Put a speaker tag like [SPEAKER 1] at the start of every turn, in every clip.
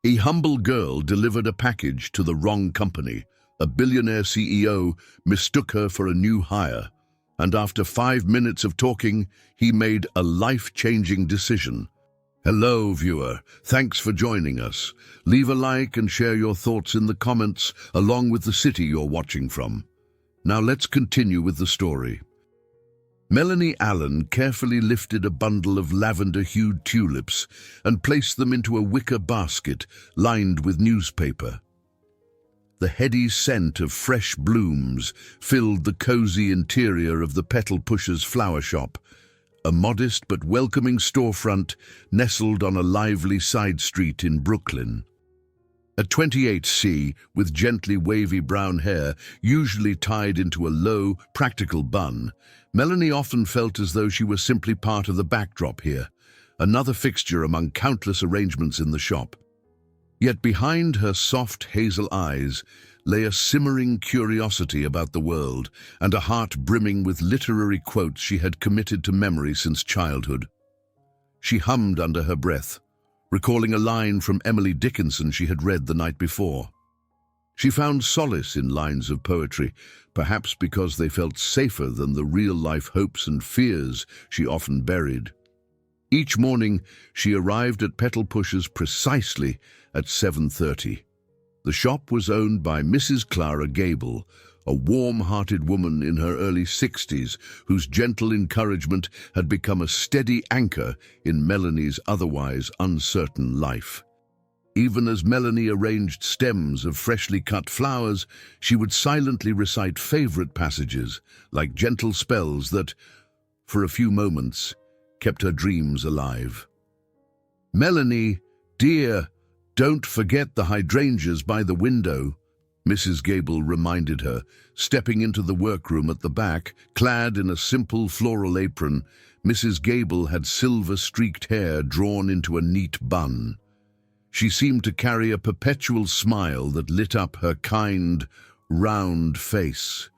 [SPEAKER 1] A humble girl delivered a package to the wrong company. A billionaire CEO mistook her for a new hire, and after 5 minutes of talking, he made a life-changing decision. Hello, viewer. Thanks for joining us. Leave a like and share your thoughts in the comments, along with the city you're watching from. Now let's continue with the story. Melanie Allen carefully lifted a bundle of lavender-hued tulips and placed them into a wicker basket lined with newspaper. The heady scent of fresh blooms filled the cozy interior of the Petal Pusher's flower shop, a modest but welcoming storefront nestled on a lively side street in Brooklyn. At 28C, with gently wavy brown hair, usually tied into a low, practical bun, Melanie often felt as though she was simply part of the backdrop here, another fixture among countless arrangements in the shop. Yet behind her soft hazel eyes lay a simmering curiosity about the world and a heart brimming with literary quotes she had committed to memory since childhood. She hummed under her breath, recalling a line from Emily Dickinson she had read the night before. She found solace in lines of poetry, perhaps because they felt safer than the real-life hopes and fears she often buried. Each morning, she arrived at Petal Pusher's precisely at 7:30. The shop was owned by Mrs. Clara Gable, a warm-hearted woman in her early 60s whose gentle encouragement had become a steady anchor in Melanie's otherwise uncertain life. Even as Melanie arranged stems of freshly cut flowers, she would silently recite favorite passages, like gentle spells that, for a few moments, kept her dreams alive. "Melanie, dear, don't forget the hydrangeas by the window," Mrs. Gable reminded her, stepping into the workroom at the back. Clad in a simple floral apron, Mrs. Gable had silver-streaked hair drawn into a neat bun. She seemed to carry a perpetual smile that lit up her kind, round face.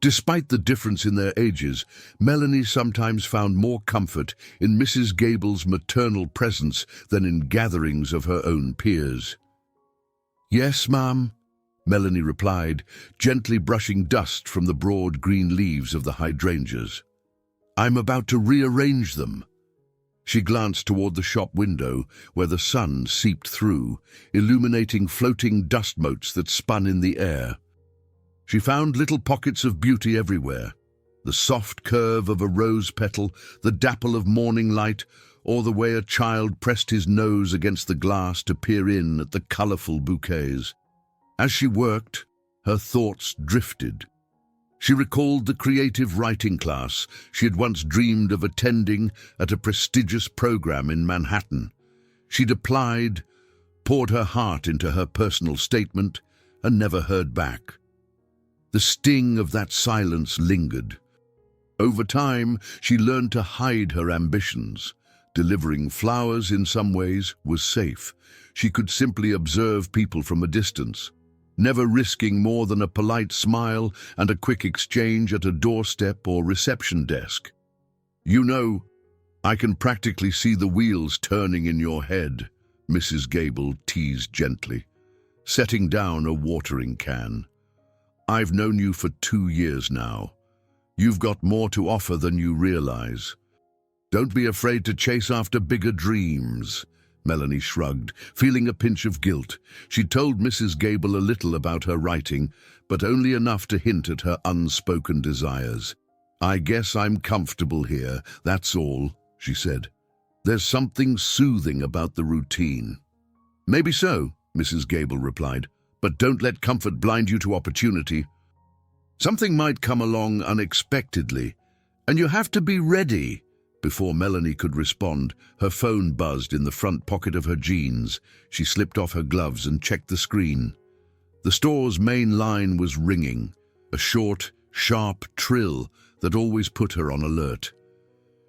[SPEAKER 1] Despite the difference in their ages, Melanie sometimes found more comfort in Mrs. Gable's maternal presence than in gatherings of her own peers. "Yes, ma'am," Melanie replied, gently brushing dust from the broad green leaves of the hydrangeas. "I'm about to rearrange them." She glanced toward the shop window, where the sun seeped through, illuminating floating dust motes that spun in the air. She found little pockets of beauty everywhere, the soft curve of a rose petal, the dapple of morning light, or the way a child pressed his nose against the glass to peer in at the colorful bouquets. As she worked, her thoughts drifted. She recalled the creative writing class she had once dreamed of attending at a prestigious program in Manhattan. She'd applied, poured her heart into her personal statement, and never heard back. The sting of that silence lingered. Over time, she learned to hide her ambitions. Delivering flowers in some ways was safe. She could simply observe people from a distance, never risking more than a polite smile and a quick exchange at a doorstep or reception desk. "You know, I can practically see the wheels turning in your head," Mrs. Gable teased gently, setting down a watering can. "I've known you for 2 years now. You've got more to offer than you realize. Don't be afraid to chase after bigger dreams." Melanie shrugged, feeling a pinch of guilt. She told Mrs. Gable a little about her writing, but only enough to hint at her unspoken desires. "I guess I'm comfortable here, that's all," she said. "There's something soothing about the routine." "Maybe so," Mrs. Gable replied, "but don't let comfort blind you to opportunity. Something might come along unexpectedly, and you have to be ready." Before Melanie could respond, her phone buzzed in the front pocket of her jeans. She slipped off her gloves and checked the screen. The store's main line was ringing, a short, sharp trill that always put her on alert.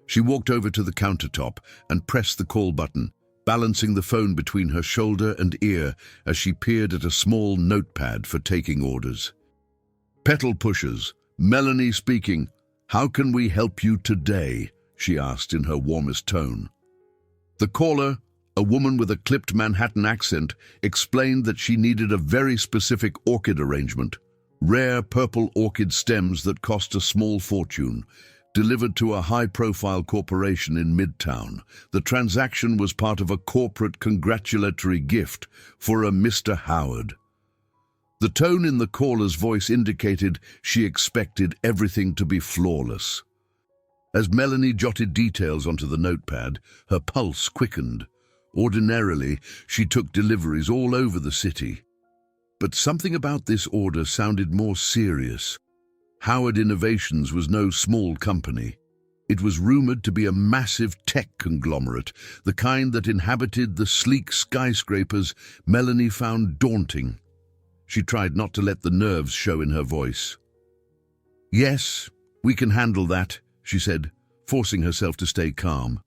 [SPEAKER 1] She walked over to the countertop and pressed the call button, balancing the phone between her shoulder and ear as she peered at a small notepad for taking orders. "Petal Pushers, Melanie speaking. How can we help you today?" she asked in her warmest tone. The caller, A woman with a clipped Manhattan accent explained that she needed a very specific orchid arrangement, rare purple orchid stems that cost a small fortune, delivered to a high-profile corporation in Midtown. The transaction was part of a corporate congratulatory gift for a Mr. Howard. The tone in the caller's voice indicated she expected everything to be flawless. As Melanie jotted details onto the notepad, her pulse quickened. Ordinarily, she took deliveries all over the city. But something about this order sounded more serious. Howard Innovations was no small company. It was rumored to be a massive tech conglomerate, the kind that inhabited the sleek skyscrapers Melanie found daunting. She tried not to let the nerves show in her voice. "Yes, we can handle that," she said, forcing herself to stay calm.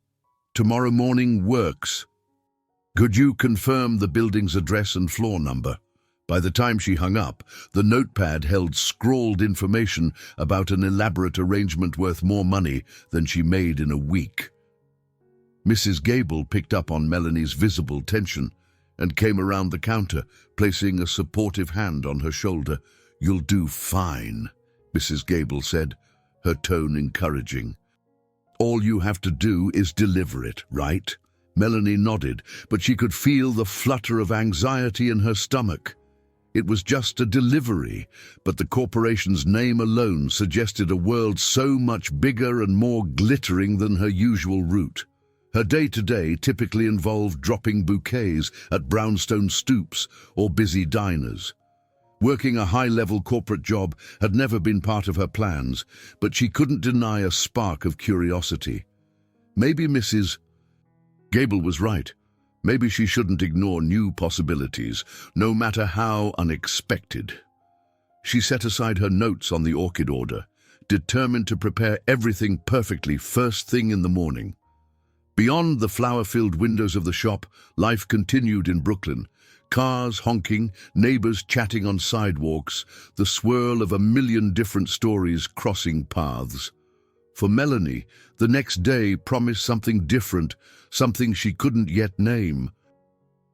[SPEAKER 1] "Tomorrow morning works. Could you confirm the building's address and floor number?" By the time she hung up, the notepad held scrawled information about an elaborate arrangement worth more money than she made in a week. Mrs. Gable picked up on Melanie's visible tension and came around the counter, placing a supportive hand on her shoulder. "You'll do fine," Mrs. Gable said, her tone encouraging. "All you have to do is deliver it, right?" Melanie nodded, but she could feel the flutter of anxiety in her stomach. It was just a delivery, but the corporation's name alone suggested a world so much bigger and more glittering than her usual route. Her day-to-day typically involved dropping bouquets at brownstone stoops or busy diners. Working a high-level corporate job had never been part of her plans, but she couldn't deny a spark of curiosity. Maybe Mrs. Gable was right. Maybe she shouldn't ignore new possibilities, no matter how unexpected. She set aside her notes on the orchid order, determined to prepare everything perfectly first thing in the morning. Beyond the flower-filled windows of the shop, life continued in Brooklyn. Cars honking, neighbors chatting on sidewalks, the swirl of a million different stories crossing paths. For Melanie, the next day promised something different, something she couldn't yet name.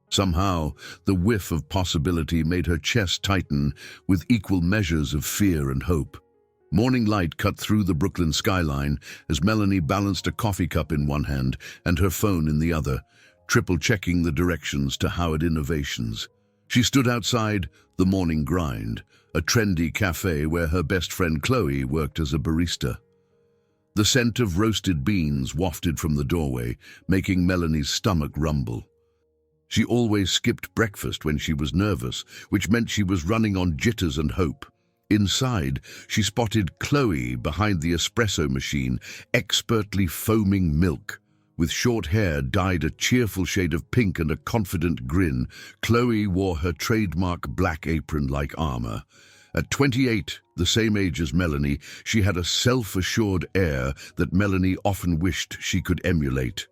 [SPEAKER 1] Somehow, the whiff of possibility made her chest tighten with equal measures of fear and hope. Morning light cut through the Brooklyn skyline as Melanie balanced a coffee cup in one hand and her phone in the other, triple-checking the directions to Howard Innovations. She stood outside the Morning Grind, a trendy cafe where her best friend Chloe worked as a barista. The scent of roasted beans wafted from the doorway, making Melanie's stomach rumble. She always skipped breakfast when she was nervous, which meant she was running on jitters and hope. Inside, she spotted Chloe behind the espresso machine, expertly foaming milk. With short hair dyed a cheerful shade of pink and a confident grin, Chloe wore her trademark black apron-like armor. At 28, the same age as Melanie, she had a self-assured air that Melanie often wished she could emulate.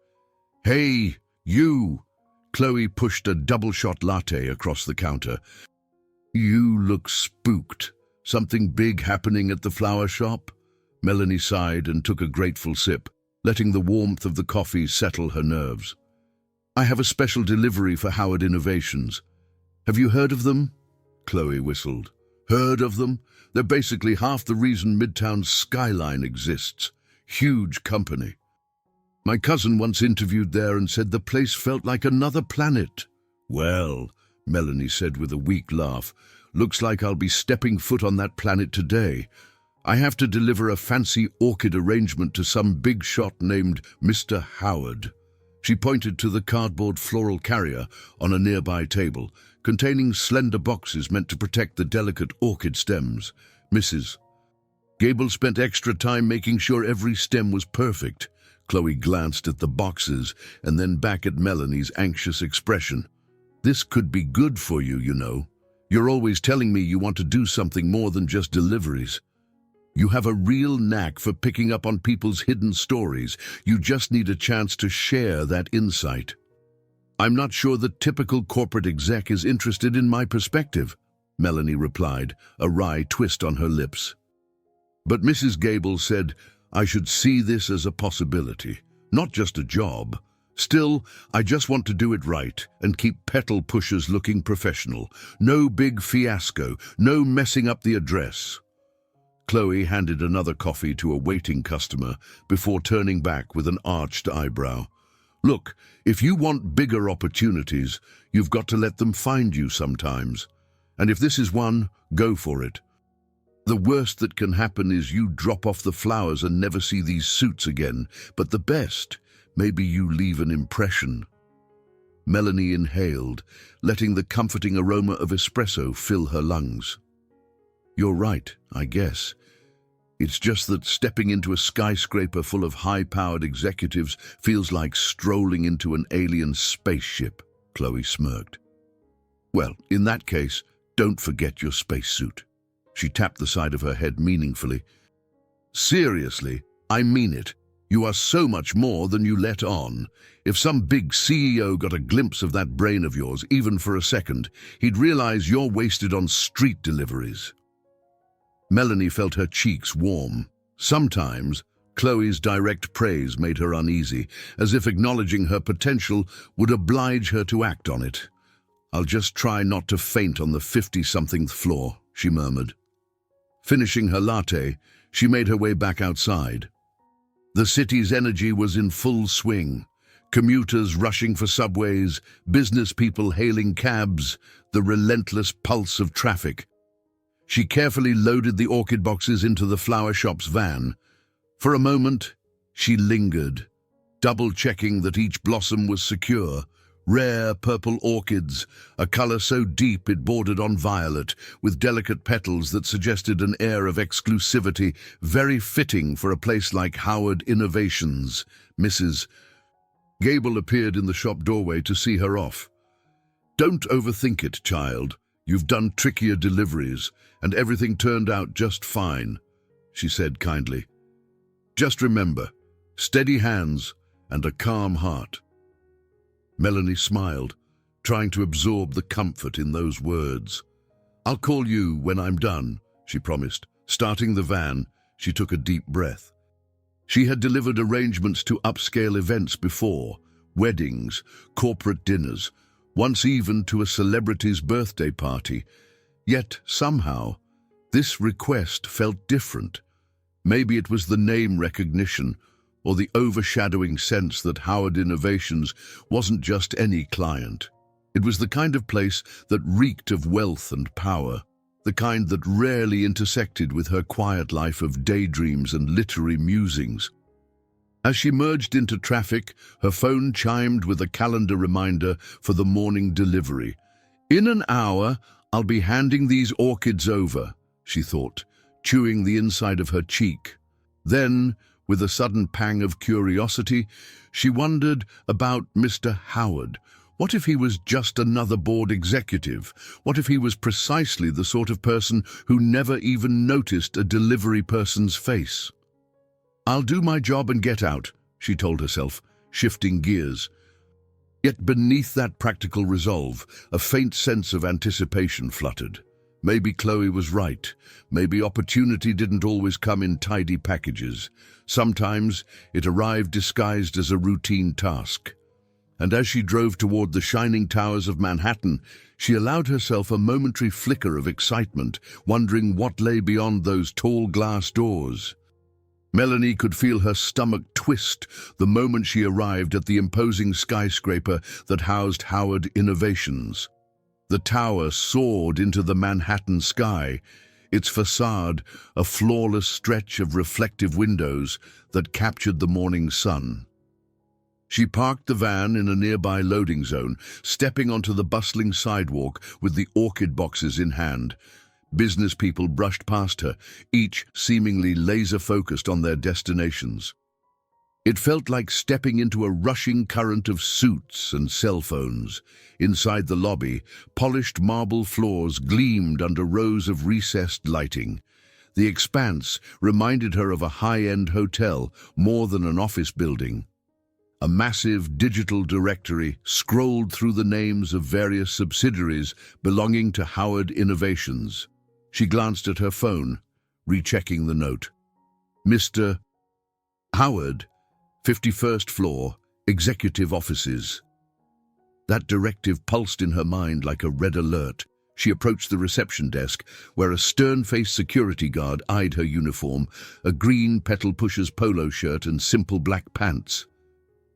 [SPEAKER 1] "Hey, you!" Chloe pushed a double-shot latte across the counter. "You look spooked. Something big happening at the flower shop?" Melanie sighed and took a grateful sip, letting the warmth of the coffee settle her nerves. "I have a special delivery for Howard Innovations. Have you heard of them?" Chloe whistled. "Heard of them? They're basically half the reason Midtown's skyline exists. Huge company. My cousin once interviewed there and said the place felt like another planet." "Well," Melanie said with a weak laugh, "looks like I'll be stepping foot on that planet today. I have to deliver a fancy orchid arrangement to some big shot named Mr. Howard." She pointed to the cardboard floral carrier on a nearby table, containing slender boxes meant to protect the delicate orchid stems. Mrs. Gable spent extra time making sure every stem was perfect. Chloe glanced at the boxes and then back at Melanie's anxious expression. "This could be good for you, you know. You're always telling me you want to do something more than just deliveries. You have a real knack for picking up on people's hidden stories. You just need a chance to share that insight." "I'm not sure the typical corporate exec is interested in my perspective," Melanie replied, a wry twist on her lips. "But Mrs. Gable said I should see this as a possibility, not just a job. Still, I just want to do it right and keep petal pushers looking professional. No big fiasco, no messing up the address. Chloe handed another coffee to a waiting customer before turning back with an arched eyebrow. Look, if you want bigger opportunities, you've got to let them find you sometimes. And if this is one, go for it. The worst that can happen is you drop off the flowers and never see these suits again. But the best, maybe you leave an impression. Melanie inhaled, letting the comforting aroma of espresso fill her lungs. You're right, I guess. It's just that stepping into a skyscraper full of high-powered executives feels like strolling into an alien spaceship, Chloe smirked. Well, in that case, don't forget your spacesuit. She tapped the side of her head meaningfully. Seriously, I mean it. You are so much more than you let on. If some big CEO got a glimpse of that brain of yours, even for a second, he'd realize you're wasted on street deliveries. Melanie felt her cheeks warm. Sometimes, Chloe's direct praise made her uneasy, as if acknowledging her potential would oblige her to act on it. I'll just try not to faint on the 50-something floor, she murmured. Finishing her latte, she made her way back outside. The city's energy was in full swing. Commuters rushing for subways, business people hailing cabs, the relentless pulse of traffic. She carefully loaded the orchid boxes into the flower shop's van. For a moment, she lingered, double-checking that each blossom was secure. Rare purple orchids, a color so deep it bordered on violet, with delicate petals that suggested an air of exclusivity, very fitting for a place like Howard Innovations. Mrs. Gable appeared in the shop doorway to see her off. Don't overthink it, child. You've done trickier deliveries, and everything turned out just fine, she said kindly. Just remember, steady hands and a calm heart. Melanie smiled, trying to absorb the comfort in those words. I'll call you when I'm done, she promised. Starting the van, she took a deep breath. She had delivered arrangements to upscale events before, weddings, corporate dinners, once even to a celebrity's birthday party. Yet, somehow, this request felt different. Maybe it was the name recognition, or the overshadowing sense that Howard Innovations wasn't just any client. It was the kind of place that reeked of wealth and power, the kind that rarely intersected with her quiet life of daydreams and literary musings. As she merged into traffic, her phone chimed with a calendar reminder for the morning delivery. In an hour, I'll be handing these orchids over, she thought, chewing the inside of her cheek. Then, with a sudden pang of curiosity, she wondered about Mr. Howard. What if he was just another board executive? What if he was precisely the sort of person who never even noticed a delivery person's face? I'll do my job and get out, she told herself, shifting gears. Yet beneath that practical resolve, a faint sense of anticipation fluttered. Maybe Chloe was right. Maybe opportunity didn't always come in tidy packages. Sometimes it arrived disguised as a routine task. And as she drove toward the shining towers of Manhattan, she allowed herself a momentary flicker of excitement, wondering what lay beyond those tall glass doors. Melanie could feel her stomach twist the moment she arrived at the imposing skyscraper that housed Howard Innovations. The tower soared into the Manhattan sky, its facade a flawless stretch of reflective windows that captured the morning sun. She parked the van in a nearby loading zone, stepping onto the bustling sidewalk with the orchid boxes in hand. Business people brushed past her, each seemingly laser-focused on their destinations. It felt like stepping into a rushing current of suits and cell phones. Inside the lobby, polished marble floors gleamed under rows of recessed lighting. The expanse reminded her of a high-end hotel more than an office building. A massive digital directory scrolled through the names of various subsidiaries belonging to Howard Innovations. She glanced at her phone, rechecking the note. Mr. Howard, 51st floor, Executive offices. That directive pulsed in her mind like a red alert. She approached the reception desk, where a stern-faced security guard eyed her uniform, a green petal pusher's polo shirt and simple black pants.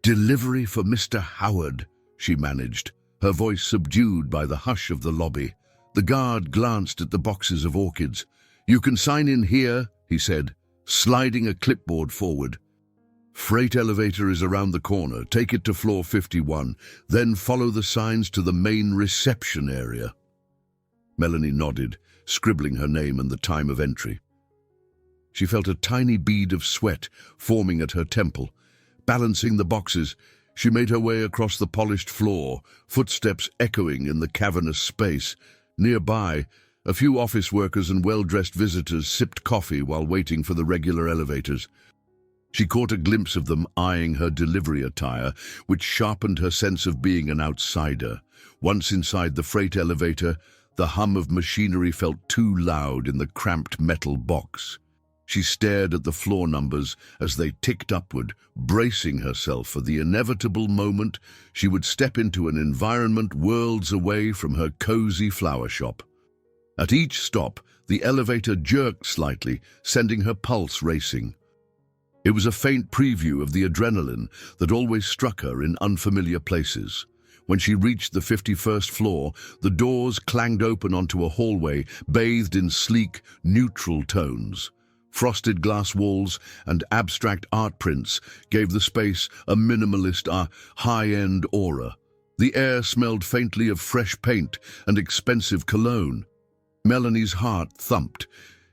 [SPEAKER 1] "Delivery for Mr. Howard," she managed, her voice subdued by the hush of the lobby. The guard glanced at the boxes of orchids. "You can sign in here," he said, sliding a clipboard forward. "Freight elevator is around the corner. Take it to floor 51, then follow the signs to the main reception area." Melanie nodded, scribbling her name and the time of entry. She felt a tiny bead of sweat forming at her temple. Balancing the boxes, she made her way across the polished floor, footsteps echoing in the cavernous space. Nearby, a few office workers and well-dressed visitors sipped coffee while waiting for the regular elevators. She caught a glimpse of them eyeing her delivery attire, which sharpened her sense of being an outsider. Once inside the freight elevator, the hum of machinery felt too loud in the cramped metal box. She stared at the floor numbers as they ticked upward, bracing herself for the inevitable moment she would step into an environment worlds away from her cozy flower shop. At each stop, the elevator jerked slightly, sending her pulse racing. It was a faint preview of the adrenaline that always struck her in unfamiliar places. When she reached the 51st floor, the doors clanged open onto a hallway bathed in sleek, neutral tones. Frosted glass walls and abstract art prints gave the space a minimalist, high-end aura. The air smelled faintly of fresh paint and expensive cologne. Melanie's heart thumped.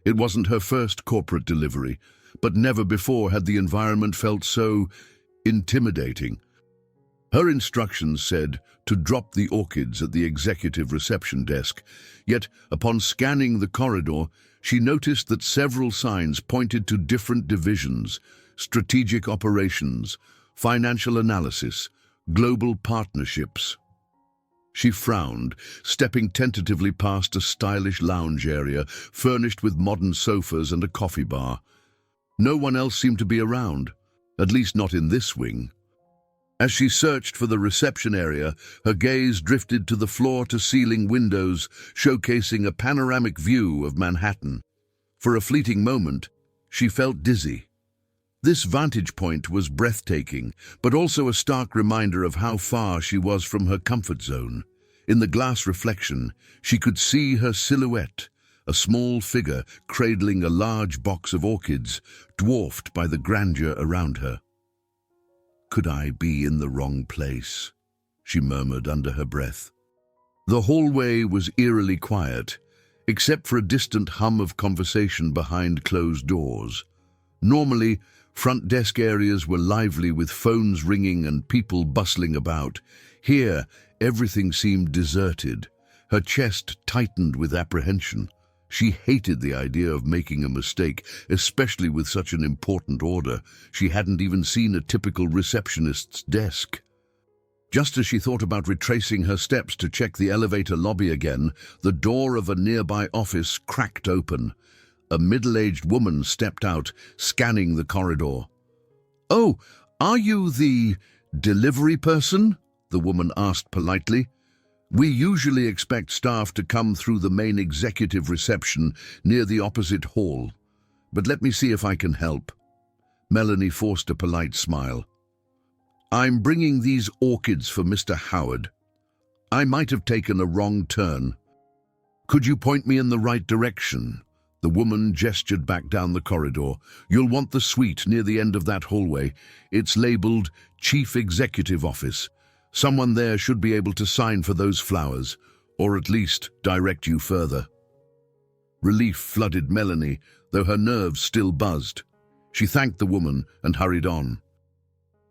[SPEAKER 1] It wasn't her first corporate delivery, but never before had the environment felt so intimidating. Her instructions said to drop the orchids at the executive reception desk, yet upon scanning the corridor, she noticed that several signs pointed to different divisions: strategic operations, financial analysis, global partnerships. She frowned, stepping tentatively past a stylish lounge area furnished with modern sofas and a coffee bar. No one else seemed to be around, at least not in this wing. As she searched for the reception area, her gaze drifted to the floor-to-ceiling windows, showcasing a panoramic view of Manhattan. For a fleeting moment, she felt dizzy. This vantage point was breathtaking, but also a stark reminder of how far she was from her comfort zone. In the glass reflection, she could see her silhouette, a small figure cradling a large box of orchids, dwarfed by the grandeur around her. "Could I be in the wrong place?" she murmured under her breath. The hallway was eerily quiet, except for a distant hum of conversation behind closed doors. Normally, front desk areas were lively with phones ringing and people bustling about. Here, everything seemed deserted. Her chest tightened with apprehension. She hated the idea of making a mistake, especially with such an important order. She hadn't even seen a typical receptionist's desk. Just as she thought about retracing her steps to check the elevator lobby again, the door of a nearby office cracked open. A middle-aged woman stepped out, scanning the corridor. "Oh, are you the delivery person?" the woman asked politely. "We usually expect staff to come through the main executive reception near the opposite hall. But let me see if I can help." Melanie forced a polite smile. "I'm bringing these orchids for Mr. Howard. I might have taken a wrong turn. Could you point me in the right direction?" The woman gestured back down the corridor. "You'll want the suite near the end of that hallway. It's labeled Chief Executive Office. Someone there should be able to sign for those flowers, or at least direct you further." Relief flooded Melanie, though her nerves still buzzed. She thanked the woman and hurried on.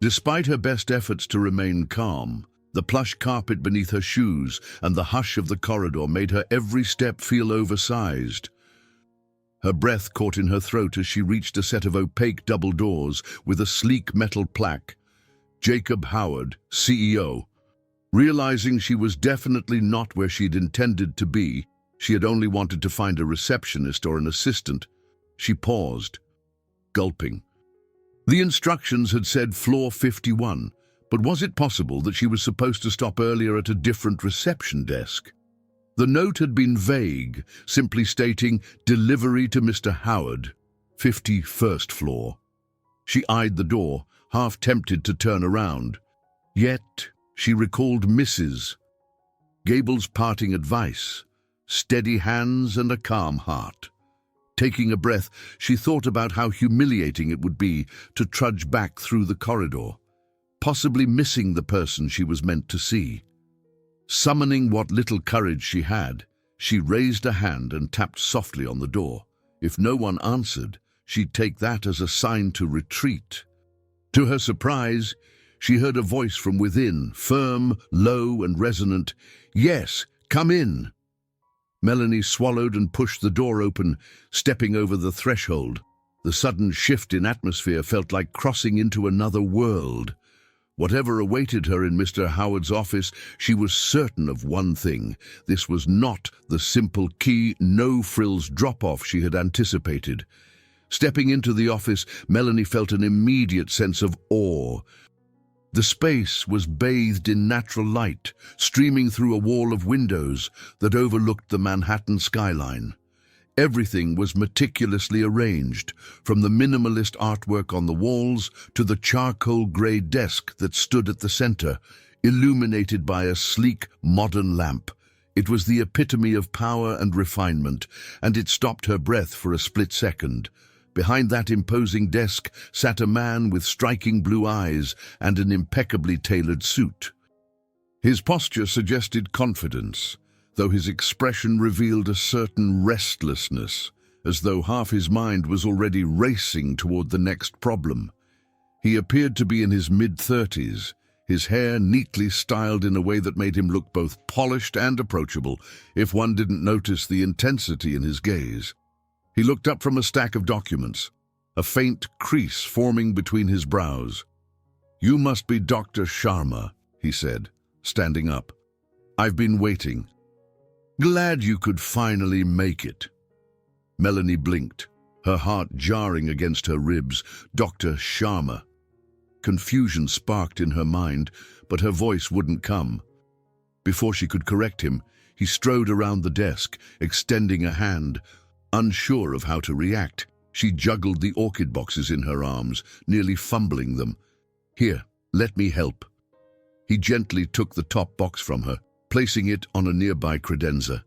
[SPEAKER 1] Despite her best efforts to remain calm, the plush carpet beneath her shoes and the hush of the corridor made her every step feel oversized. Her breath caught in her throat as she reached a set of opaque double doors with a sleek metal plaque, "Jacob Howard, CEO." Realizing she was definitely not where she'd intended to be, she had only wanted to find a receptionist or an assistant. She paused, gulping. The instructions had said floor 51, But was it possible that she was supposed to stop earlier at a different reception desk? The note had been vague, simply stating, "Delivery to Mr. Howard, 51st floor." She eyed the door, half tempted to turn around. Yet she recalled Mrs. Gable's parting advice, steady hands and a calm heart. Taking a breath, she thought about how humiliating it would be to trudge back through the corridor, possibly missing the person she was meant to see. Summoning what little courage she had, she raised a hand and tapped softly on the door. If no one answered, she'd take that as a sign to retreat. To her surprise, she heard a voice from within, firm, low, and resonant. "Yes, come in." Melanie swallowed and pushed the door open, stepping over the threshold. The sudden shift in atmosphere felt like crossing into another world. Whatever awaited her in Mr. Howard's office, she was certain of one thing. This was not the simple key, no-frills drop-off she had anticipated. Stepping into the office, Melanie felt an immediate sense of awe. The space was bathed in natural light, streaming through a wall of windows that overlooked the Manhattan skyline. Everything was meticulously arranged, from the minimalist artwork on the walls to the charcoal-gray desk that stood at the center, illuminated by a sleek, modern lamp. It was the epitome of power and refinement, and it stopped her breath for a split second. Behind that imposing desk sat a man with striking blue eyes and an impeccably tailored suit. His posture suggested confidence, though his expression revealed a certain restlessness, as though half his mind was already racing toward the next problem. He appeared to be in his mid-30s, his hair neatly styled in a way that made him look both polished and approachable, if one didn't notice the intensity in his gaze. He looked up from a stack of documents, a faint crease forming between his brows. "You must be Dr. Sharma," he said, standing up. "I've been waiting. Glad you could finally make it." Melanie blinked, her heart jarring against her ribs. Dr. Sharma. Confusion sparked in her mind, but her voice wouldn't come. Before she could correct him, he strode around the desk, extending a hand. Unsure of how to react, she juggled the orchid boxes in her arms, nearly fumbling them. "Here, let me help." He gently took the top box from her, placing it on a nearby credenza.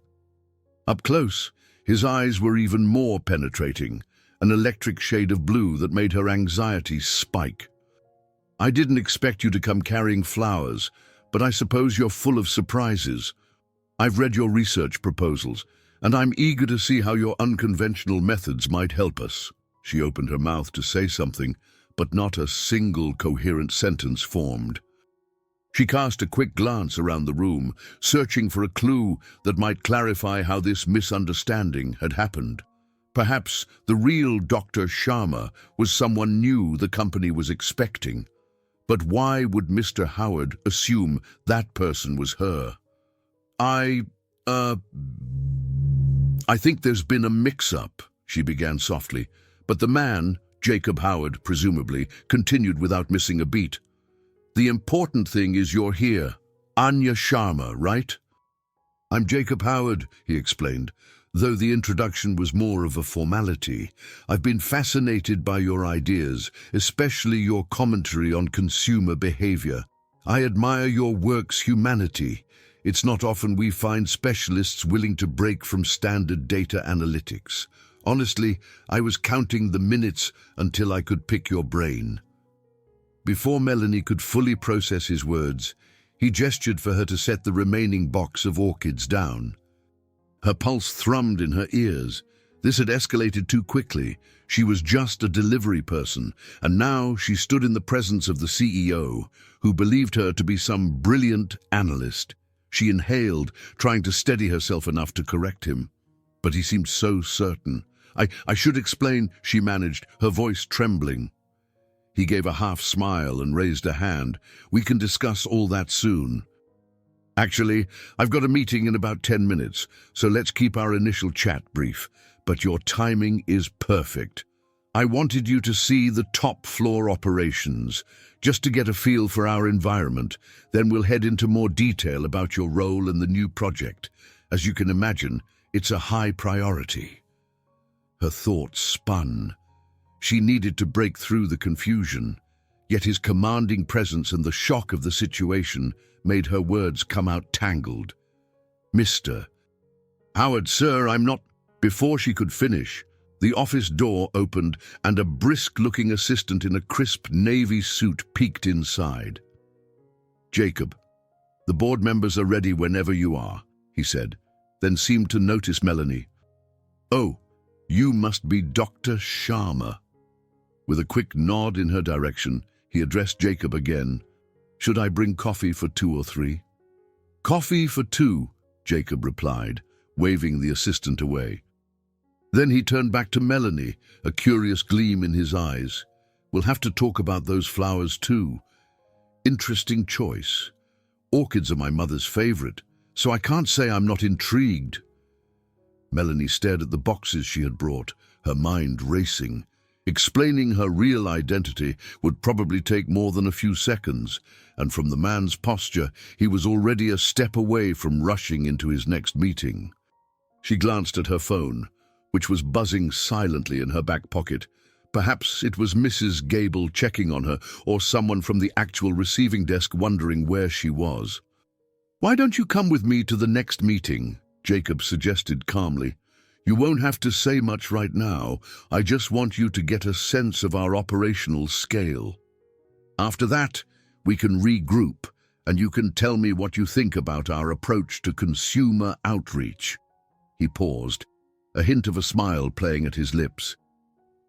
[SPEAKER 1] Up close, his eyes were even more penetrating, an electric shade of blue that made her anxiety spike. "I didn't expect you to come carrying flowers, but I suppose you're full of surprises. I've read your research proposals, and I'm eager to see how your unconventional methods might help us." She opened her mouth to say something, but not a single coherent sentence formed. She cast a quick glance around the room, searching for a clue that might clarify how this misunderstanding had happened. Perhaps the real Dr. Sharma was someone new the company was expecting. But why would Mr. Howard assume that person was her? I think there's been a mix-up," she began softly, but the man, Jacob Howard, presumably, continued without missing a beat. "The important thing is you're here. Anya Sharma, right?" "I'm Jacob Howard," he explained, though the introduction was more of a formality. "I've been fascinated by your ideas, especially your commentary on consumer behavior. I admire your work's humanity. It's not often we find specialists willing to break from standard data analytics. Honestly, I was counting the minutes until I could pick your brain." Before Melanie could fully process his words, he gestured for her to set the remaining box of orchids down. Her pulse thrummed in her ears. This had escalated too quickly. She was just a delivery person, and now she stood in the presence of the CEO, who believed her to be some brilliant analyst. She inhaled, trying to steady herself enough to correct him. But he seemed so certain. I should explain," she managed, her voice trembling. He gave a half smile and raised a hand. "We can discuss all that soon. Actually, I've got a meeting in about 10 minutes, so let's keep our initial chat brief. But your timing is perfect. I wanted you to see the top floor operations, just to get a feel for our environment. Then we'll head into more detail about your role in the new project. As you can imagine, it's a high priority." Her thoughts spun. She needed to break through the confusion, yet his commanding presence and the shock of the situation made her words come out tangled. "Mr. Howard, sir, I'm not—" Before she could finish, the office door opened and a brisk-looking assistant in a crisp navy suit peeked inside. "Jacob, the board members are ready whenever you are," he said, then seemed to notice Melanie. "Oh, you must be Dr. Sharma." With a quick nod in her direction, he addressed Jacob again. "Should I bring coffee for 2 or 3? "Coffee for 2, Jacob replied, waving the assistant away. Then he turned back to Melanie, a curious gleam in his eyes. "We'll have to talk about those flowers too. Interesting choice. Orchids are my mother's favorite, so I can't say I'm not intrigued." Melanie stared at the boxes she had brought, her mind racing. Explaining her real identity would probably take more than a few seconds, and from the man's posture, he was already a step away from rushing into his next meeting. She glanced at her phone, which was buzzing silently in her back pocket. Perhaps it was Mrs. Gable checking on her, or someone from the actual receiving desk wondering where she was. "Why don't you come with me to the next meeting?" Jacob suggested calmly. "You won't have to say much right now. I just want you to get a sense of our operational scale. After that, we can regroup, and you can tell me what you think about our approach to consumer outreach." He paused, a hint of a smile playing at his lips.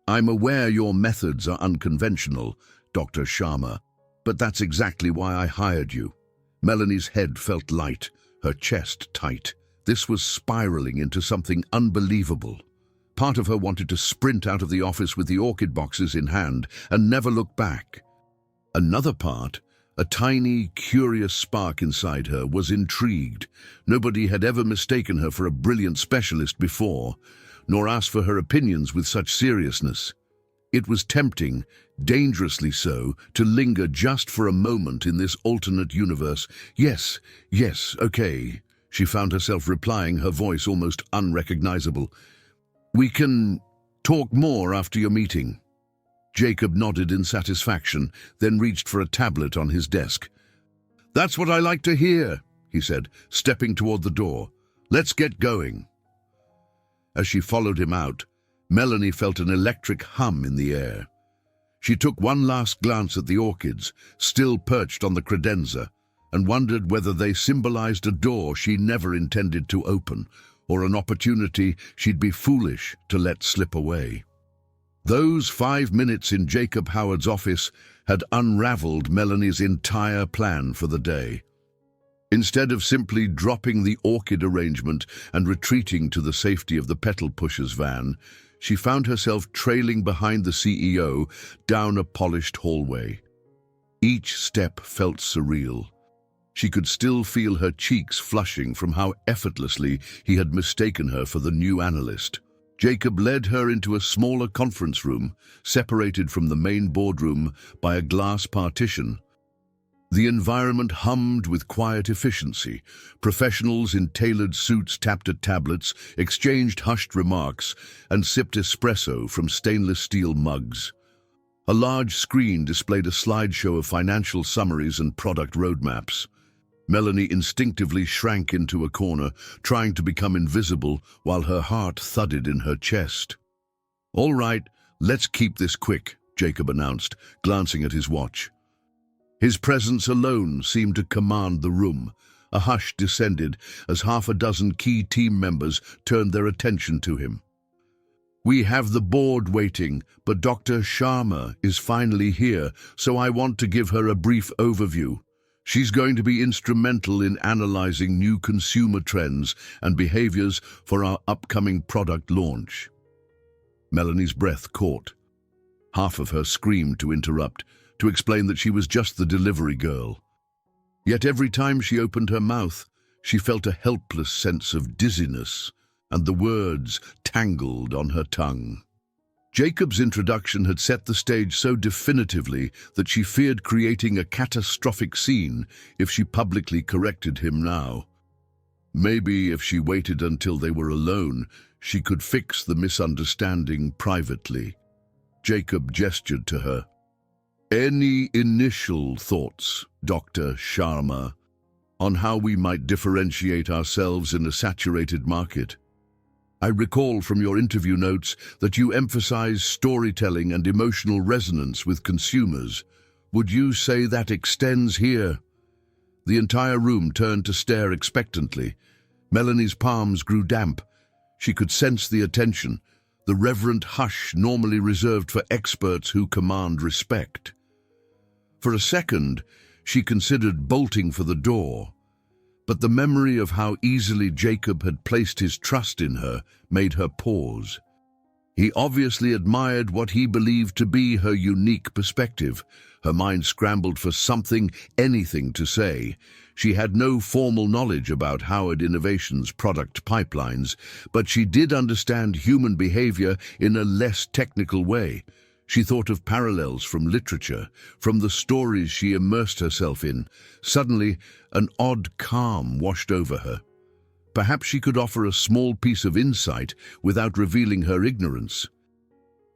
[SPEAKER 1] "I'm aware your methods are unconventional, Dr. Sharma, but that's exactly why I hired you." Melanie's head felt light, her chest tight. This was spiraling into something unbelievable. Part of her wanted to sprint out of the office with the orchid boxes in hand and never look back. Another part, a tiny, curious spark inside her, was intrigued. Nobody had ever mistaken her for a brilliant specialist before, nor asked for her opinions with such seriousness. It was tempting, dangerously so, to linger just for a moment in this alternate universe. Yes, okay," she found herself replying, her voice almost unrecognizable. "We can talk more after your meeting." Jacob nodded in satisfaction, then reached for a tablet on his desk. "That's what I like to hear," he said, stepping toward the door. "Let's get going." As she followed him out, Melanie felt an electric hum in the air. She took one last glance at the orchids, still perched on the credenza, and wondered whether they symbolized a door she never intended to open, or an opportunity she'd be foolish to let slip away. Those 5 minutes in Jacob Howard's office had unraveled Melanie's entire plan for the day. Instead of simply dropping the orchid arrangement and retreating to the safety of the petal pusher's van, she found herself trailing behind the CEO down a polished hallway. Each step felt surreal. She could still feel her cheeks flushing from how effortlessly he had mistaken her for the new analyst. Jacob led her into a smaller conference room, separated from the main boardroom by a glass partition. The environment hummed with quiet efficiency. Professionals in tailored suits tapped at tablets, exchanged hushed remarks, and sipped espresso from stainless steel mugs. A large screen displayed a slideshow of financial summaries and product roadmaps. Melanie instinctively shrank into a corner, trying to become invisible while her heart thudded in her chest. "All right, let's keep this quick," Jacob announced, glancing at his watch. His presence alone seemed to command the room. A hush descended as half a dozen key team members turned their attention to him. "We have the board waiting, but Dr. Sharma is finally here, so I want to give her a brief overview. She's going to be instrumental in analyzing new consumer trends and behaviors for our upcoming product launch." Melanie's breath caught. Half of her screamed to interrupt, to explain that she was just the delivery girl. Yet every time she opened her mouth, she felt a helpless sense of dizziness, and the words tangled on her tongue. Jacob's introduction had set the stage so definitively that she feared creating a catastrophic scene if she publicly corrected him now. Maybe if she waited until they were alone, she could fix the misunderstanding privately. Jacob gestured to her. Any initial thoughts, Dr. Sharma, on how we might differentiate ourselves in a saturated market? I recall from your interview notes that you emphasize storytelling and emotional resonance with consumers. Would you say that extends here? The entire room turned to stare expectantly. Melanie's palms grew damp. She could sense the attention, the reverent hush normally reserved for experts who command respect. For a second, she considered bolting for the door, but the memory of how easily Jacob had placed his trust in her made her pause. He obviously admired what he believed to be her unique perspective. Her mind scrambled for something, anything to say. She had no formal knowledge about Howard Innovation's product pipelines, but she did understand human behavior in a less technical way. She thought of parallels from literature, from the stories she immersed herself in. Suddenly, an odd calm washed over her. Perhaps she could offer a small piece of insight without revealing her ignorance.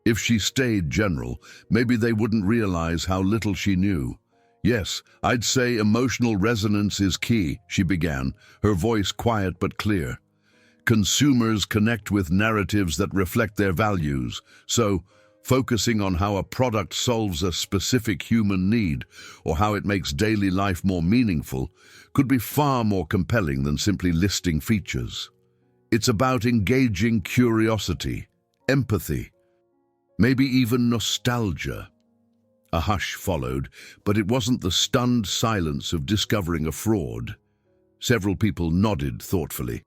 [SPEAKER 1] If she stayed general, maybe they wouldn't realize how little she knew. Yes, I'd say emotional resonance is key, she began, her voice quiet but clear. Consumers connect with narratives that reflect their values, so focusing on how a product solves a specific human need or how it makes daily life more meaningful could be far more compelling than simply listing features. It's about engaging curiosity, empathy, maybe even nostalgia. A hush followed, but it wasn't the stunned silence of discovering a fraud. Several people nodded thoughtfully.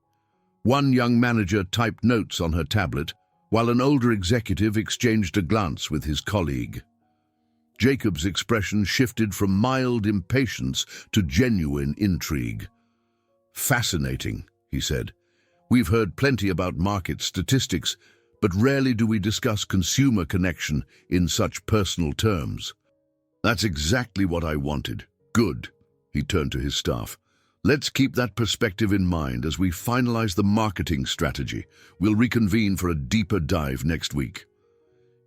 [SPEAKER 1] One young manager typed notes on her tablet, while an older executive exchanged a glance with his colleague. Jacob's expression shifted from mild impatience to genuine intrigue. Fascinating, he said. We've heard plenty about market statistics, but rarely do we discuss consumer connection in such personal terms. That's exactly what I wanted. Good, he turned to his staff. Let's keep that perspective in mind as we finalize the marketing strategy. We'll reconvene for a deeper dive next week.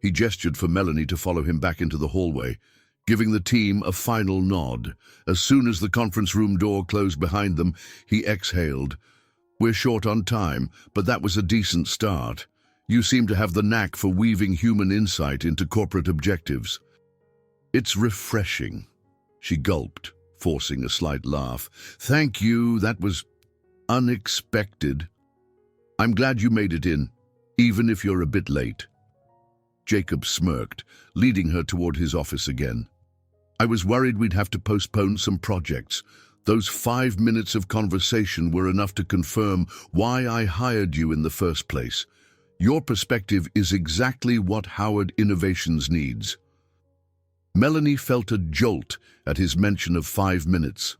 [SPEAKER 1] He gestured for Melanie to follow him back into the hallway, giving the team a final nod. As soon as the conference room door closed behind them, he exhaled. We're short on time, but that was a decent start. You seem to have the knack for weaving human insight into corporate objectives. It's refreshing. She gulped, forcing a slight laugh. Thank you, that was unexpected. I'm glad you made it in, even if you're a bit late. Jacob smirked, leading her toward his office again. I was worried we'd have to postpone some projects. Those 5 minutes of conversation were enough to confirm why I hired you in the first place. Your perspective is exactly what Howard Innovations needs. Melanie felt a jolt at his mention of 5 minutes.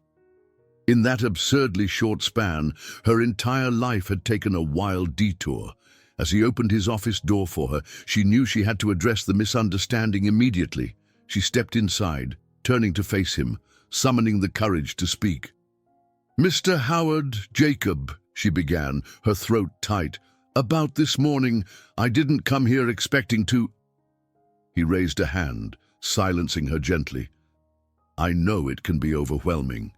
[SPEAKER 1] In that absurdly short span, her entire life had taken a wild detour. As he opened his office door for her, she knew she had to address the misunderstanding immediately. She stepped inside, turning to face him, summoning the courage to speak. Mr. Howard Jacob, she began, her throat tight. About this morning, I didn't come here expecting to... He raised a hand, silencing her gently. I know it can be overwhelming.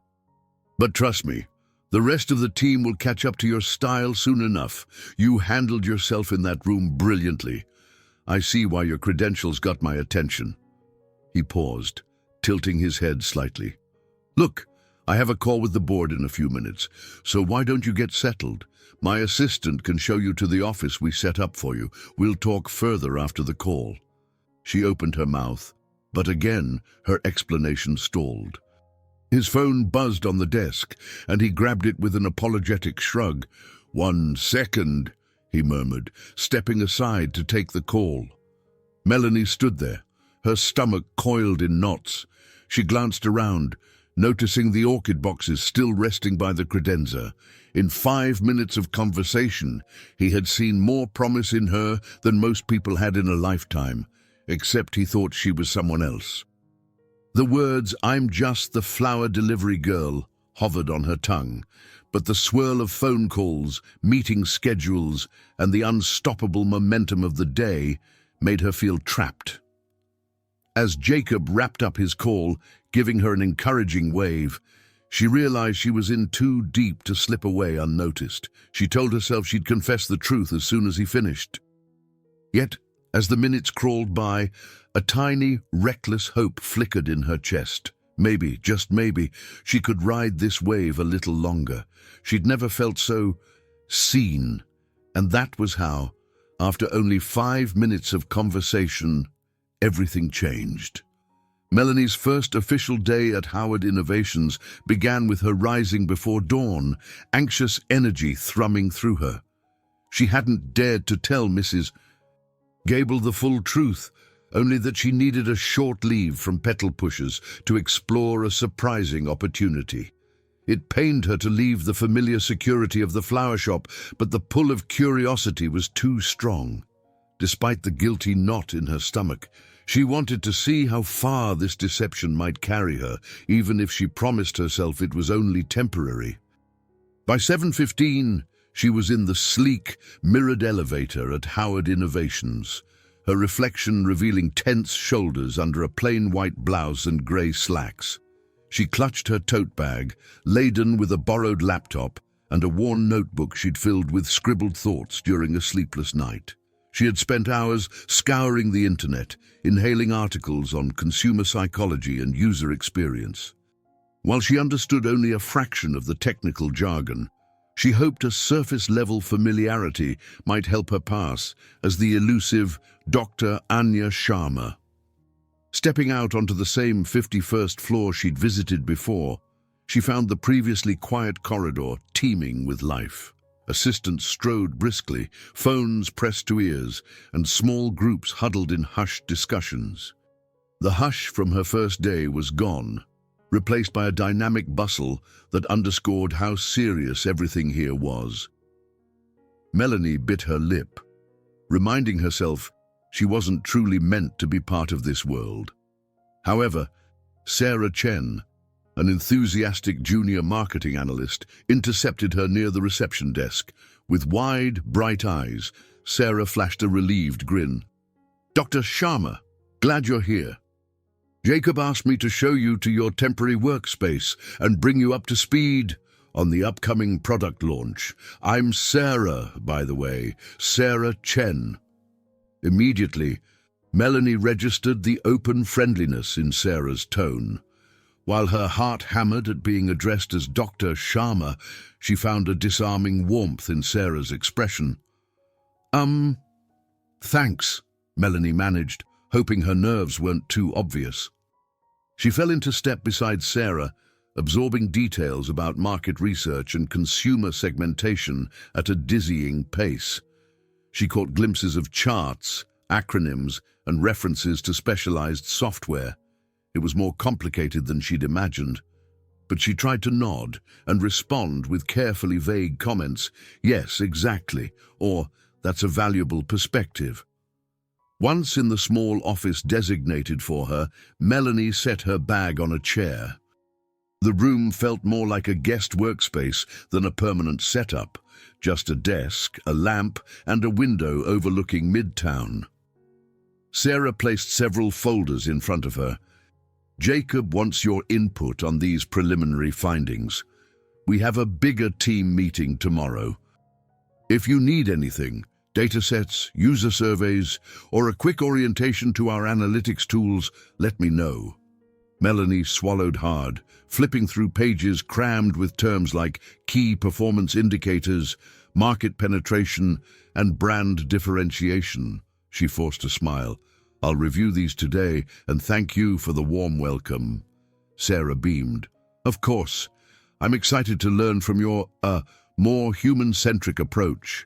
[SPEAKER 1] But trust me, the rest of the team will catch up to your style soon enough. You handled yourself in that room brilliantly. I see why your credentials got my attention. He paused, tilting his head slightly. Look, I have a call with the board in a few minutes, so why don't you get settled? My assistant can show you to the office we set up for you. We'll talk further after the call. She opened her mouth, but again her explanation stalled. His phone buzzed on the desk, and he grabbed it with an apologetic shrug. 1 second, he murmured, stepping aside to take the call. Melanie stood there, her stomach coiled in knots. She glanced around. noticing the orchid boxes still resting by the credenza. In 5 minutes of conversation, he had seen more promise in her than most people had in a lifetime, except he thought she was someone else. The words, "I'm just the flower delivery girl," hovered on her tongue, but the swirl of phone calls, meeting schedules, and the unstoppable momentum of the day made her feel trapped. As Jacob wrapped up his call, giving her an encouraging wave, she realized she was in too deep to slip away unnoticed. She told herself she'd confess the truth as soon as he finished. Yet, as the minutes crawled by, a tiny, reckless hope flickered in her chest. Maybe, just maybe, she could ride this wave a little longer. She'd never felt so seen, and that was how, after only 5 minutes of conversation, everything changed. Melanie's first official day at Howard Innovations began with her rising before dawn, anxious energy thrumming through her. She hadn't dared to tell Mrs. Gable the full truth, only that she needed a short leave from petal pushers to explore a surprising opportunity. It pained her to leave the familiar security of the flower shop, but the pull of curiosity was too strong. Despite the guilty knot in her stomach, she wanted to see how far this deception might carry her, even if she promised herself it was only temporary. By 7:15, she was in the sleek, mirrored elevator at Howard Innovations, her reflection revealing tense shoulders under a plain white blouse and grey slacks. She clutched her tote bag, laden with a borrowed laptop and a worn notebook she'd filled with scribbled thoughts during a sleepless night. She had spent hours scouring the internet, inhaling articles on consumer psychology and user experience. While she understood only a fraction of the technical jargon, she hoped a surface-level familiarity might help her pass as the elusive Dr. Anya Sharma. Stepping out onto the same 51st floor she'd visited before, she found the previously quiet corridor teeming with life. Assistants strode briskly, phones pressed to ears, and small groups huddled in hushed discussions. The hush from her first day was gone, replaced by a dynamic bustle that underscored how serious everything here was. Melanie bit her lip, reminding herself she wasn't truly meant to be part of this world. However, Sarah Chen, an enthusiastic junior marketing analyst, intercepted her near the reception desk. With wide, bright eyes, Sarah flashed a relieved grin. "Dr. Sharma, glad you're here. Jacob asked me to show you to your temporary workspace and bring you up to speed on the upcoming product launch. I'm Sarah, by the way, Sarah Chen." Immediately, Melanie registered the open friendliness in Sarah's tone. While her heart hammered at being addressed as Dr. Sharma, she found a disarming warmth in Sarah's expression. Thanks," Melanie managed, hoping her nerves weren't too obvious. She fell into step beside Sarah, absorbing details about market research and consumer segmentation at a dizzying pace. She caught glimpses of charts, acronyms, and references to specialized software. It was more complicated than she'd imagined, but she tried to nod and respond with carefully vague comments, "Yes, exactly," or "That's a valuable perspective." Once in the small office designated for her, Melanie set her bag on a chair. The room felt more like a guest workspace than a permanent setup, just a desk, a lamp, and a window overlooking Midtown. Sarah placed several folders in front of her. "Jacob wants your input on these preliminary findings. We have a bigger team meeting tomorrow. If you need anything, datasets, user surveys, or a quick orientation to our analytics tools, let me know." Melanie swallowed hard, flipping through pages crammed with terms like key performance indicators, market penetration, and brand differentiation. She forced a smile. "I'll review these today, and thank you for the warm welcome." Sarah beamed. "Of course. I'm excited to learn from your, more human-centric approach.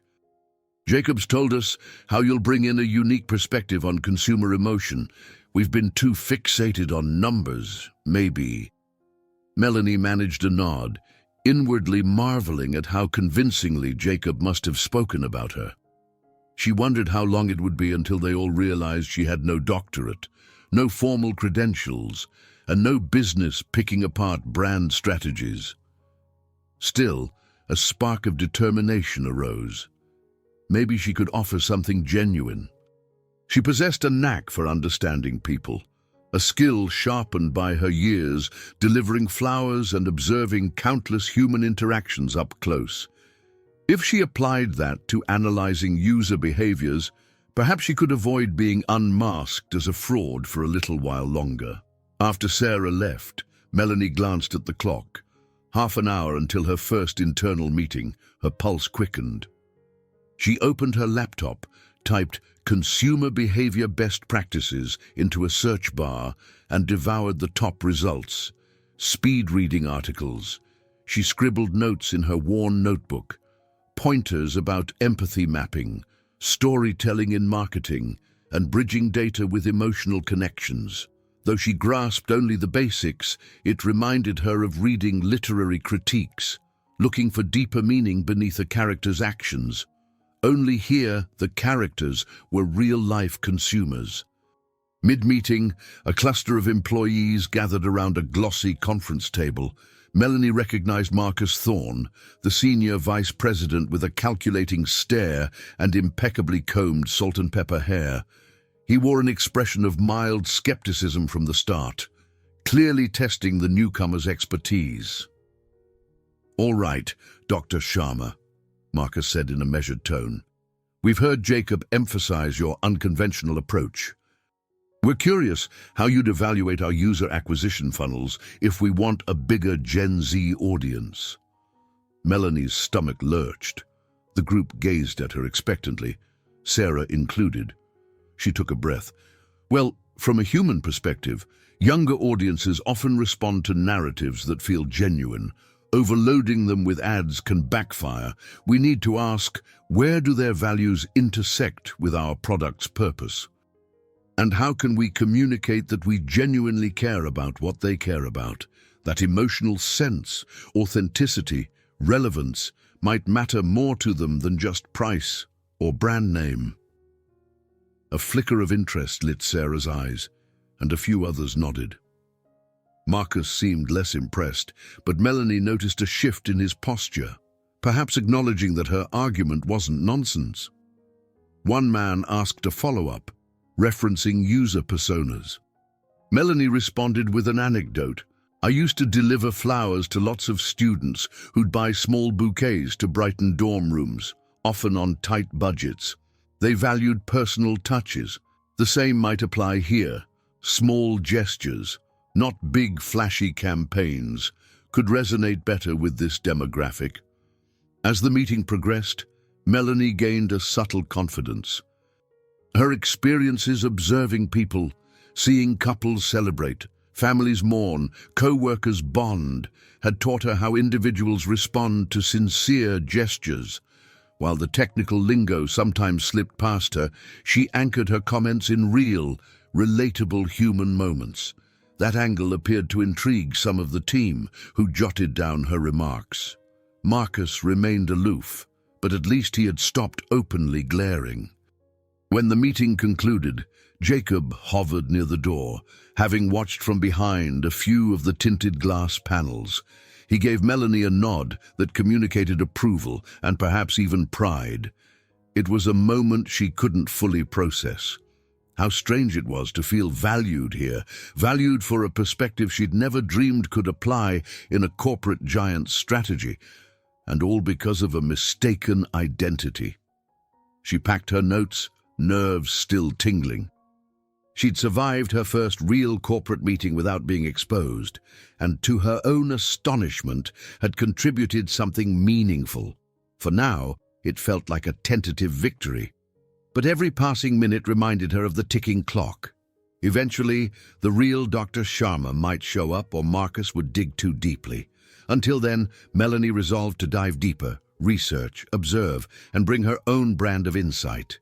[SPEAKER 1] Jacob's told us how you'll bring in a unique perspective on consumer emotion. We've been too fixated on numbers, maybe." Melanie managed a nod, inwardly marveling at how convincingly Jacob must have spoken about her. She wondered how long it would be until they all realized she had no doctorate, no formal credentials, and no business picking apart brand strategies. Still, a spark of determination arose. Maybe she could offer something genuine. She possessed a knack for understanding people, a skill sharpened by her years delivering flowers and observing countless human interactions up close. If she applied that to analyzing user behaviors, perhaps she could avoid being unmasked as a fraud for a little while longer. After Sarah left, Melanie glanced at the clock. Half an hour until her first internal meeting, her pulse quickened. She opened her laptop, typed "Consumer Behavior Best Practices" into a search bar, and devoured the top results. Speed reading articles. She scribbled notes in her worn notebook. Pointers about empathy mapping, storytelling in marketing, and bridging data with emotional connections. Though she grasped only the basics, it reminded her of reading literary critiques, looking for deeper meaning beneath a character's actions. Only here, the characters were real-life consumers. Mid-meeting, a cluster of employees gathered around a glossy conference table. Melanie recognized Marcus Thorne, the senior vice president with a calculating stare and impeccably combed salt and pepper hair. He wore an expression of mild skepticism from the start, clearly testing the newcomer's expertise. "All right, Dr. Sharma," Marcus said in a measured tone. "We've heard Jacob emphasize your unconventional approach. We're curious how you'd evaluate our user acquisition funnels if we want a bigger Gen Z audience." Melanie's stomach lurched. The group gazed at her expectantly, Sarah included. She took a breath. "Well, from a human perspective, younger audiences often respond to narratives that feel genuine. Overloading them with ads can backfire. We need to ask, where do their values intersect with our product's purpose? And how can we communicate that we genuinely care about what they care about? That emotional sense, authenticity, relevance might matter more to them than just price or brand name." A flicker of interest lit Sarah's eyes, and a few others nodded. Marcus seemed less impressed, but Melanie noticed a shift in his posture, perhaps acknowledging that her argument wasn't nonsense. One man asked a follow-up, referencing user personas. Melanie responded with an anecdote. "I used to deliver flowers to lots of students who'd buy small bouquets to brighten dorm rooms, often on tight budgets. They valued personal touches. The same might apply here. Small gestures, not big flashy campaigns, could resonate better with this demographic." As the meeting progressed, Melanie gained a subtle confidence. Her experiences observing people, seeing couples celebrate, families mourn, co-workers bond, had taught her how individuals respond to sincere gestures. While the technical lingo sometimes slipped past her, she anchored her comments in real, relatable human moments. That angle appeared to intrigue some of the team, who jotted down her remarks. Marcus remained aloof, but at least he had stopped openly glaring. When the meeting concluded, Jacob hovered near the door, having watched from behind a few of the tinted glass panels. He gave Melanie a nod that communicated approval and perhaps even pride. It was a moment she couldn't fully process. How strange it was to feel valued here, valued for a perspective she'd never dreamed could apply in a corporate giant's strategy, and all because of a mistaken identity. She packed her notes, nerves still tingling. She'd survived her first real corporate meeting without being exposed, and to her own astonishment had contributed something meaningful. For now, it felt like a tentative victory. But every passing minute reminded her of the ticking clock. Eventually, the real Dr. Sharma might show up or Marcus would dig too deeply. Until then, Melanie resolved to dive deeper, research, observe, and bring her own brand of insight.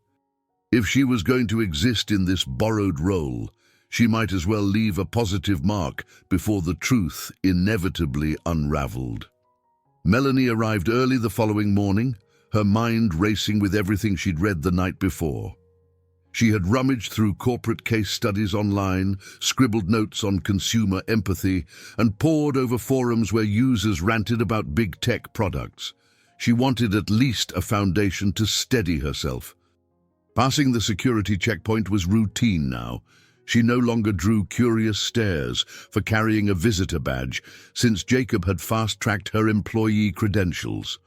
[SPEAKER 1] If she was going to exist in this borrowed role, She might as well leave a positive mark before the truth inevitably unraveled. Melanie arrived early the following morning, her mind racing with everything she'd read the night before. She had rummaged through corporate case studies online, scribbled notes on consumer empathy, and pored over forums where users ranted about big tech products. She wanted at least a foundation to steady herself. Passing the security checkpoint was routine now. She no longer drew curious stares for carrying a visitor badge, since Jacob had fast-tracked her employee credentials.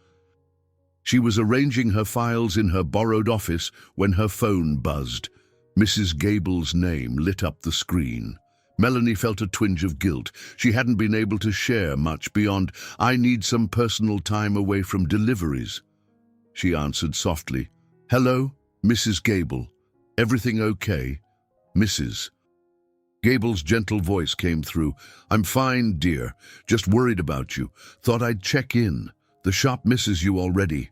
[SPEAKER 1] She was arranging her files in her borrowed office when her phone buzzed. Mrs. Gable's name lit up the screen. Melanie felt a twinge of guilt. She hadn't been able to share much beyond, "I need some personal time away from deliveries." She answered softly, "Hello, Mrs. Gable. Everything okay?" "Mrs." Gable's gentle voice came through. "I'm fine, dear. Just worried about you. Thought I'd check in. The shop misses you already."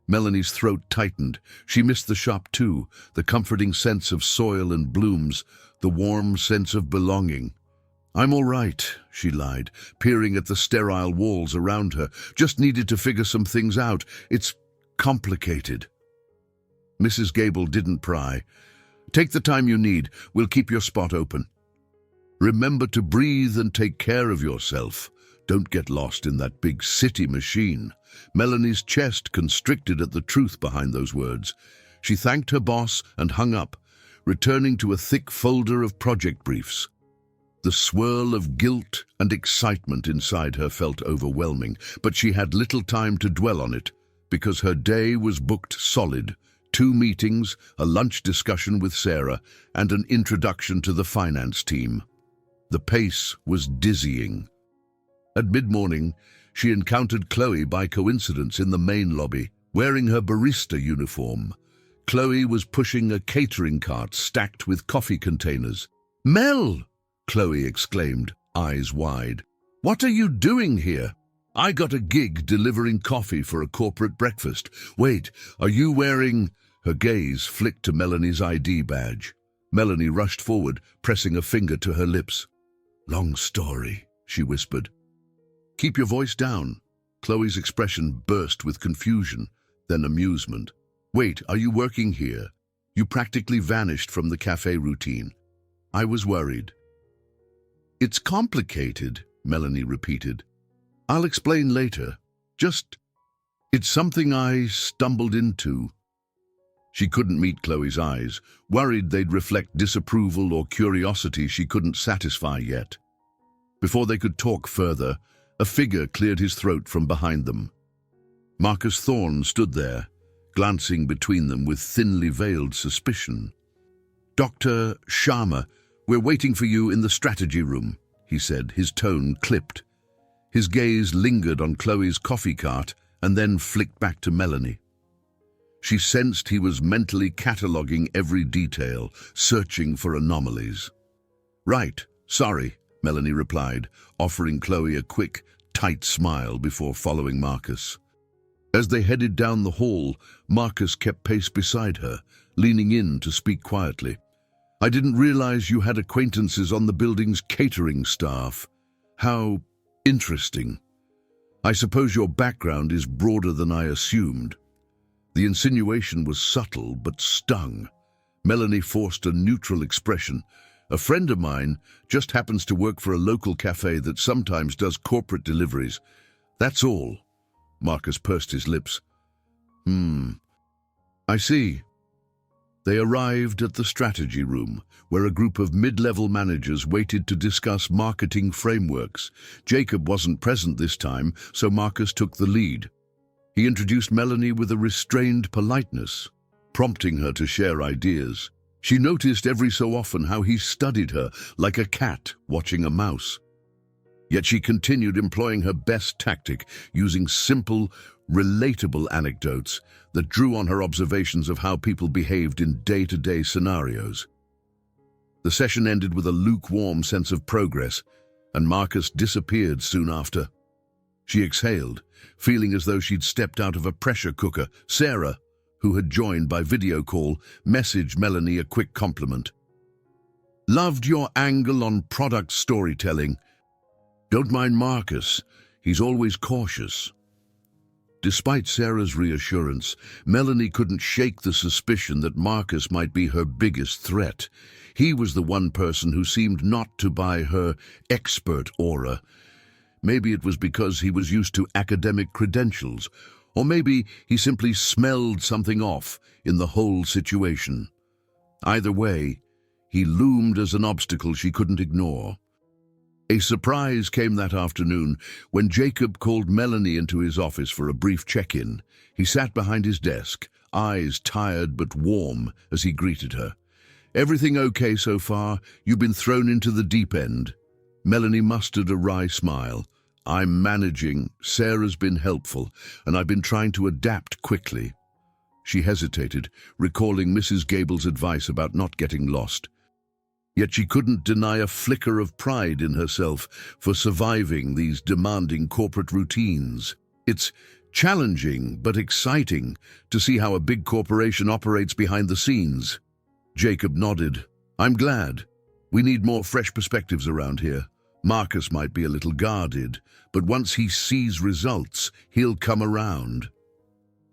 [SPEAKER 1] Melanie's throat tightened. She missed the shop too, the comforting sense of soil and blooms, the warm sense of belonging. "I'm all right," she lied, peering at the sterile walls around her. "Just needed to figure some things out. It's complicated." Mrs. Gable didn't pry. "Take the time you need. We'll keep your spot open. Remember to breathe and take care of yourself. Don't get lost in that big city machine." Melanie's chest constricted at the truth behind those words. She thanked her boss and hung up, returning to a thick folder of project briefs. The swirl of guilt and excitement inside her felt overwhelming, but she had little time to dwell on it, because her day was booked solid. 2 meetings, a lunch discussion with Sarah, and an introduction to the finance team. The pace was dizzying. At mid-morning, she encountered Chloe by coincidence in the main lobby, wearing her barista uniform. Chloe was pushing a catering cart stacked with coffee containers. "Mel!" Chloe exclaimed, eyes wide. "What are you doing here?" "I got a gig delivering coffee for a corporate breakfast. Wait, are you wearing—" Her gaze flicked to Melanie's ID badge. Melanie rushed forward, pressing a finger to her lips. "Long story," she whispered. "Keep your voice down." Chloe's expression burst with confusion, then amusement. "Wait, are you working here? You practically vanished from the cafe routine. I was worried." "It's complicated," Melanie repeated. "I'll explain later. It's something I stumbled into." She couldn't meet Chloe's eyes, worried they'd reflect disapproval or curiosity she couldn't satisfy yet. Before they could talk further, a figure cleared his throat from behind them. Marcus Thorne stood there, glancing between them with thinly veiled suspicion. "Dr. Sharma, we're waiting for you in the strategy room," he said, his tone clipped. His gaze lingered on Chloe's coffee cart and then flicked back to Melanie. She sensed he was mentally cataloguing every detail, searching for anomalies. "Right, sorry," Melanie replied, offering Chloe a quick, tight smile before following Marcus. As they headed down the hall, Marcus kept pace beside her, leaning in to speak quietly. "I didn't realize you had acquaintances on the building's catering staff. How interesting. I suppose your background is broader than I assumed." The insinuation was subtle but stung. Melanie forced a neutral expression. "A friend of mine just happens to work for a local cafe that sometimes does corporate deliveries. That's all." Marcus pursed his lips. I see." They arrived at the strategy room, where a group of mid-level managers waited to discuss marketing frameworks. Jacob wasn't present this time, so Marcus took the lead. He introduced Melanie with a restrained politeness, prompting her to share ideas. She noticed every so often how he studied her like a cat watching a mouse. Yet she continued employing her best tactic, using simple, relatable anecdotes that drew on her observations of how people behaved in day-to-day scenarios. The session ended with a lukewarm sense of progress, and Marcus disappeared soon after. She exhaled, feeling as though she'd stepped out of a pressure cooker. Sarah, who had joined by video call, messaged Melanie a quick compliment. Loved your angle on product storytelling. Don't mind Marcus, he's always cautious. Despite Sarah's reassurance, Melanie couldn't shake the suspicion that Marcus might be her biggest threat. He was the one person who seemed not to buy her expert aura. Maybe it was because he was used to academic credentials, or maybe he simply smelled something off in the whole situation. Either way, he loomed as an obstacle she couldn't ignore. A surprise came that afternoon when Jacob called Melanie into his office for a brief check-in. He sat behind his desk, eyes tired but warm as he greeted her. "Everything okay so far? You've been thrown into the deep end." Melanie mustered a wry smile. "I'm managing. Sarah's been helpful, and I've been trying to adapt quickly." She hesitated, recalling Mrs. Gable's advice about not getting lost. Yet she couldn't deny a flicker of pride in herself for surviving these demanding corporate routines. It's challenging but exciting to see how a big corporation operates behind the scenes. Jacob nodded. "I'm glad. We need more fresh perspectives around here. Marcus might be a little guarded, but once he sees results, he'll come around."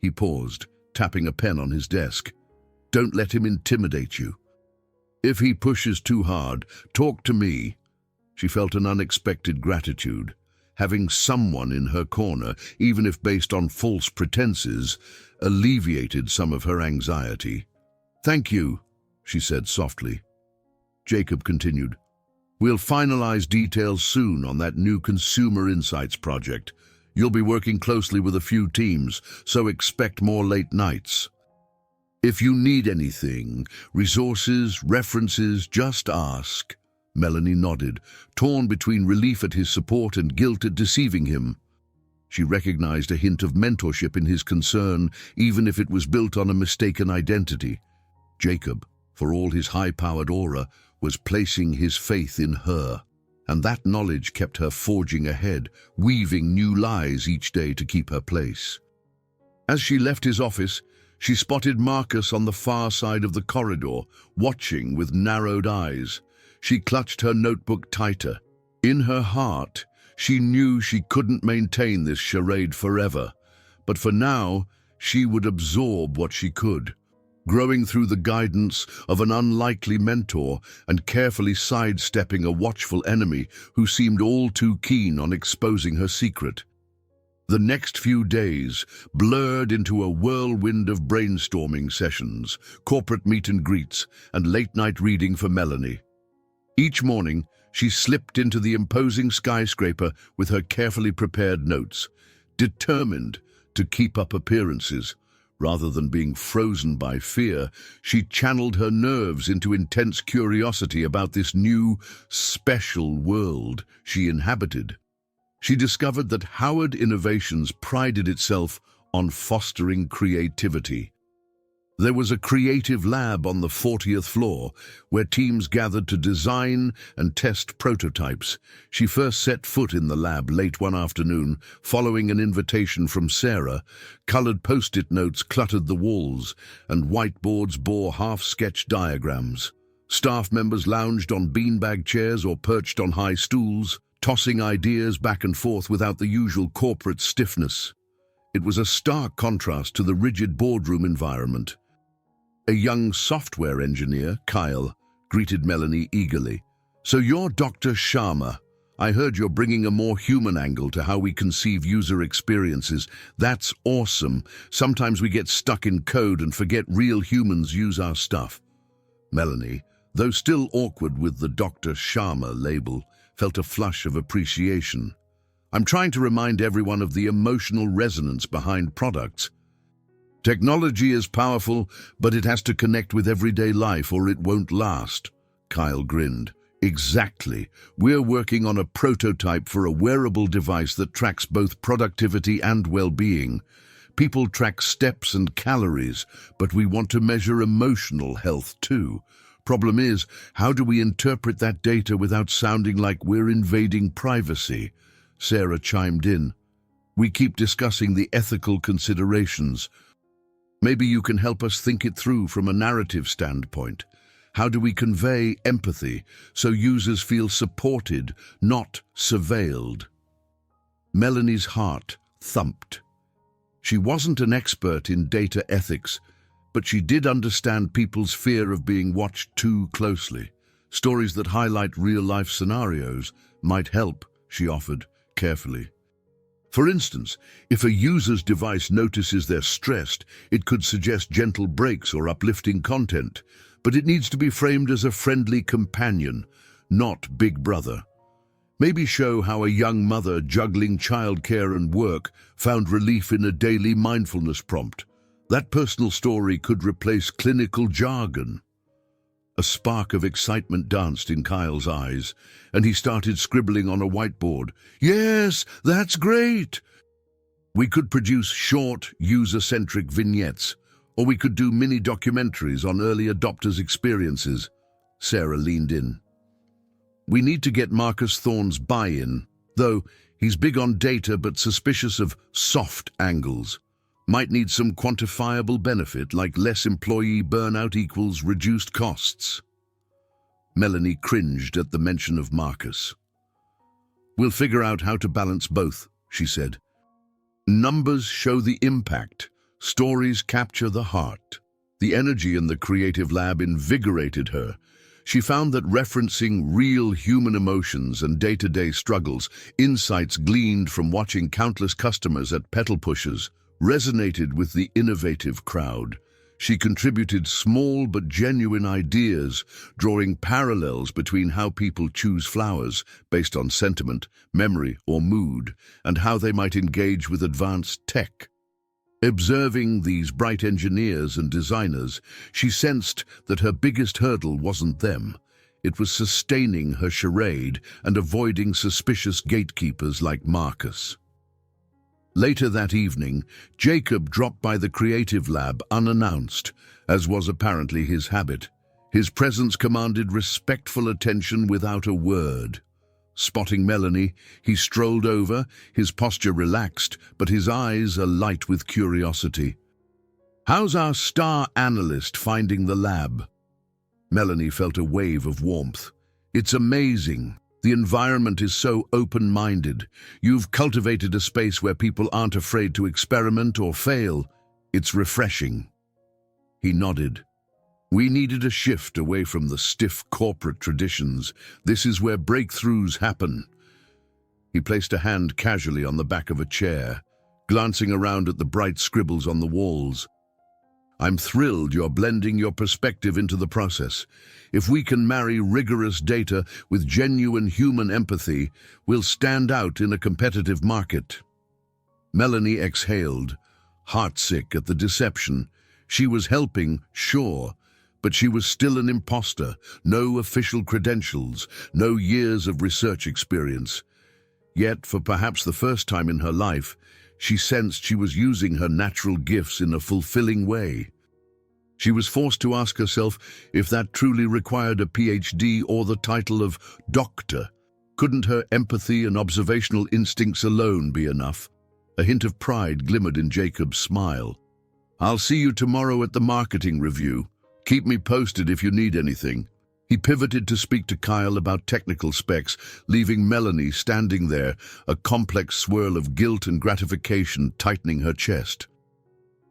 [SPEAKER 1] He paused, tapping a pen on his desk. "Don't let him intimidate you. If he pushes too hard, talk to me." She felt an unexpected gratitude. Having someone in her corner, even if based on false pretenses, alleviated some of her anxiety. "Thank you," she said softly. Jacob continued. "We'll finalize details soon on that new consumer insights project. You'll be working closely with a few teams, so expect more late nights. If you need anything, resources, references, just ask." Melanie nodded, torn between relief at his support and guilt at deceiving him. She recognized a hint of mentorship in his concern, even if it was built on a mistaken identity. Jacob, for all his high-powered aura, was placing his faith in her, and that knowledge kept her forging ahead, weaving new lies each day to keep her place. As she left his office, she spotted Marcus on the far side of the corridor, watching with narrowed eyes. She clutched her notebook tighter. In her heart, she knew she couldn't maintain this charade forever, but for now, she would absorb what she could, growing through the guidance of an unlikely mentor and carefully sidestepping a watchful enemy who seemed all too keen on exposing her secret. The next few days blurred into a whirlwind of brainstorming sessions, corporate meet and greets, and late-night reading for Melanie. Each morning, she slipped into the imposing skyscraper with her carefully prepared notes, determined to keep up appearances. Rather than being frozen by fear, she channeled her nerves into intense curiosity about this new, special world she inhabited. She discovered that Howard Innovations prided itself on fostering creativity. There was a creative lab on the 40th floor where teams gathered to design and test prototypes. She first set foot in the lab late one afternoon, following an invitation from Sarah. Colored post-it notes cluttered the walls, and whiteboards bore half-sketched diagrams. Staff members lounged on beanbag chairs or perched on high stools, tossing ideas back and forth without the usual corporate stiffness. It was a stark contrast to the rigid boardroom environment. A young software engineer, Kyle, greeted Melanie eagerly. "So you're Dr. Sharma. I heard you're bringing a more human angle to how we conceive user experiences. That's awesome. Sometimes we get stuck in code and forget real humans use our stuff." Melanie, though still awkward with the Dr. Sharma label, felt a flush of appreciation. "I'm trying to remind everyone of the emotional resonance behind products. Technology is powerful, but it has to connect with everyday life or it won't last." Kyle grinned. "Exactly. We're working on a prototype for a wearable device that tracks both productivity and well-being. People track steps and calories, but we want to measure emotional health too. Problem is, how do we interpret that data without sounding like we're invading privacy?" Sarah chimed in. "We keep discussing the ethical considerations. Maybe you can help us think it through from a narrative standpoint. How do we convey empathy so users feel supported, not surveilled? Melanie's heart thumped. She wasn't an expert in data ethics, but she did understand people's fear of being watched too closely. Stories that highlight real-life scenarios might help, she offered carefully. For instance, if a user's device notices they're stressed, it could suggest gentle breaks or uplifting content, but it needs to be framed as a friendly companion, not Big Brother. Maybe show how a young mother juggling childcare and work found relief in a daily mindfulness prompt. That personal story could replace clinical jargon. A spark of excitement danced in Kyle's eyes, and he started scribbling on a whiteboard. Yes, that's great! We could produce short, user-centric vignettes, or we could do mini documentaries on early adopters' experiences. Sarah leaned in. We need to get Marcus Thorne's buy-in, though he's big on data but suspicious of soft angles. Might need some quantifiable benefit, like less employee burnout equals reduced costs. Melanie cringed at the mention of Marcus. We'll figure out how to balance both, she said. Numbers show the impact. Stories capture the heart. The energy in the creative lab invigorated her. She found that referencing real human emotions and day-to-day struggles, insights gleaned from watching countless customers at petal pushes, resonated with the innovative crowd. She contributed small but genuine ideas, drawing parallels between how people choose flowers based on sentiment, memory, or mood, and how they might engage with advanced tech. Observing these bright engineers and designers, she sensed that her biggest hurdle wasn't them. It was sustaining her charade and avoiding suspicious gatekeepers like Marcus. Later that evening, Jacob dropped by the creative lab unannounced, as was apparently his habit. His presence commanded respectful attention without a word. Spotting Melanie, he strolled over, his posture relaxed, but his eyes alight with curiosity. "How's our star analyst finding the lab?" Melanie felt a wave of warmth. "It's amazing. The environment is so open-minded. You've cultivated a space where people aren't afraid to experiment or fail. It's refreshing." He nodded. "We needed a shift away from the stiff corporate traditions. This is where breakthroughs happen." He placed a hand casually on the back of a chair, glancing around at the bright scribbles on the walls. "I'm thrilled you're blending your perspective into the process. If we can marry rigorous data with genuine human empathy, we'll stand out in a competitive market." Melanie exhaled, heartsick at the deception. She was helping, sure, but she was still an imposter, no official credentials, no years of research experience. Yet, for perhaps the first time in her life, she sensed she was using her natural gifts in a fulfilling way. She was forced to ask herself if that truly required a PhD or the title of doctor. Couldn't her empathy and observational instincts alone be enough? A hint of pride glimmered in Jacob's smile. "I'll see you tomorrow at the marketing review. Keep me posted if you need anything." He pivoted to speak to Kyle about technical specs, leaving Melanie standing there, a complex swirl of guilt and gratification tightening her chest.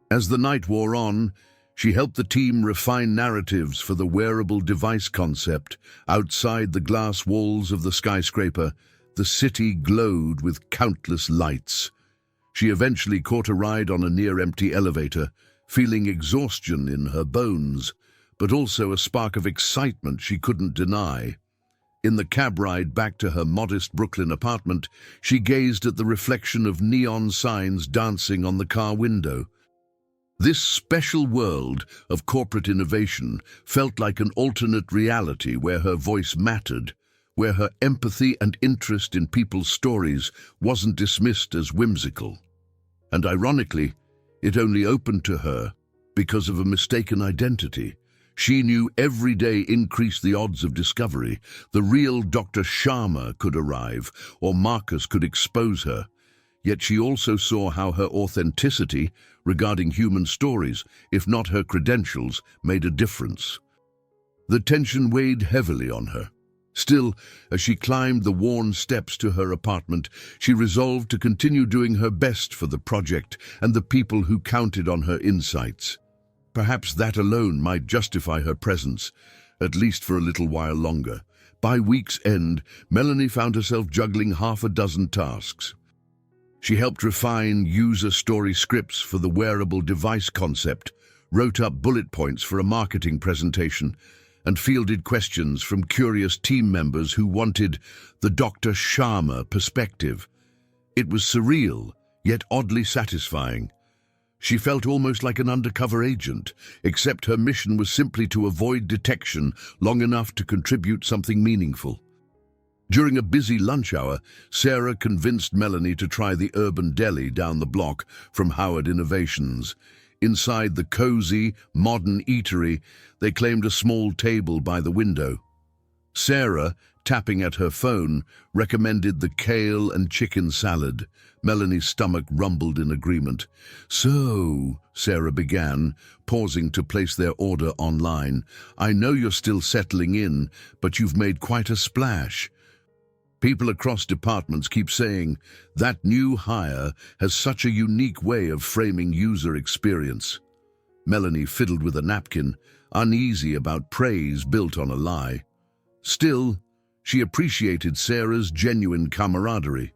[SPEAKER 1] As the night wore on, she helped the team refine narratives for the wearable device concept. Outside the glass walls of the skyscraper, the city glowed with countless lights. She eventually caught a ride on a near-empty elevator, feeling exhaustion in her bones, but also a spark of excitement she couldn't deny. In the cab ride back to her modest Brooklyn apartment, she gazed at the reflection of neon signs dancing on the car window. This special world of corporate innovation felt like an alternate reality where her voice mattered, where her empathy and interest in people's stories wasn't dismissed as whimsical. And ironically, it only opened to her because of a mistaken identity. She knew every day increased the odds of discovery. The real Dr. Sharma could arrive, or Marcus could expose her. Yet she also saw how her authenticity regarding human stories, if not her credentials, made a difference. The tension weighed heavily on her. Still, as she climbed the worn steps to her apartment, she resolved to continue doing her best for the project and the people who counted on her insights. Perhaps that alone might justify her presence, at least for a little while longer. By week's end, Melanie found herself juggling half a dozen tasks. She helped refine user story scripts for the wearable device concept, wrote up bullet points for a marketing presentation, and fielded questions from curious team members who wanted the Dr. Sharma perspective. It was surreal, yet oddly satisfying. She felt almost like an undercover agent, except her mission was simply to avoid detection long enough to contribute something meaningful. During a busy lunch hour, Sarah convinced Melanie to try the urban deli down the block from Howard Innovations. Inside the cozy, modern eatery, they claimed a small table by the window. Sarah, tapping at her phone, recommended the kale and chicken salad. Melanie's stomach rumbled in agreement. "So," Sarah began, pausing to place their order online, "I know you're still settling in, but you've made quite a splash. People across departments keep saying that new hire has such a unique way of framing user experience." Melanie fiddled with a napkin, uneasy about praise built on a lie. Still, she appreciated Sarah's genuine camaraderie.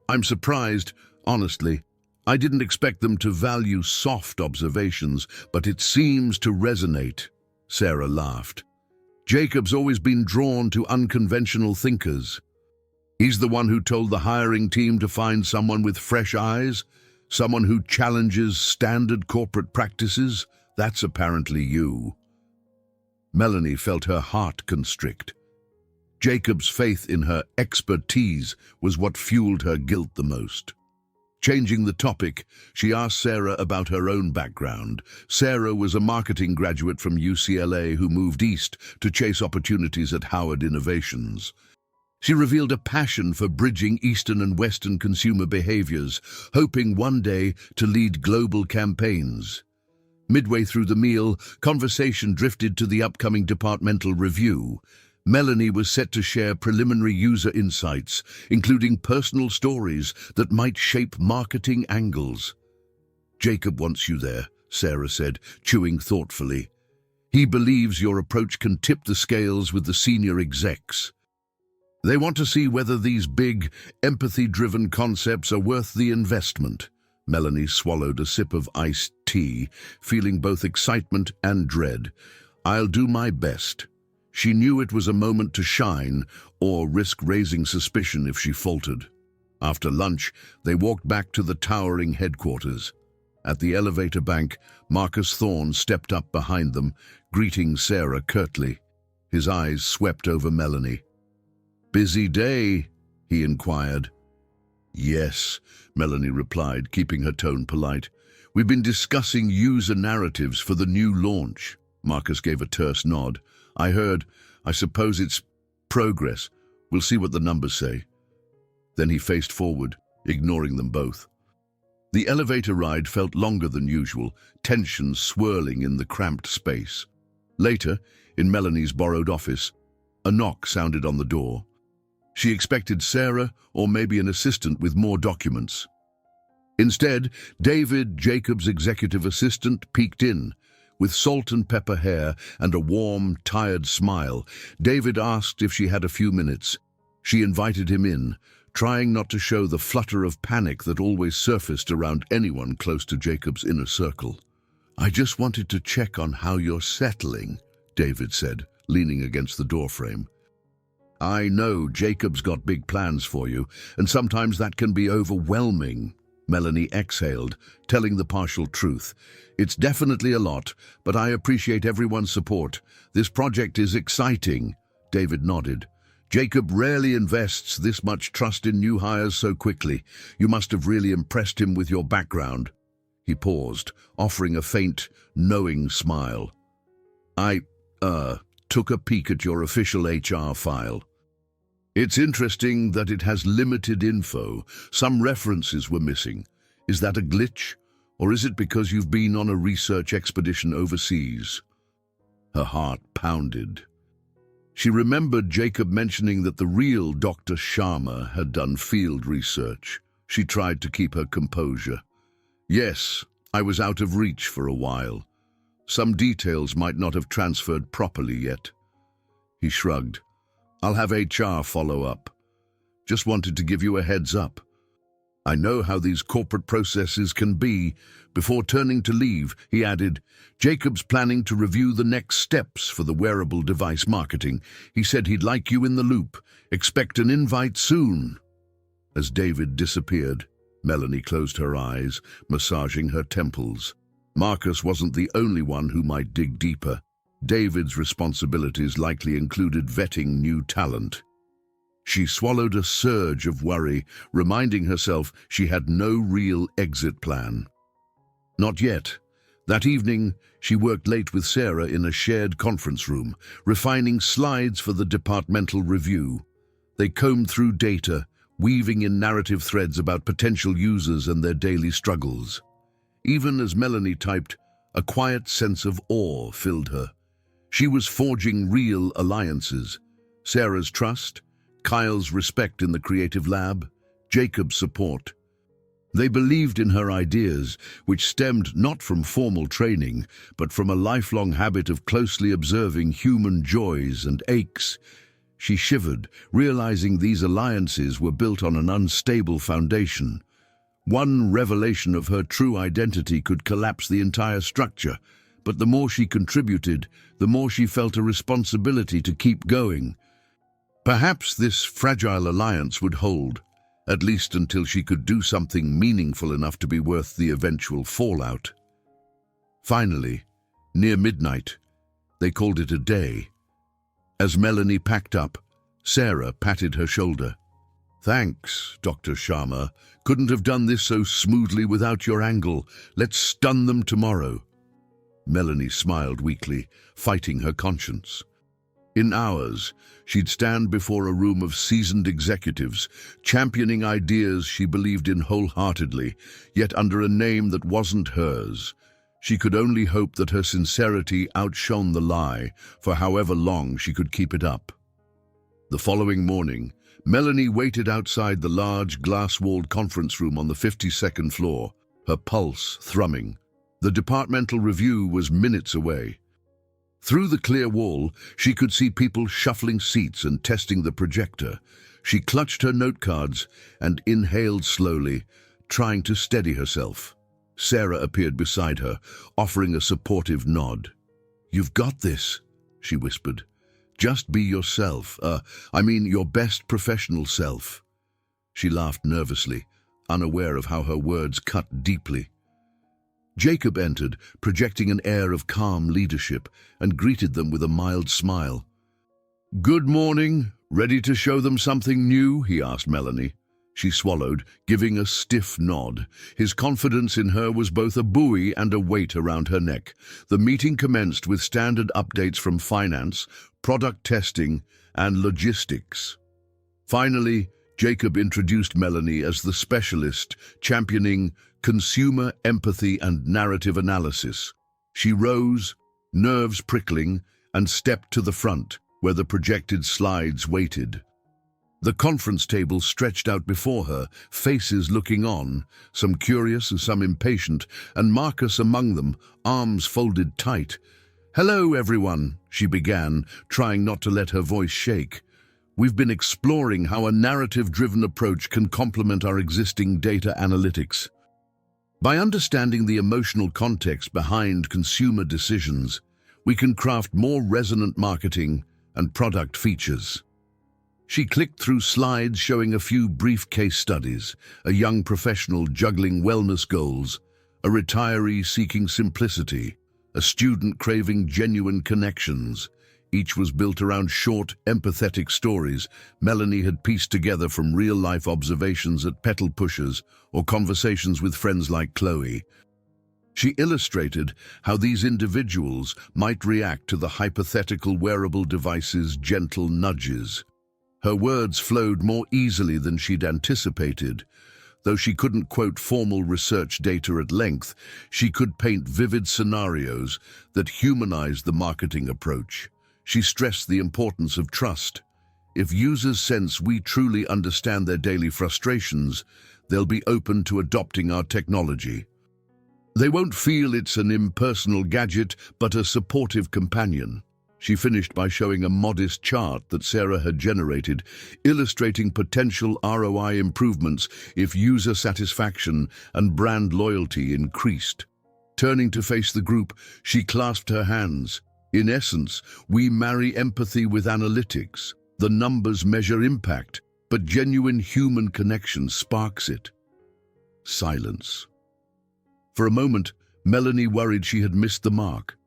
[SPEAKER 1] "I'm surprised, honestly. I didn't expect them to value soft observations, but it seems to resonate," Sarah laughed. "Jacob's always been drawn to unconventional thinkers. He's the one who told the hiring team to find someone with fresh eyes, someone who challenges standard corporate practices. That's apparently you." Melanie felt her heart constrict. Jacob's faith in her expertise was what fueled her guilt the most. Changing the topic, she asked Sarah about her own background. Sarah was a marketing graduate from UCLA who moved east to chase opportunities at Howard Innovations. She revealed a passion for bridging Eastern and Western consumer behaviors, hoping one day to lead global campaigns. Midway through the meal, conversation drifted to the upcoming departmental review. Melanie was set to share preliminary user insights, including personal stories that might shape marketing angles. "Jacob wants you there," Sarah said, chewing thoughtfully. "He believes your approach can tip the scales with the senior execs. They want to see whether these big, empathy-driven concepts are worth the investment." Melanie swallowed a sip of iced tea, feeling both excitement and dread. "I'll do my best." She knew it was a moment to shine, or risk raising suspicion if she faltered. After lunch, they walked back to the towering headquarters. At the elevator bank, Marcus Thorne stepped up behind them, greeting Sarah curtly. His eyes swept over Melanie. "Busy day?" he inquired. "Yes," Melanie replied, keeping her tone polite. "We've been discussing user narratives for the new launch." Marcus gave a terse nod. I suppose it's progress. We'll see what the numbers say." Then he faced forward, ignoring them both. The elevator ride felt longer than usual, tension swirling in the cramped space. Later, in Melanie's borrowed office, a knock sounded on the door. She expected Sarah or maybe an assistant with more documents. Instead, David, Jacob's executive assistant, peeked in. With salt and pepper hair and a warm, tired smile, David asked if she had a few minutes. She invited him in, trying not to show the flutter of panic that always surfaced around anyone close to Jacob's inner circle. "I just wanted to check on how you're settling," David said, leaning against the doorframe. "I know Jacob's got big plans for you, and sometimes that can be overwhelming." Melanie exhaled, telling the partial truth. "It's definitely a lot, but I appreciate everyone's support. This project is exciting." David nodded. "Jacob rarely invests this much trust in new hires so quickly. You must have really impressed him with your background." He paused, offering a faint, knowing smile. I took a peek at your official HR file. It's interesting that it has limited info. Some references were missing. Is that a glitch? Or is it because you've been on a research expedition overseas?" Her heart pounded. She remembered Jacob mentioning that the real Dr. Sharma had done field research. She tried to keep her composure. Yes, I was out of reach for a while. Some details might not have transferred properly yet. He shrugged. I'll have HR follow up. Just wanted to give you a heads up. I know how these corporate processes can be. Before turning to leave, he added, Jacob's planning to review the next steps for the wearable device marketing. He said he'd like you in the loop. Expect an invite soon. As David disappeared, Melanie closed her eyes, massaging her temples. Marcus wasn't the only one who might dig deeper. David's responsibilities likely included vetting new talent. She swallowed a surge of worry, reminding herself she had no real exit plan. Not yet. That evening, she worked late with Sarah in a shared conference room, refining slides for the departmental review. They combed through data, weaving in narrative threads about potential users and their daily struggles. Even as Melanie typed, a quiet sense of awe filled her. She was forging real alliances. Sarah's trust, Kyle's respect in the creative lab, Jacob's support. They believed in her ideas, which stemmed not from formal training, but from a lifelong habit of closely observing human joys and aches. She shivered, realizing these alliances were built on an unstable foundation. One revelation of her true identity could collapse the entire structure, but the more she contributed, the more she felt a responsibility to keep going. Perhaps this fragile alliance would hold, at least until she could do something meaningful enough to be worth the eventual fallout. Finally, near midnight, they called it a day. As Melanie packed up, Sarah patted her shoulder. Thanks, Dr. Sharma. Couldn't have done this so smoothly without your angle. Let's stun them tomorrow. Melanie smiled weakly, fighting her conscience. In hours, she'd stand before a room of seasoned executives, championing ideas she believed in wholeheartedly, yet under a name that wasn't hers. She could only hope that her sincerity outshone the lie, for however long she could keep it up. The following morning, Melanie waited outside the large glass-walled conference room on the 52nd floor, her pulse thrumming. The departmental review was minutes away. Through the clear wall, she could see people shuffling seats and testing the projector. She clutched her note cards and inhaled slowly, trying to steady herself. Sarah appeared beside her, offering a supportive nod. "You've got this," she whispered. "Just be yourself. Your best professional self." She laughed nervously, unaware of how her words cut deeply. Jacob entered, projecting an air of calm leadership, and greeted them with a mild smile. "Good morning. Ready to show them something new?" he asked Melanie. She swallowed, giving a stiff nod. His confidence in her was both a buoy and a weight around her neck. The meeting commenced with standard updates from finance, product testing, and logistics. Finally, Jacob introduced Melanie as the specialist, championing consumer empathy and narrative analysis. She rose, nerves prickling, and stepped to the front, where the projected slides waited. The conference table stretched out before her, faces looking on, some curious and some impatient, and Marcus among them, arms folded tight. "Hello, everyone," she began, trying not to let her voice shake. "We've been exploring how a narrative-driven approach can complement our existing data analytics. By understanding the emotional context behind consumer decisions, we can craft more resonant marketing and product features." She clicked through slides showing a few brief case studies, a young professional juggling wellness goals, a retiree seeking simplicity, a student craving genuine connections. Each was built around short, empathetic stories Melanie had pieced together from real-life observations at petal pushers or conversations with friends like Chloe. She illustrated how these individuals might react to the hypothetical wearable device's gentle nudges. Her words flowed more easily than she'd anticipated. Though she couldn't quote formal research data at length, she could paint vivid scenarios that humanized the marketing approach. She stressed the importance of trust. If users sense we truly understand their daily frustrations, they'll be open to adopting our technology. They won't feel it's an impersonal gadget, but a supportive companion. She finished by showing a modest chart that Sarah had generated, illustrating potential ROI improvements if user satisfaction and brand loyalty increased. Turning to face the group, she clasped her hands. In essence, we marry empathy with analytics. The numbers measure impact, but genuine human connection sparks it. Silence. For a moment, Melanie worried she had missed the mark.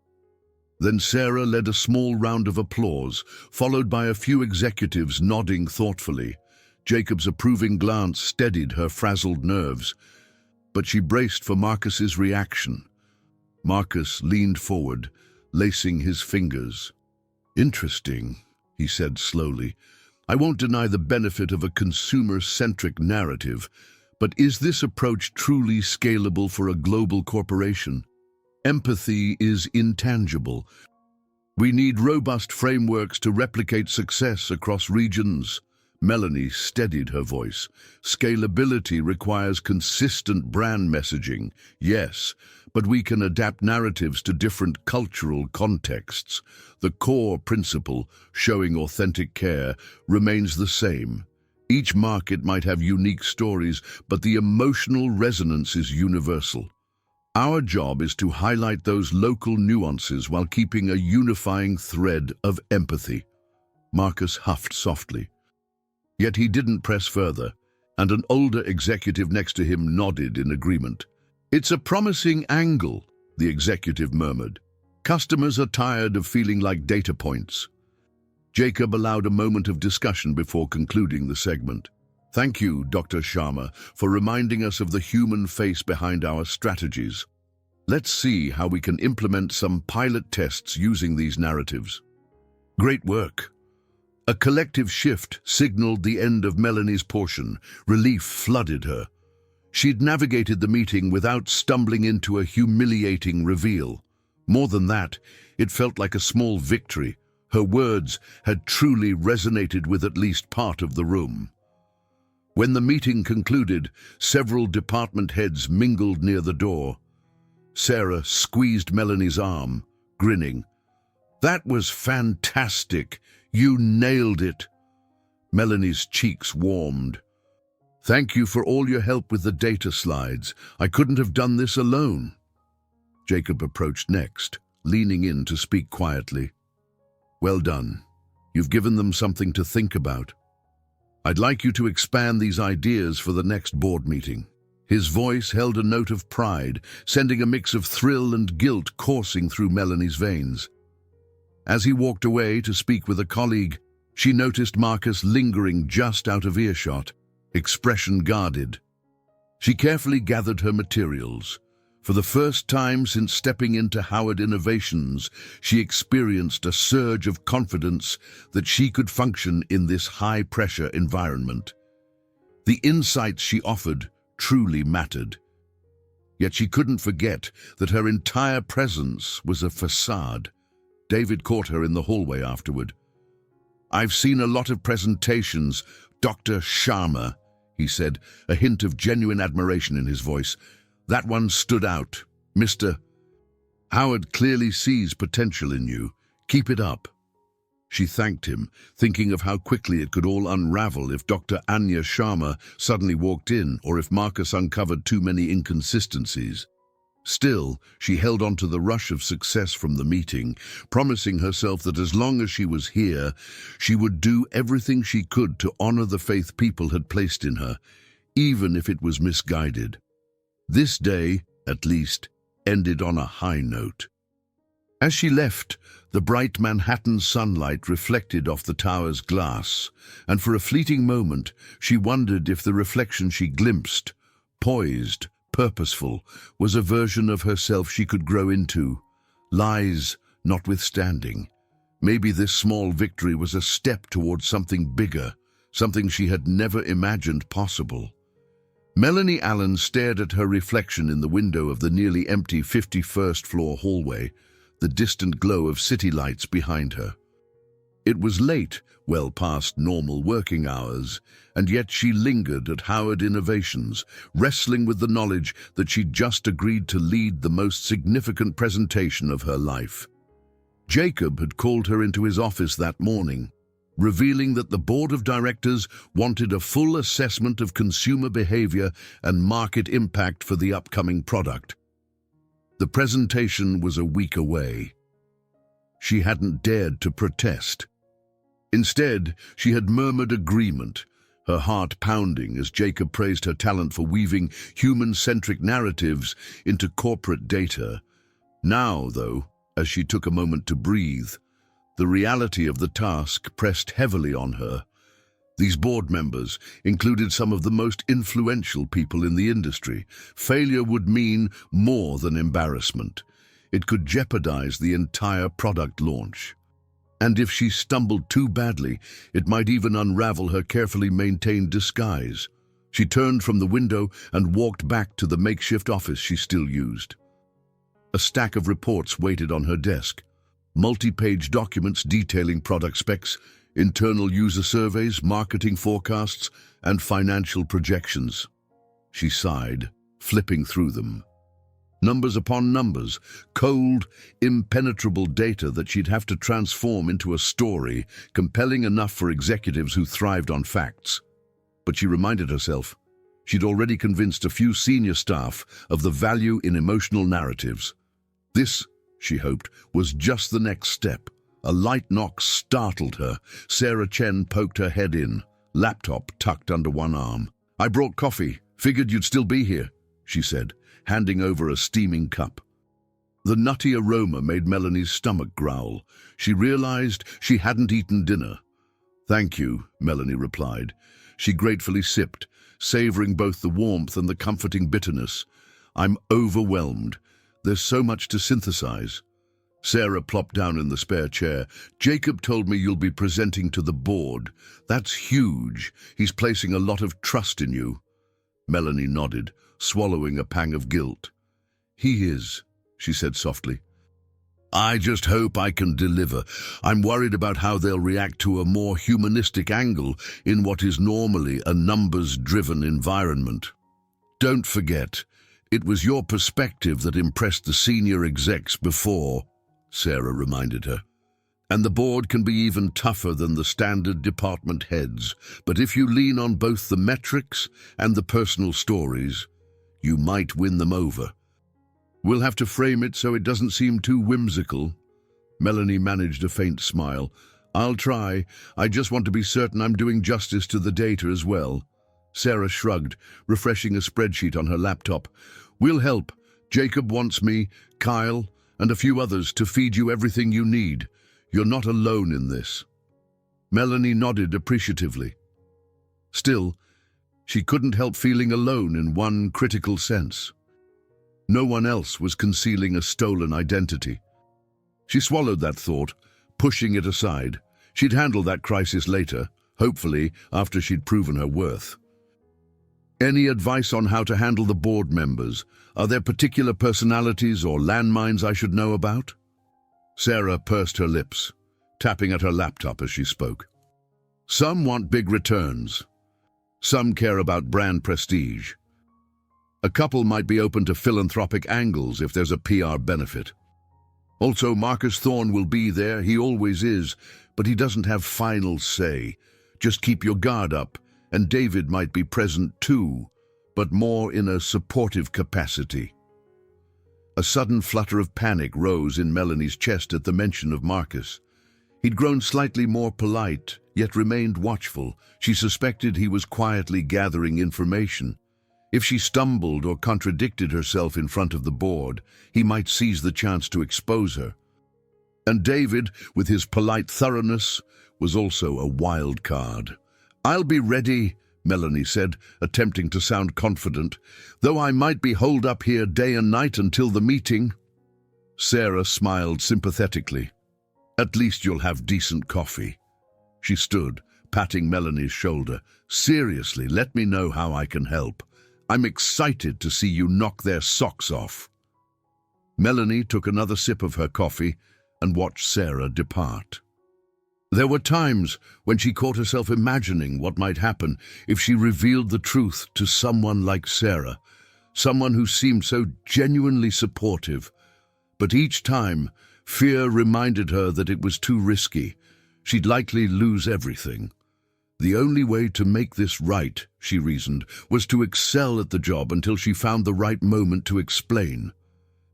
[SPEAKER 1] Then Sarah led a small round of applause, followed by a few executives nodding thoughtfully. Jacob's approving glance steadied her frazzled nerves, but she braced for Marcus's reaction. Marcus leaned forward, lacing his fingers. "Interesting," he said slowly. "I won't deny the benefit of a consumer-centric narrative, but is this approach truly scalable for a global corporation? Empathy is intangible. We need robust frameworks to replicate success across regions." Melanie steadied her voice. "Scalability requires consistent brand messaging, yes, but we can adapt narratives to different cultural contexts. The core principle, showing authentic care, remains the same. Each market might have unique stories, but the emotional resonance is universal. Our job is to highlight those local nuances while keeping a unifying thread of empathy." Marcus huffed softly. Yet he didn't press further, and an older executive next to him nodded in agreement. "It's a promising angle," the executive murmured. "Customers are tired of feeling like data points." Jacob allowed a moment of discussion before concluding the segment. "Thank you, Dr. Sharma, for reminding us of the human face behind our strategies. Let's see how we can implement some pilot tests using these narratives." "Great work." A collective shift signaled the end of Melanie's portion. Relief flooded her. She'd navigated the meeting without stumbling into a humiliating reveal. More than that, it felt like a small victory. Her words had truly resonated with at least part of the room. When the meeting concluded, several department heads mingled near the door. Sarah squeezed Melanie's arm, grinning. "That was fantastic. You nailed it." Melanie's cheeks warmed. "Thank you for all your help with the data slides. I couldn't have done this alone." Jacob approached next, leaning in to speak quietly. "Well done. You've given them something to think about. I'd like you to expand these ideas for the next board meeting." His voice held a note of pride, sending a mix of thrill and guilt coursing through Melanie's veins. As he walked away to speak with a colleague, she noticed Marcus lingering just out of earshot, expression guarded. She carefully gathered her materials. For the first time since stepping into Howard Innovations, she experienced a surge of confidence that she could function in this high-pressure environment. The insights she offered truly mattered. Yet she couldn't forget that her entire presence was a facade. David caught her in the hallway afterward. "I've seen a lot of presentations, Dr. Sharma," he said, a hint of genuine admiration in his voice. "That one stood out. Mr. Howard clearly sees potential in you. Keep it up." She thanked him, thinking of how quickly it could all unravel if Dr. Anya Sharma suddenly walked in or if Marcus uncovered too many inconsistencies. Still, she held on to the rush of success from the meeting, promising herself that as long as she was here, she would do everything she could to honor the faith people had placed in her, even if it was misguided. This day, at least, ended on a high note. As she left, the bright Manhattan sunlight reflected off the tower's glass, and for a fleeting moment she wondered if the reflection she glimpsed, poised, purposeful, was a version of herself she could grow into. Lies notwithstanding, maybe this small victory was a step towards something bigger, something she had never imagined possible. Melanie Allen stared at her reflection in the window of the nearly empty 51st floor hallway, the distant glow of city lights behind her. It was late, well past normal working hours, and yet she lingered at Howard Innovations, wrestling with the knowledge that she'd just agreed to lead the most significant presentation of her life. Jacob had called her into his office that morning, revealing that the board of directors wanted a full assessment of consumer behavior and market impact for the upcoming product. The presentation was a week away. She hadn't dared to protest. Instead, she had murmured agreement, her heart pounding as Jacob praised her talent for weaving human-centric narratives into corporate data. Now, though, as she took a moment to breathe, the reality of the task pressed heavily on her. These board members included some of the most influential people in the industry. Failure would mean more than embarrassment. It could jeopardize the entire product launch. And if she stumbled too badly, it might even unravel her carefully maintained disguise. She turned from the window and walked back to the makeshift office she still used. A stack of reports waited on her desk. Multi-page documents detailing product specs, internal user surveys, marketing forecasts, and financial projections. She sighed, flipping through them. Numbers upon numbers, cold, impenetrable data that she'd have to transform into a story, compelling enough for executives who thrived on facts. But she reminded herself, she'd already convinced a few senior staff of the value in emotional narratives. This, she hoped, was just the next step. A light knock startled her. Sarah Chen poked her head in, laptop tucked under one arm. "I brought coffee. Figured you'd still be here," she said, handing over a steaming cup. The nutty aroma made Melanie's stomach growl. She realized she hadn't eaten dinner. "Thank you," Melanie replied. She gratefully sipped, savoring both the warmth and the comforting bitterness. "I'm overwhelmed. There's so much to synthesize." Sarah plopped down in the spare chair. "Jacob told me you'll be presenting to the board. That's huge. He's placing a lot of trust in you." Melanie nodded, swallowing a pang of guilt. "He is," she said softly. "I just hope I can deliver. I'm worried about how they'll react to a more humanistic angle in what is normally a numbers-driven environment. Don't forget, it was your perspective that impressed the senior execs before," Sarah reminded her. "And the board can be even tougher than the standard department heads, but if you lean on both the metrics and the personal stories, you might win them over. We'll have to frame it so it doesn't seem too whimsical." Melanie managed a faint smile. "I'll try. I just want to be certain I'm doing justice to the data as well." Sarah shrugged, refreshing a spreadsheet on her laptop. "We'll help. Jacob wants me, Kyle, and a few others to feed you everything you need. You're not alone in this." Melanie nodded appreciatively. Still, she couldn't help feeling alone in one critical sense. No one else was concealing a stolen identity. She swallowed that thought, pushing it aside. She'd handle that crisis later, hopefully after she'd proven her worth. "Any advice on how to handle the board members? Are there particular personalities or landmines I should know about?" Sarah pursed her lips, tapping at her laptop as she spoke. "Some want big returns. Some care about brand prestige. A couple might be open to philanthropic angles if there's a PR benefit. Also, Marcus Thorne will be there, he always is, but he doesn't have final say. Just keep your guard up, and David might be present too, but more in a supportive capacity." A sudden flutter of panic rose in Melanie's chest at the mention of Marcus. He'd grown slightly more polite, yet remained watchful. She suspected he was quietly gathering information. If she stumbled or contradicted herself in front of the board, he might seize the chance to expose her. And David, with his polite thoroughness, was also a wild card. "I'll be ready," Melanie said, attempting to sound confident, "though I might be holed up here day and night until the meeting." Sarah smiled sympathetically. "At least you'll have decent coffee." She stood, patting Melanie's shoulder. "Seriously, let me know how I can help. I'm excited to see you knock their socks off." Melanie took another sip of her coffee and watched Sarah depart. There were times when she caught herself imagining what might happen if she revealed the truth to someone like Sarah, someone who seemed so genuinely supportive. But each time, fear reminded her that it was too risky. She'd likely lose everything. The only way to make this right, she reasoned, was to excel at the job until she found the right moment to explain.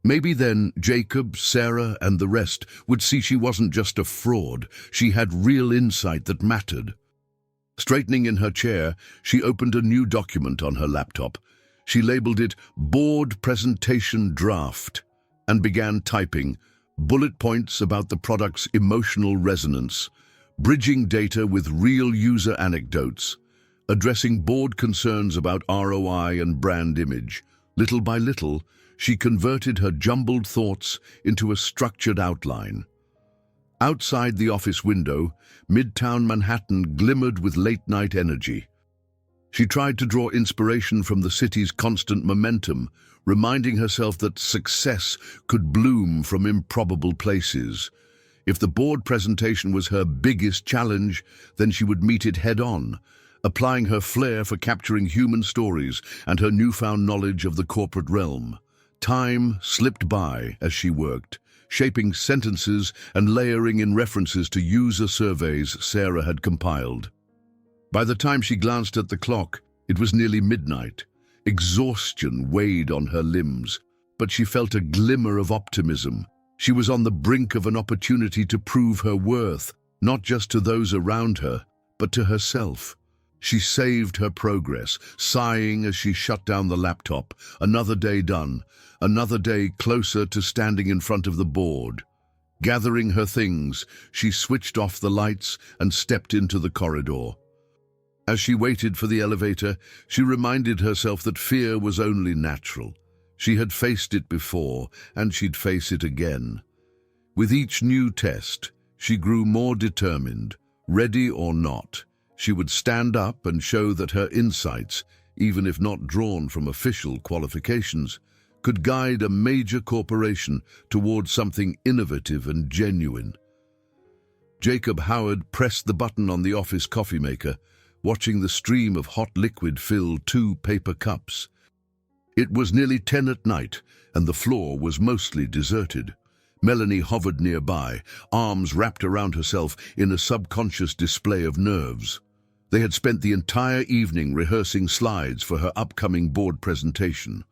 [SPEAKER 1] Maybe then Jacob, Sarah, and the rest would see she wasn't just a fraud. She had real insight that mattered. Straightening in her chair, she opened a new document on her laptop. She labeled it Board Presentation Draft and began typing bullet points about the product's emotional resonance, bridging data with real user anecdotes, addressing board concerns about ROI and brand image. Little by little, she converted her jumbled thoughts into a structured outline. Outside the office window, Midtown Manhattan glimmered with late-night energy. She tried to draw inspiration from the city's constant momentum, reminding herself that success could bloom from improbable places. If the board presentation was her biggest challenge, then she would meet it head-on, applying her flair for capturing human stories and her newfound knowledge of the corporate realm. Time slipped by as she worked, shaping sentences and layering in references to user surveys Sarah had compiled. By the time she glanced at the clock, it was nearly midnight. Exhaustion weighed on her limbs, but she felt a glimmer of optimism. She was on the brink of an opportunity to prove her worth, not just to those around her, but to herself. She saved her progress, sighing as she shut down the laptop. Another day done, another day closer to standing in front of the board. Gathering her things, she switched off the lights and stepped into the corridor. As she waited for the elevator, she reminded herself that fear was only natural. She had faced it before, and she'd face it again. With each new test, she grew more determined. Ready or not, she would stand up and show that her insights, even if not drawn from official qualifications, could guide a major corporation towards something innovative and genuine. Jacob Howard pressed the button on the office coffee maker, watching the stream of hot liquid fill 2 paper cups. It was nearly 10 at night, and the floor was mostly deserted. Melanie hovered nearby, arms wrapped around herself in a subconscious display of nerves. They had spent the entire evening rehearsing slides for her upcoming board presentation.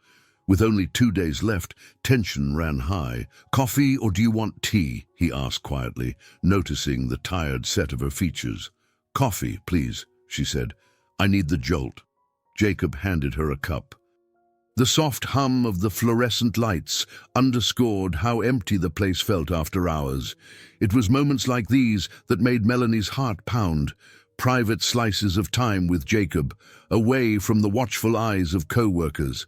[SPEAKER 1] With only 2 days left, tension ran high. "Coffee, or do you want tea?" he asked quietly, noticing the tired set of her features. "Coffee, please," she said. "I need the jolt." Jacob handed her a cup. The soft hum of the fluorescent lights underscored how empty the place felt after hours. It was moments like these that made Melanie's heart pound, private slices of time with Jacob, away from the watchful eyes of co-workers.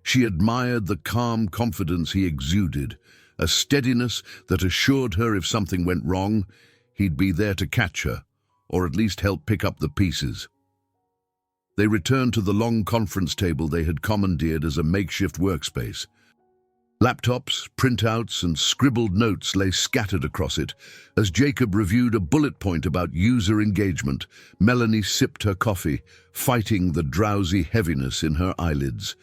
[SPEAKER 1] She admired the calm confidence he exuded, a steadiness that assured her if something went wrong, he'd be there to catch her, or at least help pick up the pieces. They returned to the long conference table they had commandeered as a makeshift workspace. Laptops, printouts, and scribbled notes lay scattered across it. As Jacob reviewed a bullet point about user engagement, Melanie sipped her coffee, fighting the drowsy heaviness in her eyelids.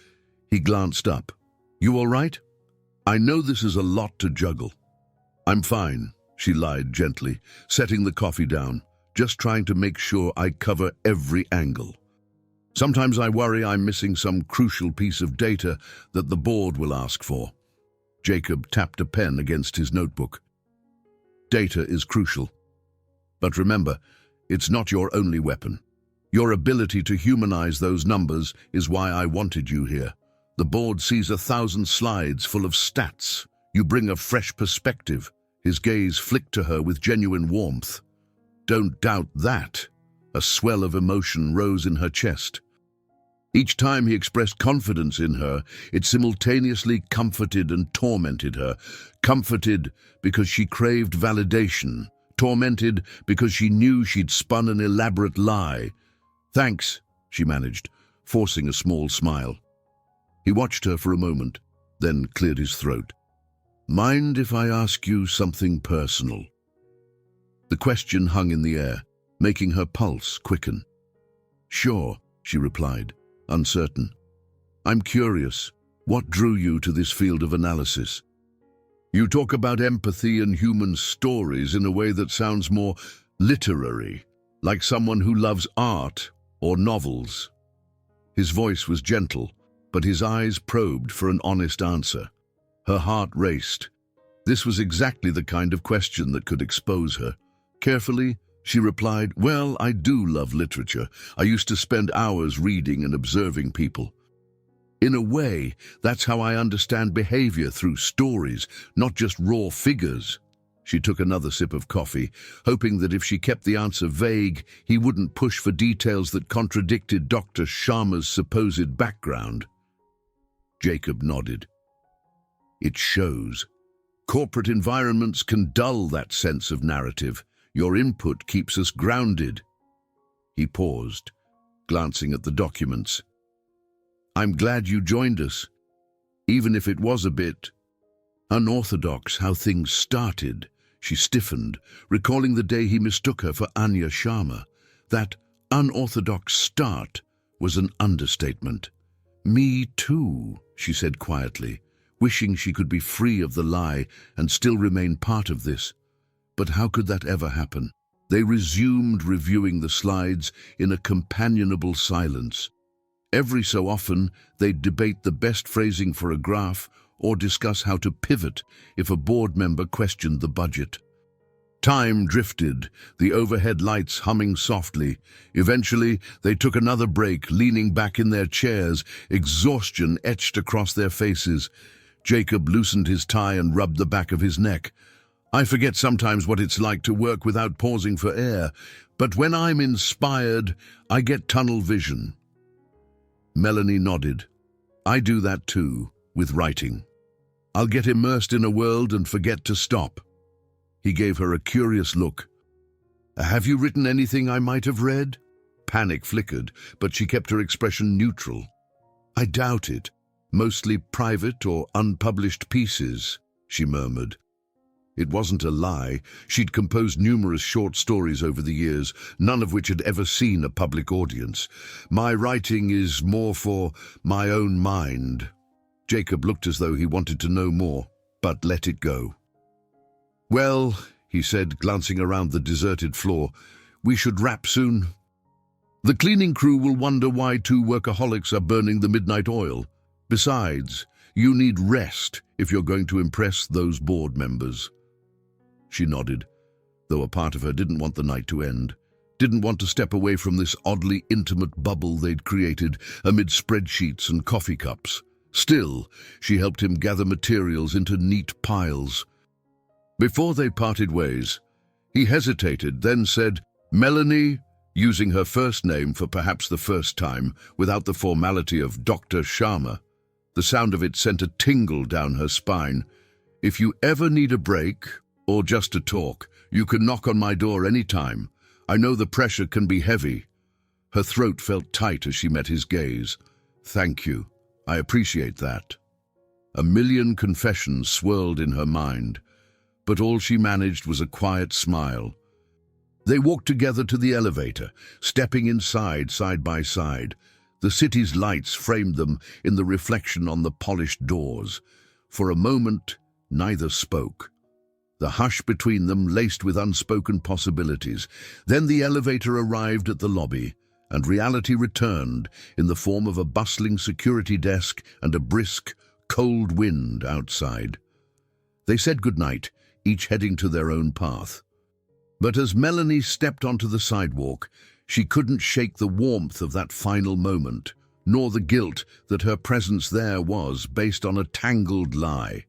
[SPEAKER 1] He glanced up. "You all right? I know this is a lot to juggle." "I'm fine," she lied gently, setting the coffee down, "just trying to make sure I cover every angle. Sometimes I worry I'm missing some crucial piece of data that the board will ask for." Jacob tapped a pen against his notebook. "Data is crucial. But remember, it's not your only weapon. Your ability to humanize those numbers is why I wanted you here. The board sees 1,000 slides full of stats. You bring a fresh perspective." His gaze flicked to her with genuine warmth. "Don't doubt that." A swell of emotion rose in her chest. Each time he expressed confidence in her, it simultaneously comforted and tormented her. Comforted because she craved validation. Tormented because she knew she'd spun an elaborate lie. "Thanks," she managed, forcing a small smile. He watched her for a moment, then cleared his throat. "Mind if I ask you something personal?" The question hung in the air, making her pulse quicken. "Sure," she replied, uncertain. "I'm curious. What drew you to this field of analysis?" "You talk about empathy and human stories in a way that sounds more literary, like someone who loves art or novels." His voice was gentle, but his eyes probed for an honest answer. Her heart raced. This was exactly the kind of question that could expose her. Carefully, she replied, "Well, I do love literature. I used to spend hours reading and observing people. In a way, that's how I understand behavior, through stories, not just raw figures." She took another sip of coffee, hoping that if she kept the answer vague, he wouldn't push for details that contradicted Dr. Sharma's supposed background. Jacob nodded. "It shows. Corporate environments can dull that sense of narrative. Your input keeps us grounded." He paused, glancing at the documents. "I'm glad you joined us, even if it was a bit unorthodox how things started." She stiffened, recalling the day he mistook her for Anya Sharma. That unorthodox start was an understatement. "Me too," she said quietly, wishing she could be free of the lie and still remain part of this. But how could that ever happen? They resumed reviewing the slides in a companionable silence. Every so often, they'd debate the best phrasing for a graph or discuss how to pivot if a board member questioned the budget. Time drifted, the overhead lights humming softly. Eventually, they took another break, leaning back in their chairs, exhaustion etched across their faces. Jacob loosened his tie and rubbed the back of his neck. "I forget sometimes what it's like to work without pausing for air, but when I'm inspired, I get tunnel vision." Melanie nodded. "I do that too, with writing. I'll get immersed in a world and forget to stop." He gave her a curious look. "Have you written anything I might have read?" Panic flickered, but she kept her expression neutral. "I doubt it. Mostly private or unpublished pieces," she murmured. It wasn't a lie. She'd composed numerous short stories over the years, none of which had ever seen a public audience. "My writing is more for my own mind." Jacob looked as though he wanted to know more, but let it go. "Well," he said, glancing around the deserted floor, "we should wrap soon. The cleaning crew will wonder why two workaholics are burning the midnight oil. Besides, you need rest if you're going to impress those board members." She nodded, though a part of her didn't want the night to end, didn't want to step away from this oddly intimate bubble they'd created amid spreadsheets and coffee cups. Still, she helped him gather materials into neat piles. Before they parted ways, he hesitated, then said, "Melanie," using her first name for perhaps the first time, without the formality of Dr. Sharma. The sound of it sent a tingle down her spine. "If you ever need a break, or just to talk, you can knock on my door any time. I know the pressure can be heavy." Her throat felt tight as she met his gaze. "Thank you. I appreciate that." A million confessions swirled in her mind, but all she managed was a quiet smile. They walked together to the elevator, stepping inside side by side. The city's lights framed them in the reflection on the polished doors. For a moment, neither spoke. The hush between them laced with unspoken possibilities. Then the elevator arrived at the lobby, and reality returned in the form of a bustling security desk and a brisk, cold wind outside. They said goodnight, each heading to their own path. But as Melanie stepped onto the sidewalk, she couldn't shake the warmth of that final moment, nor the guilt that her presence there was based on a tangled lie.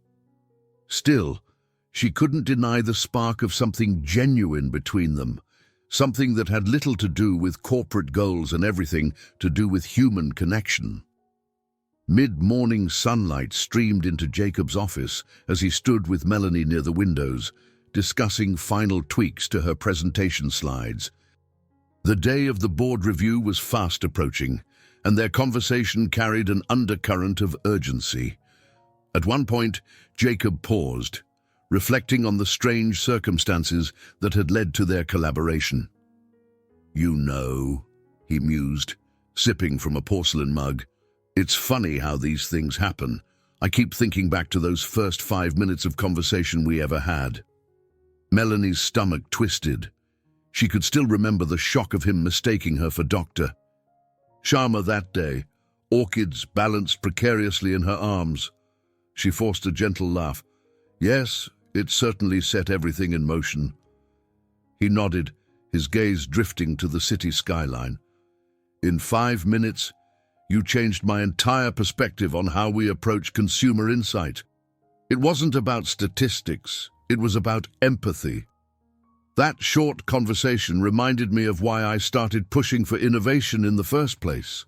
[SPEAKER 1] Still, she couldn't deny the spark of something genuine between them, something that had little to do with corporate goals and everything to do with human connection. Mid-morning sunlight streamed into Jacob's office as he stood with Melanie near the windows, discussing final tweaks to her presentation slides. The day of the board review was fast approaching, and their conversation carried an undercurrent of urgency. At one point, Jacob paused, reflecting on the strange circumstances that had led to their collaboration. "You know," he mused, sipping from a porcelain mug, "it's funny how these things happen. I keep thinking back to those first 5 minutes of conversation we ever had." Melanie's stomach twisted. She could still remember the shock of him mistaking her for Dr. Sharma that day, orchids balanced precariously in her arms. She forced a gentle laugh. "Yes, it certainly set everything in motion." He nodded, his gaze drifting to the city skyline. "In 5 minutes, you changed my entire perspective on how we approach consumer insight. It wasn't about statistics, it was about empathy." That short conversation reminded me of why I started pushing for innovation in the first place.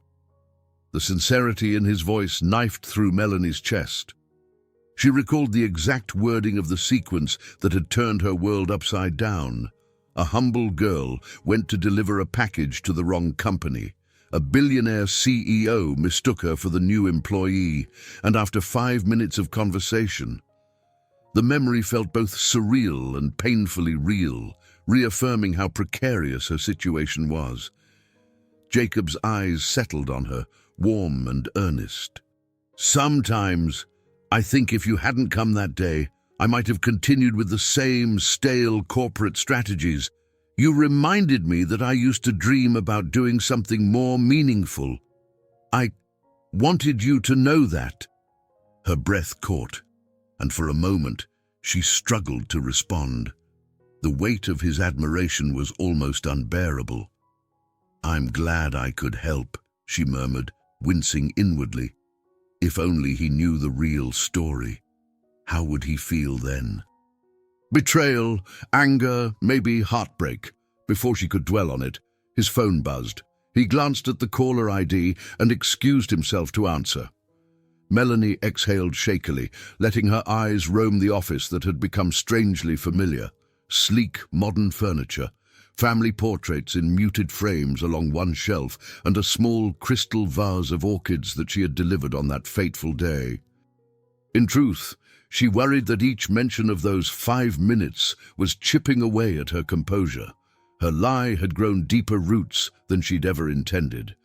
[SPEAKER 1] The sincerity in his voice knifed through Melanie's chest. She recalled the exact wording of the sequence that had turned her world upside down. A humble girl went to deliver a package to the wrong company. A billionaire CEO mistook her for the new employee, and after 5 minutes of conversation, the memory felt both surreal and painfully real, reaffirming how precarious her situation was. Jacob's eyes settled on her, warm and earnest. "Sometimes, I think if you hadn't come that day, I might have continued with the same stale corporate strategies. You reminded me that I used to dream about doing something more meaningful. I wanted you to know that." Her breath caught, and for a moment she struggled to respond. The weight of his admiration was almost unbearable. "I'm glad I could help," she murmured, wincing inwardly. If only he knew the real story. How would he feel then? Betrayal, anger, maybe heartbreak. Before she could dwell on it, his phone buzzed. He glanced at the caller ID and excused himself to answer. Melanie exhaled shakily, letting her eyes roam the office that had become strangely familiar. Sleek, modern furniture, family portraits in muted frames along one shelf, and a small crystal vase of orchids that she had delivered on that fateful day. In truth, she worried that each mention of those 5 minutes was chipping away at her composure. Her lie had grown deeper roots than she'd ever intended.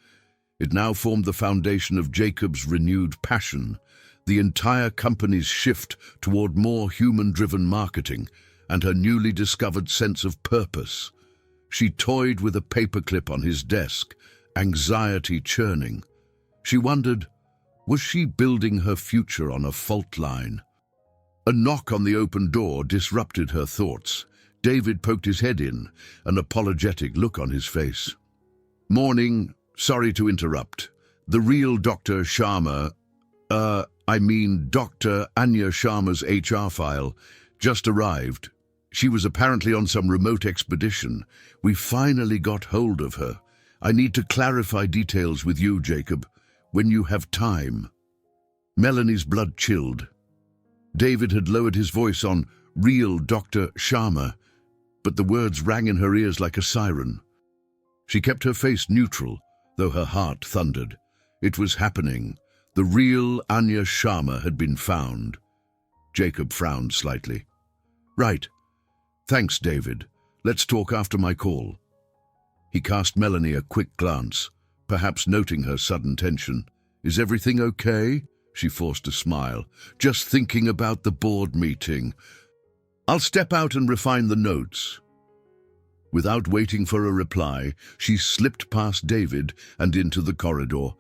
[SPEAKER 1] It now formed the foundation of Jacob's renewed passion, the entire company's shift toward more human-driven marketing, and her newly discovered sense of purpose. She toyed with a paperclip on his desk, anxiety churning. She wondered, was she building her future on a fault line? A knock on the open door disrupted her thoughts. David poked his head in, an apologetic look on his face. "Morning, sorry to interrupt. The real Dr. Sharma, Dr. Anya Sharma's HR file, just arrived. She was apparently on some remote expedition. We finally got hold of her. I need to clarify details with you, Jacob, when you have time." Melanie's blood chilled. David had lowered his voice on real Dr. Sharma, but the words rang in her ears like a siren. She kept her face neutral, though her heart thundered. It was happening. The real Anya Sharma had been found. Jacob frowned slightly. "Right. Thanks, David. Let's talk after my call." He cast Melanie a quick glance, perhaps noting her sudden tension. "Is everything okay?" She forced a smile. "Just thinking about the board meeting. I'll step out and refine the notes." Without waiting for a reply, she slipped past David and into the corridor,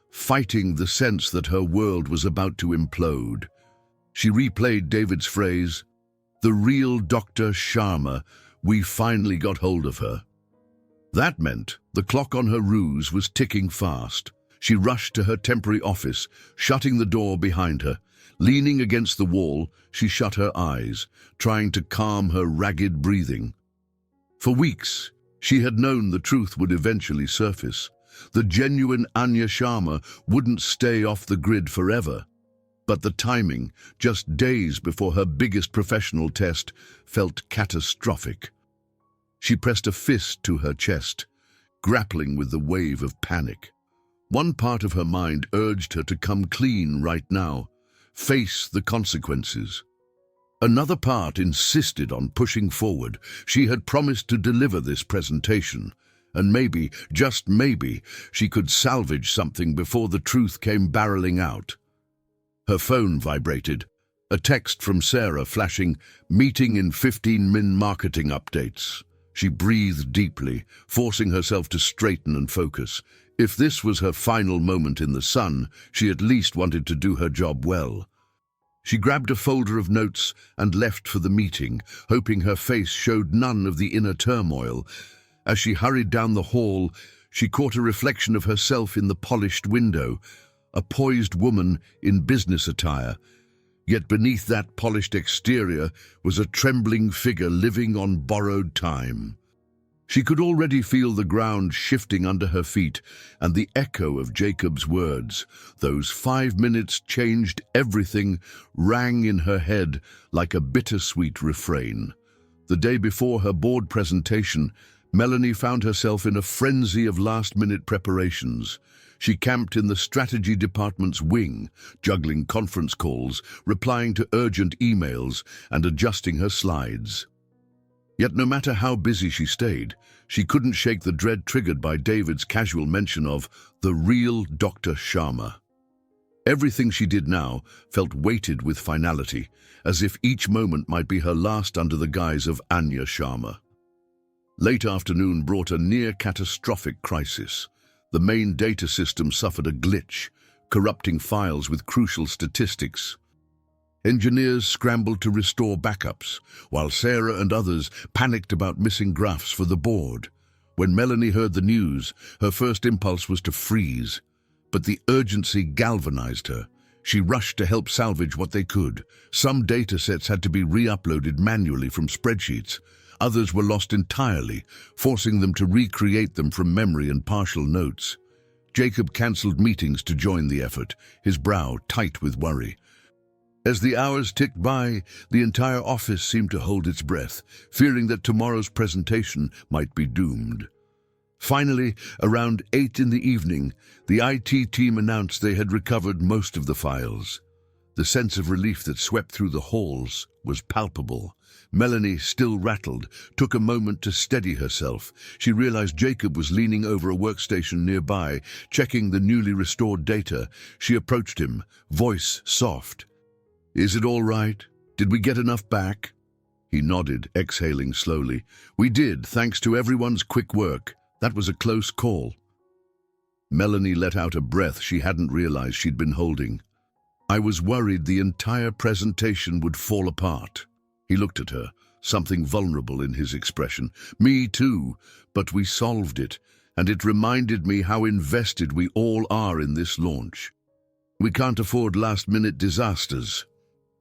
[SPEAKER 1] fighting the sense that her world was about to implode. She replayed David's phrase, "The real Dr. Sharma, we finally got hold of her." That meant the clock on her ruse was ticking fast. She rushed to her temporary office, shutting the door behind her. Leaning against the wall, she shut her eyes, trying to calm her ragged breathing. For weeks, she had known the truth would eventually surface. The genuine Anya Sharma wouldn't stay off the grid forever. But the timing, just days before her biggest professional test, felt catastrophic. She pressed a fist to her chest, grappling with the wave of panic. One part of her mind urged her to come clean right now, face the consequences. Another part insisted on pushing forward. She had promised to deliver this presentation, and maybe, just maybe, she could salvage something before the truth came barreling out. Her phone vibrated, a text from Sarah flashing, "Meeting in 15-min marketing updates." She breathed deeply, forcing herself to straighten and focus. If this was her final moment in the sun, she at least wanted to do her job well. She grabbed a folder of notes and left for the meeting, hoping her face showed none of the inner turmoil. As she hurried down the hall, she caught a reflection of herself in the polished window, a poised woman in business attire. Yet beneath that polished exterior was a trembling figure living on borrowed time. She could already feel the ground shifting under her feet and the echo of Jacob's words. Those 5 minutes changed everything, rang in her head like a bittersweet refrain. The day before her board presentation, Melanie found herself in a frenzy of last-minute preparations. She camped in the strategy department's wing, juggling conference calls, replying to urgent emails, and adjusting her slides. Yet no matter how busy she stayed, she couldn't shake the dread triggered by David's casual mention of the real Dr. Sharma. Everything she did now felt weighted with finality, as if each moment might be her last under the guise of Anya Sharma. Late afternoon brought a near-catastrophic crisis. The main data system suffered a glitch, corrupting files with crucial statistics. Engineers scrambled to restore backups, while Sarah and others panicked about missing graphs for the board. When Melanie heard the news, her first impulse was to freeze. But the urgency galvanized her. She rushed to help salvage what they could. Some data sets had to be re-uploaded manually from spreadsheets. Others were lost entirely, forcing them to recreate them from memory and partial notes. Jacob cancelled meetings to join the effort, his brow tight with worry. As the hours ticked by, the entire office seemed to hold its breath, fearing that tomorrow's presentation might be doomed. Finally, around 8 in the evening, the IT team announced they had recovered most of the files. The sense of relief that swept through the halls was palpable. Melanie, still rattled, took a moment to steady herself. She realized Jacob was leaning over a workstation nearby, checking the newly restored data. She approached him, voice soft. "Is it all right? Did we get enough back?" He nodded, exhaling slowly. "We did, thanks to everyone's quick work. That was a close call." Melanie let out a breath she hadn't realized she'd been holding. "I was worried the entire presentation would fall apart." He looked at her, something vulnerable in his expression. "Me too, but we solved it, and it reminded me how invested we all are in this launch. We can't afford last-minute disasters."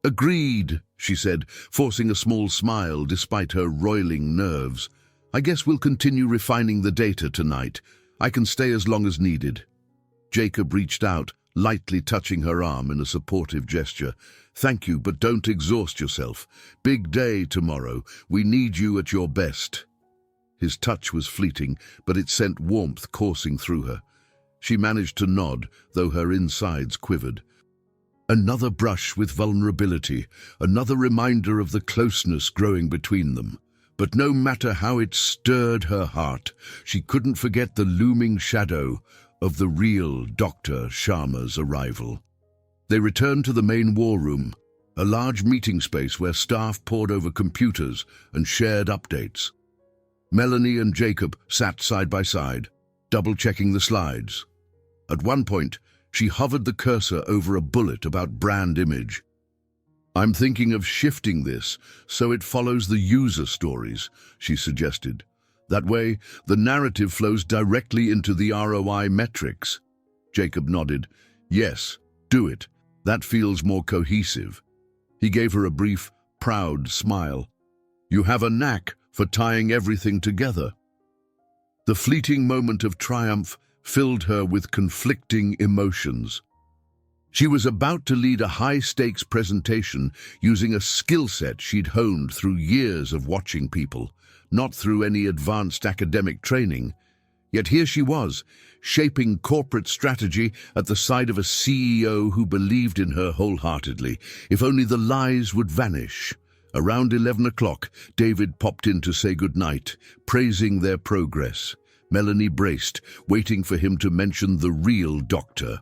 [SPEAKER 1] "Agreed," she said, forcing a small smile despite her roiling nerves. "I guess we'll continue refining the data tonight. I can stay as long as needed." Jacob reached out, lightly touching her arm in a supportive gesture. "Thank you, but don't exhaust yourself. Big day tomorrow. We need you at your best." His touch was fleeting, but it sent warmth coursing through her. She managed to nod, though her insides quivered. Another brush with vulnerability, another reminder of the closeness growing between them. But no matter how it stirred her heart, she couldn't forget the looming shadow of the real Dr. Sharma's arrival. They returned to the main war room, a large meeting space where staff pored over computers and shared updates. Melanie and Jacob sat side by side, double-checking the slides. At one point, she hovered the cursor over a bullet about brand image. "I'm thinking of shifting this so it follows the user stories," she suggested. "That way, the narrative flows directly into the ROI metrics." Jacob nodded. "Yes, do it. That feels more cohesive." He gave her a brief, proud smile. "You have a knack for tying everything together." The fleeting moment of triumph filled her with conflicting emotions. She was about to lead a high-stakes presentation using a skill set she'd honed through years of watching people, not through any advanced academic training. Yet here she was, shaping corporate strategy at the side of a CEO who believed in her wholeheartedly. If only the lies would vanish. Around 11 o'clock, David popped in to say goodnight, praising their progress. Melanie braced, waiting for him to mention the real doctor.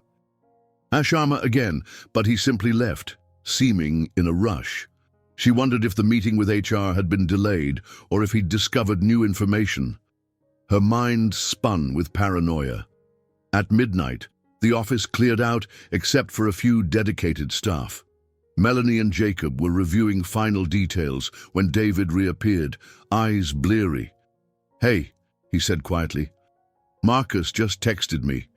[SPEAKER 1] Sharma again, but he simply left, seeming in a rush. She wondered if the meeting with HR had been delayed or if he'd discovered new information. Her mind spun with paranoia. At midnight, the office cleared out except for a few dedicated staff. Melanie and Jacob were reviewing final details when David reappeared, eyes bleary. "Hey," he said quietly. "Marcus just texted me.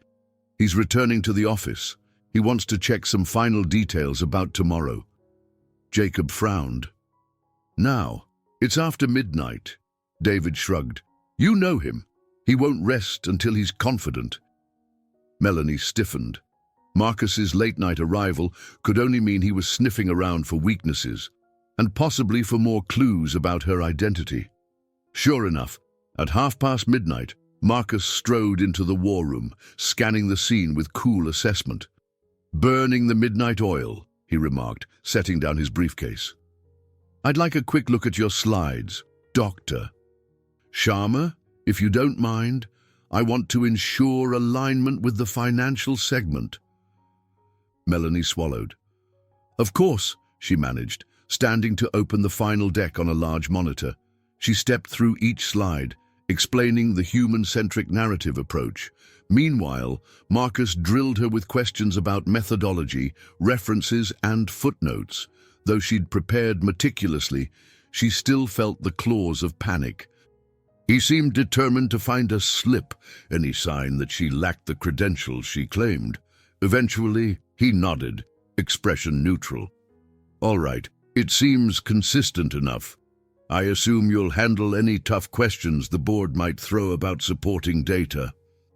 [SPEAKER 1] He's returning to the office. He wants to check some final details about tomorrow." Jacob frowned. "Now, it's after midnight." David shrugged. "You know him. He won't rest until he's confident." Melanie stiffened. Marcus's late-night arrival could only mean he was sniffing around for weaknesses, and possibly for more clues about her identity. Sure enough, at midnight, Marcus strode into the war room, scanning the scene with cool assessment. "Burning the midnight oil," he remarked, setting down his briefcase. "I'd like a quick look at your slides, Doctor. Sharma, if you don't mind, I want to ensure alignment with the financial segment." Melanie swallowed. "Of course," she managed, standing to open the final deck on a large monitor. She stepped through each slide, explaining the human-centric narrative approach. Meanwhile, Marcus drilled her with questions about methodology, references, and footnotes. Though she'd prepared meticulously, she still felt the claws of panic. He seemed determined to find a slip, any sign that she lacked the credentials she claimed. Eventually, he nodded, expression neutral. "All right, it seems consistent enough. I assume you'll handle any tough questions the board might throw about supporting data."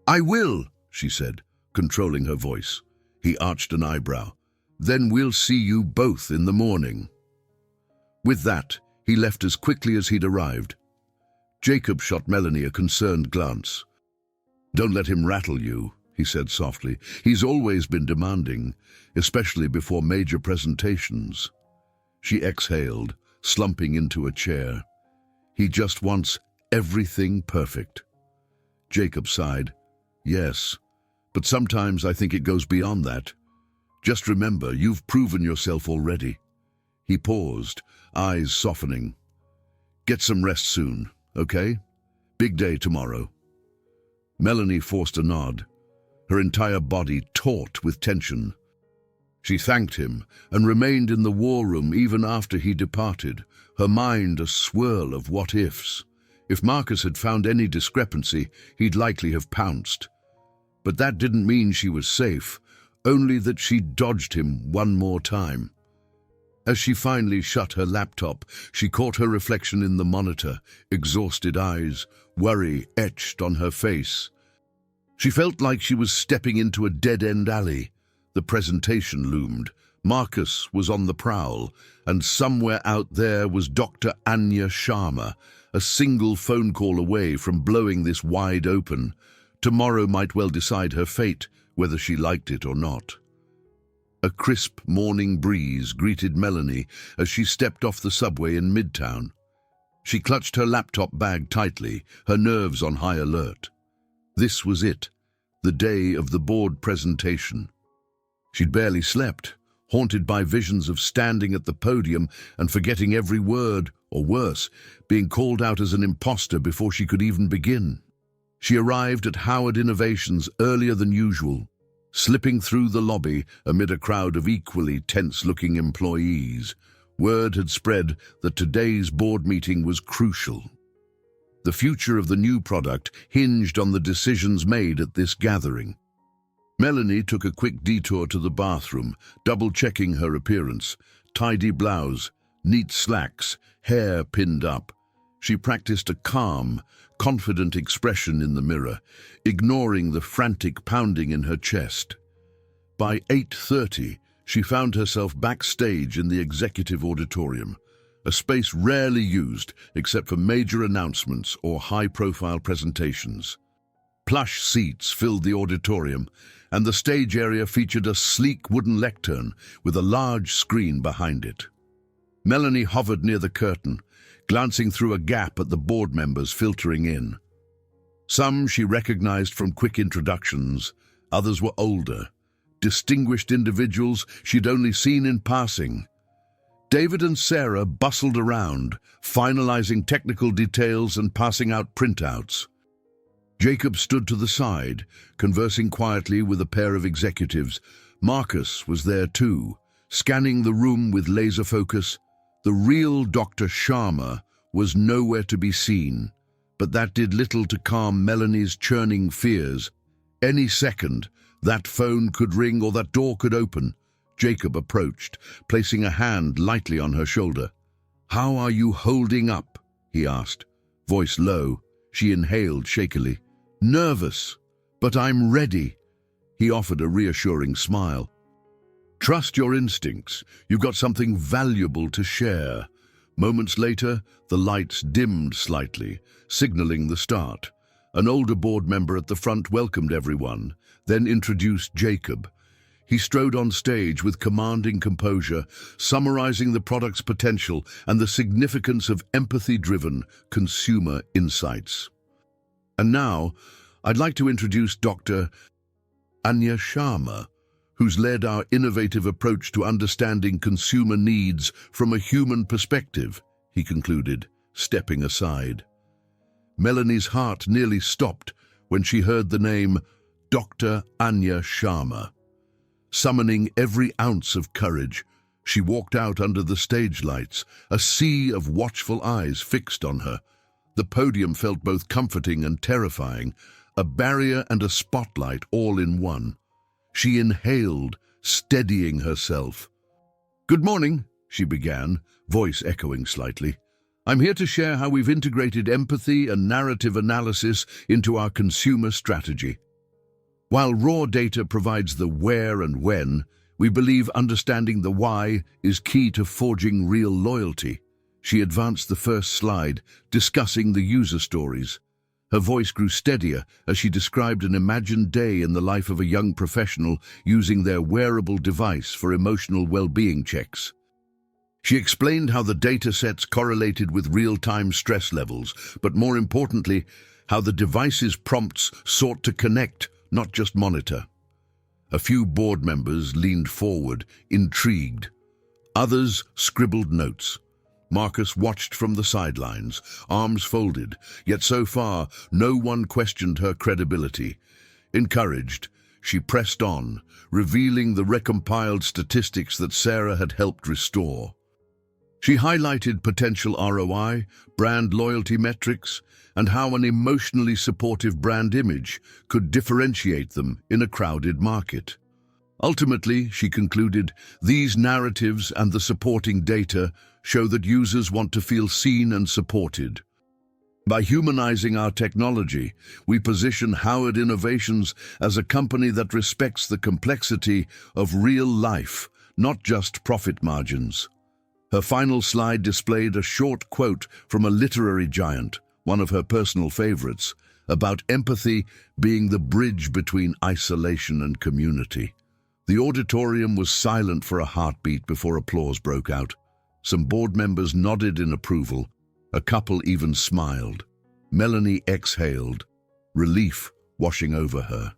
[SPEAKER 1] "I will," she said, controlling her voice. He arched an eyebrow. "Then we'll see you both in the morning." With that, he left as quickly as he'd arrived. Jacob shot Melanie a concerned glance. "Don't let him rattle you," he said softly. "He's always been demanding, especially before major presentations." She exhaled, slumping into a chair. "He just wants everything perfect." Jacob sighed. "Yes, but sometimes I think it goes beyond that. Just remember, you've proven yourself already." He paused, eyes softening. "Get some rest soon, okay? Big day tomorrow." Melanie forced a nod, her entire body taut with tension. She thanked him and remained in the war room even after he departed, her mind a swirl of what-ifs. If Marcus had found any discrepancy, he'd likely have pounced. But that didn't mean she was safe, only that she'd dodged him one more time. As she finally shut her laptop, she caught her reflection in the monitor, exhausted eyes, worry etched on her face. She felt like she was stepping into a dead-end alley. The presentation loomed. Marcus was on the prowl, and somewhere out there was Dr. Anya Sharma, a single phone call away from blowing this wide open. Tomorrow might well decide her fate, whether she liked it or not. A crisp morning breeze greeted Melanie as she stepped off the subway in Midtown. She clutched her laptop bag tightly, her nerves on high alert. This was it, the day of the board presentation. She'd barely slept, haunted by visions of standing at the podium and forgetting every word, or worse, being called out as an imposter before she could even begin. She arrived at Howard Innovations earlier than usual, slipping through the lobby amid a crowd of equally tense-looking employees. Word had spread that today's board meeting was crucial. The future of the new product hinged on the decisions made at this gathering. Melanie took a quick detour to the bathroom, double-checking her appearance. Tidy blouse, neat slacks, hair pinned up. She practiced a calm, confident expression in the mirror, ignoring the frantic pounding in her chest. By 8:30, she found herself backstage in the executive auditorium, a space rarely used except for major announcements or high-profile presentations. Plush seats filled the auditorium, and the stage area featured a sleek wooden lectern with a large screen behind it. Melanie hovered near the curtain, glancing through a gap at the board members filtering in. Some she recognized from quick introductions, others were older, distinguished individuals she'd only seen in passing. David and Sarah bustled around, finalizing technical details and passing out printouts. Jacob stood to the side, conversing quietly with a pair of executives. Marcus was there too, scanning the room with laser focus. The real Dr. Sharma was nowhere to be seen, but that did little to calm Melanie's churning fears. Any second, that phone could ring or that door could open. Jacob approached, placing a hand lightly on her shoulder. "How are you holding up?" he asked, voice low. She inhaled shakily. "Nervous, but I'm ready." He offered a reassuring smile. "Trust your instincts. You've got something valuable to share." Moments later, the lights dimmed slightly, signaling the start. An older board member at the front welcomed everyone, then introduced Jacob. He strode on stage with commanding composure, summarizing the product's potential and the significance of empathy-driven consumer insights. "And now, I'd like to introduce Dr. Anya Sharma, who's led our innovative approach to understanding consumer needs from a human perspective," he concluded, stepping aside. Melanie's heart nearly stopped when she heard the name Dr. Anya Sharma. Summoning every ounce of courage, she walked out under the stage lights, a sea of watchful eyes fixed on her. The podium felt both comforting and terrifying, a barrier and a spotlight all in one. She inhaled, steadying herself. "Good morning," she began, voice echoing slightly. "I'm here to share how we've integrated empathy and narrative analysis into our consumer strategy. While raw data provides the where and when, we believe understanding the why is key to forging real loyalty." She advanced the first slide, discussing the user stories. Her voice grew steadier as she described an imagined day in the life of a young professional using their wearable device for emotional well-being checks. She explained how the data sets correlated with real-time stress levels, but more importantly, how the device's prompts sought to connect, not just monitor. A few board members leaned forward, intrigued. Others scribbled notes. Marcus watched from the sidelines, arms folded, yet so far no one questioned her credibility. Encouraged, she pressed on, revealing the recompiled statistics that Sarah had helped restore. She highlighted potential ROI, brand loyalty metrics, and how an emotionally supportive brand image could differentiate them in a crowded market. Ultimately, she concluded, these narratives and the supporting data show that users want to feel seen and supported. By humanizing our technology, we position Howard Innovations as a company that respects the complexity of real life, not just profit margins. Her final slide displayed a short quote from a literary giant, one of her personal favorites, about empathy being the bridge between isolation and community. The auditorium was silent for a heartbeat before applause broke out. Some board members nodded in approval. A couple even smiled. Melanie exhaled, relief washing over her.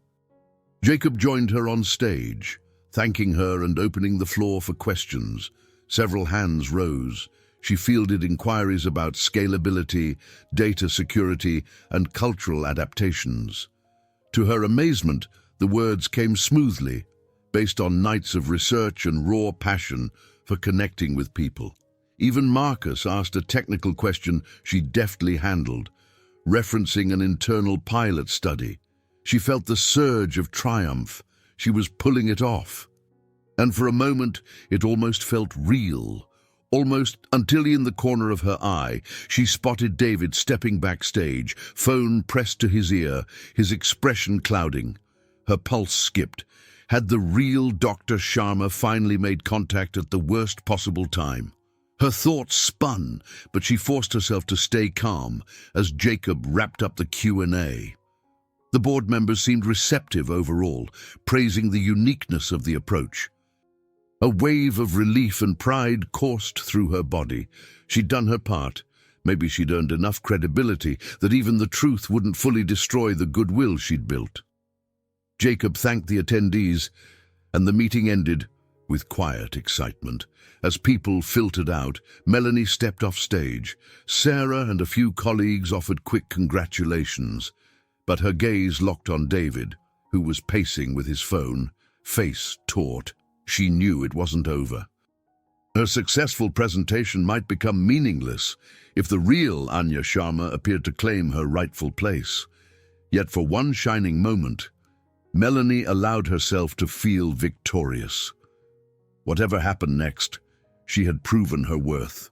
[SPEAKER 1] Jacob joined her on stage, thanking her and opening the floor for questions. Several hands rose. She fielded inquiries about scalability, data security, and cultural adaptations. To her amazement, the words came smoothly, based on nights of research and raw passion for connecting with people. Even Marcus asked a technical question she deftly handled, referencing an internal pilot study. She felt the surge of triumph. She was pulling it off. And for a moment, it almost felt real. Almost until in the corner of her eye, she spotted David stepping backstage, phone pressed to his ear, his expression clouding. Her pulse skipped. Had the real Dr. Sharma finally made contact at the worst possible time? Her thoughts spun, but she forced herself to stay calm as Jacob wrapped up the Q&A. The board members seemed receptive overall, praising the uniqueness of the approach. A wave of relief and pride coursed through her body. She'd done her part. Maybe she'd earned enough credibility that even the truth wouldn't fully destroy the goodwill she'd built. Jacob thanked the attendees, and the meeting ended with quiet excitement. As people filtered out, Melanie stepped off stage. Sarah and a few colleagues offered quick congratulations, but her gaze locked on David, who was pacing with his phone, face taut. She knew it wasn't over. Her successful presentation might become meaningless if the real Anya Sharma appeared to claim her rightful place. Yet for one shining moment, Melanie allowed herself to feel victorious. Whatever happened next, she had proven her worth,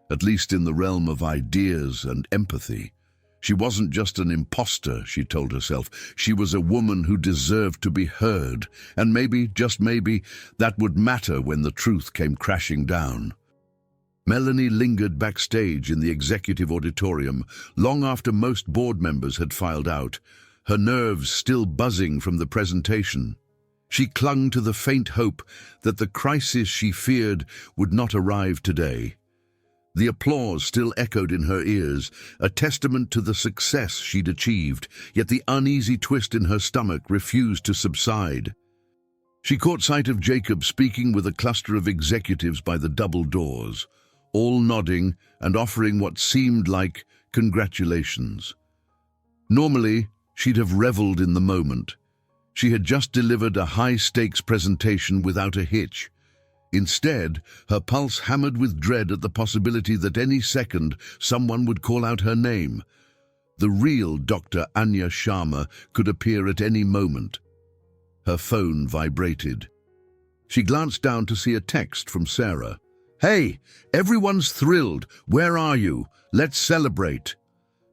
[SPEAKER 1] at least in the realm of ideas and empathy. She wasn't just an imposter, she told herself. She was a woman who deserved to be heard, and maybe, just maybe, that would matter when the truth came crashing down. Melanie lingered backstage in the executive auditorium long after most board members had filed out, her nerves still buzzing from the presentation. She clung to the faint hope that the crisis she feared would not arrive today. The applause still echoed in her ears, a testament to the success she'd achieved, yet the uneasy twist in her stomach refused to subside. She caught sight of Jacob speaking with a cluster of executives by the double doors, all nodding and offering what seemed like congratulations. Normally, she'd have reveled in the moment. She had just delivered a high-stakes presentation without a hitch. Instead, her pulse hammered with dread at the possibility that any second someone would call out her name. The real Dr. Anya Sharma could appear at any moment. Her phone vibrated. She glanced down to see a text from Sarah. "Hey, everyone's thrilled. Where are you? Let's celebrate."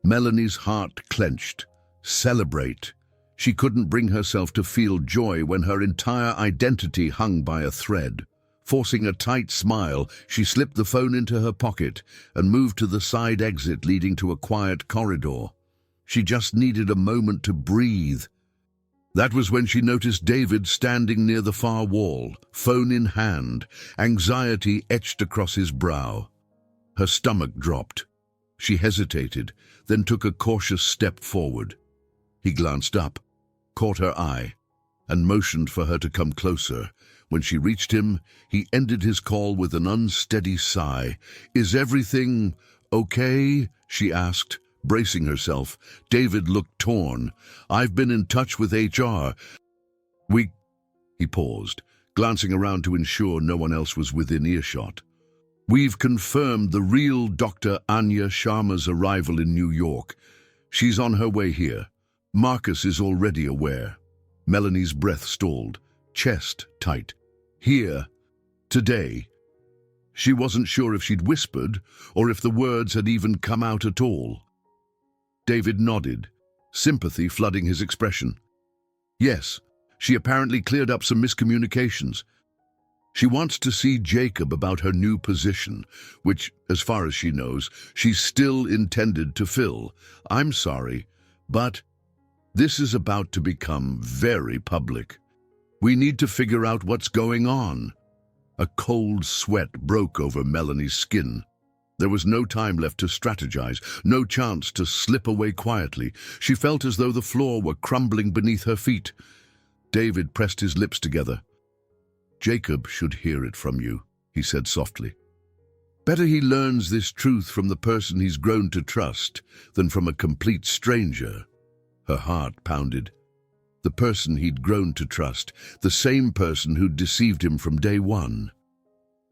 [SPEAKER 1] Melanie's heart clenched. Celebrate. She couldn't bring herself to feel joy when her entire identity hung by a thread. Forcing a tight smile, she slipped the phone into her pocket and moved to the side exit leading to a quiet corridor. She just needed a moment to breathe. That was when she noticed David standing near the far wall, phone in hand, anxiety etched across his brow. Her stomach dropped. She hesitated, then took a cautious step forward. He glanced up, caught her eye, and motioned for her to come closer. When she reached him, he ended his call with an unsteady sigh. "Is everything okay?" she asked, bracing herself. David looked torn. "I've been in touch with HR. He paused, glancing around to ensure no one else was within earshot. "We've confirmed the real Dr. Anya Sharma's arrival in New York. She's on her way here. Marcus is already aware." Melanie's breath stalled, chest tight. "Here. Today." She wasn't sure if she'd whispered or if the words had even come out at all. David nodded, sympathy flooding his expression. "Yes, she apparently cleared up some miscommunications. She wants to see Jacob about her new position, which, as far as she knows, she's still intended to fill. I'm sorry, but this is about to become very public. We need to figure out what's going on." A cold sweat broke over Melanie's skin. There was no time left to strategize, no chance to slip away quietly. She felt as though the floor were crumbling beneath her feet. David pressed his lips together. "Jacob should hear it from you," he said softly. "Better he learns this truth from the person he's grown to trust than from a complete stranger." Her heart pounded. The person he'd grown to trust, the same person who'd deceived him from day one.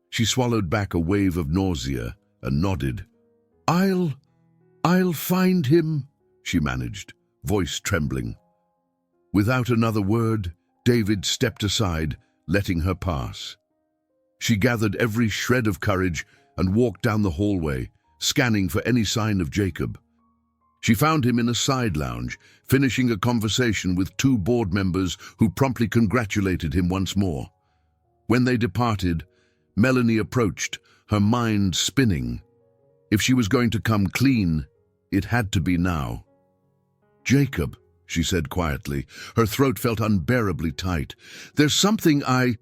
[SPEAKER 1] She swallowed back a wave of nausea and nodded. I'll find him," she managed, voice trembling. Without another word, David stepped aside, letting her pass. She gathered every shred of courage and walked down the hallway, scanning for any sign of Jacob. She found him in a side lounge, finishing a conversation with two board members who promptly congratulated him once more. When they departed, Melanie approached, her mind spinning. If she was going to come clean, it had to be now. "Jacob," she said quietly. Her throat felt unbearably tight. "There's something I—"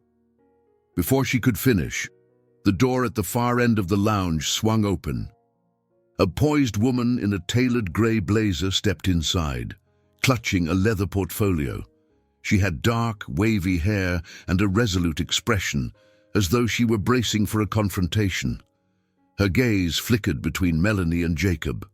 [SPEAKER 1] Before she could finish, the door at the far end of the lounge swung open. A poised woman in a tailored grey blazer stepped inside, clutching a leather portfolio. She had dark, wavy hair and a resolute expression, as though she were bracing for a confrontation. Her gaze flickered between Melanie and Jacob.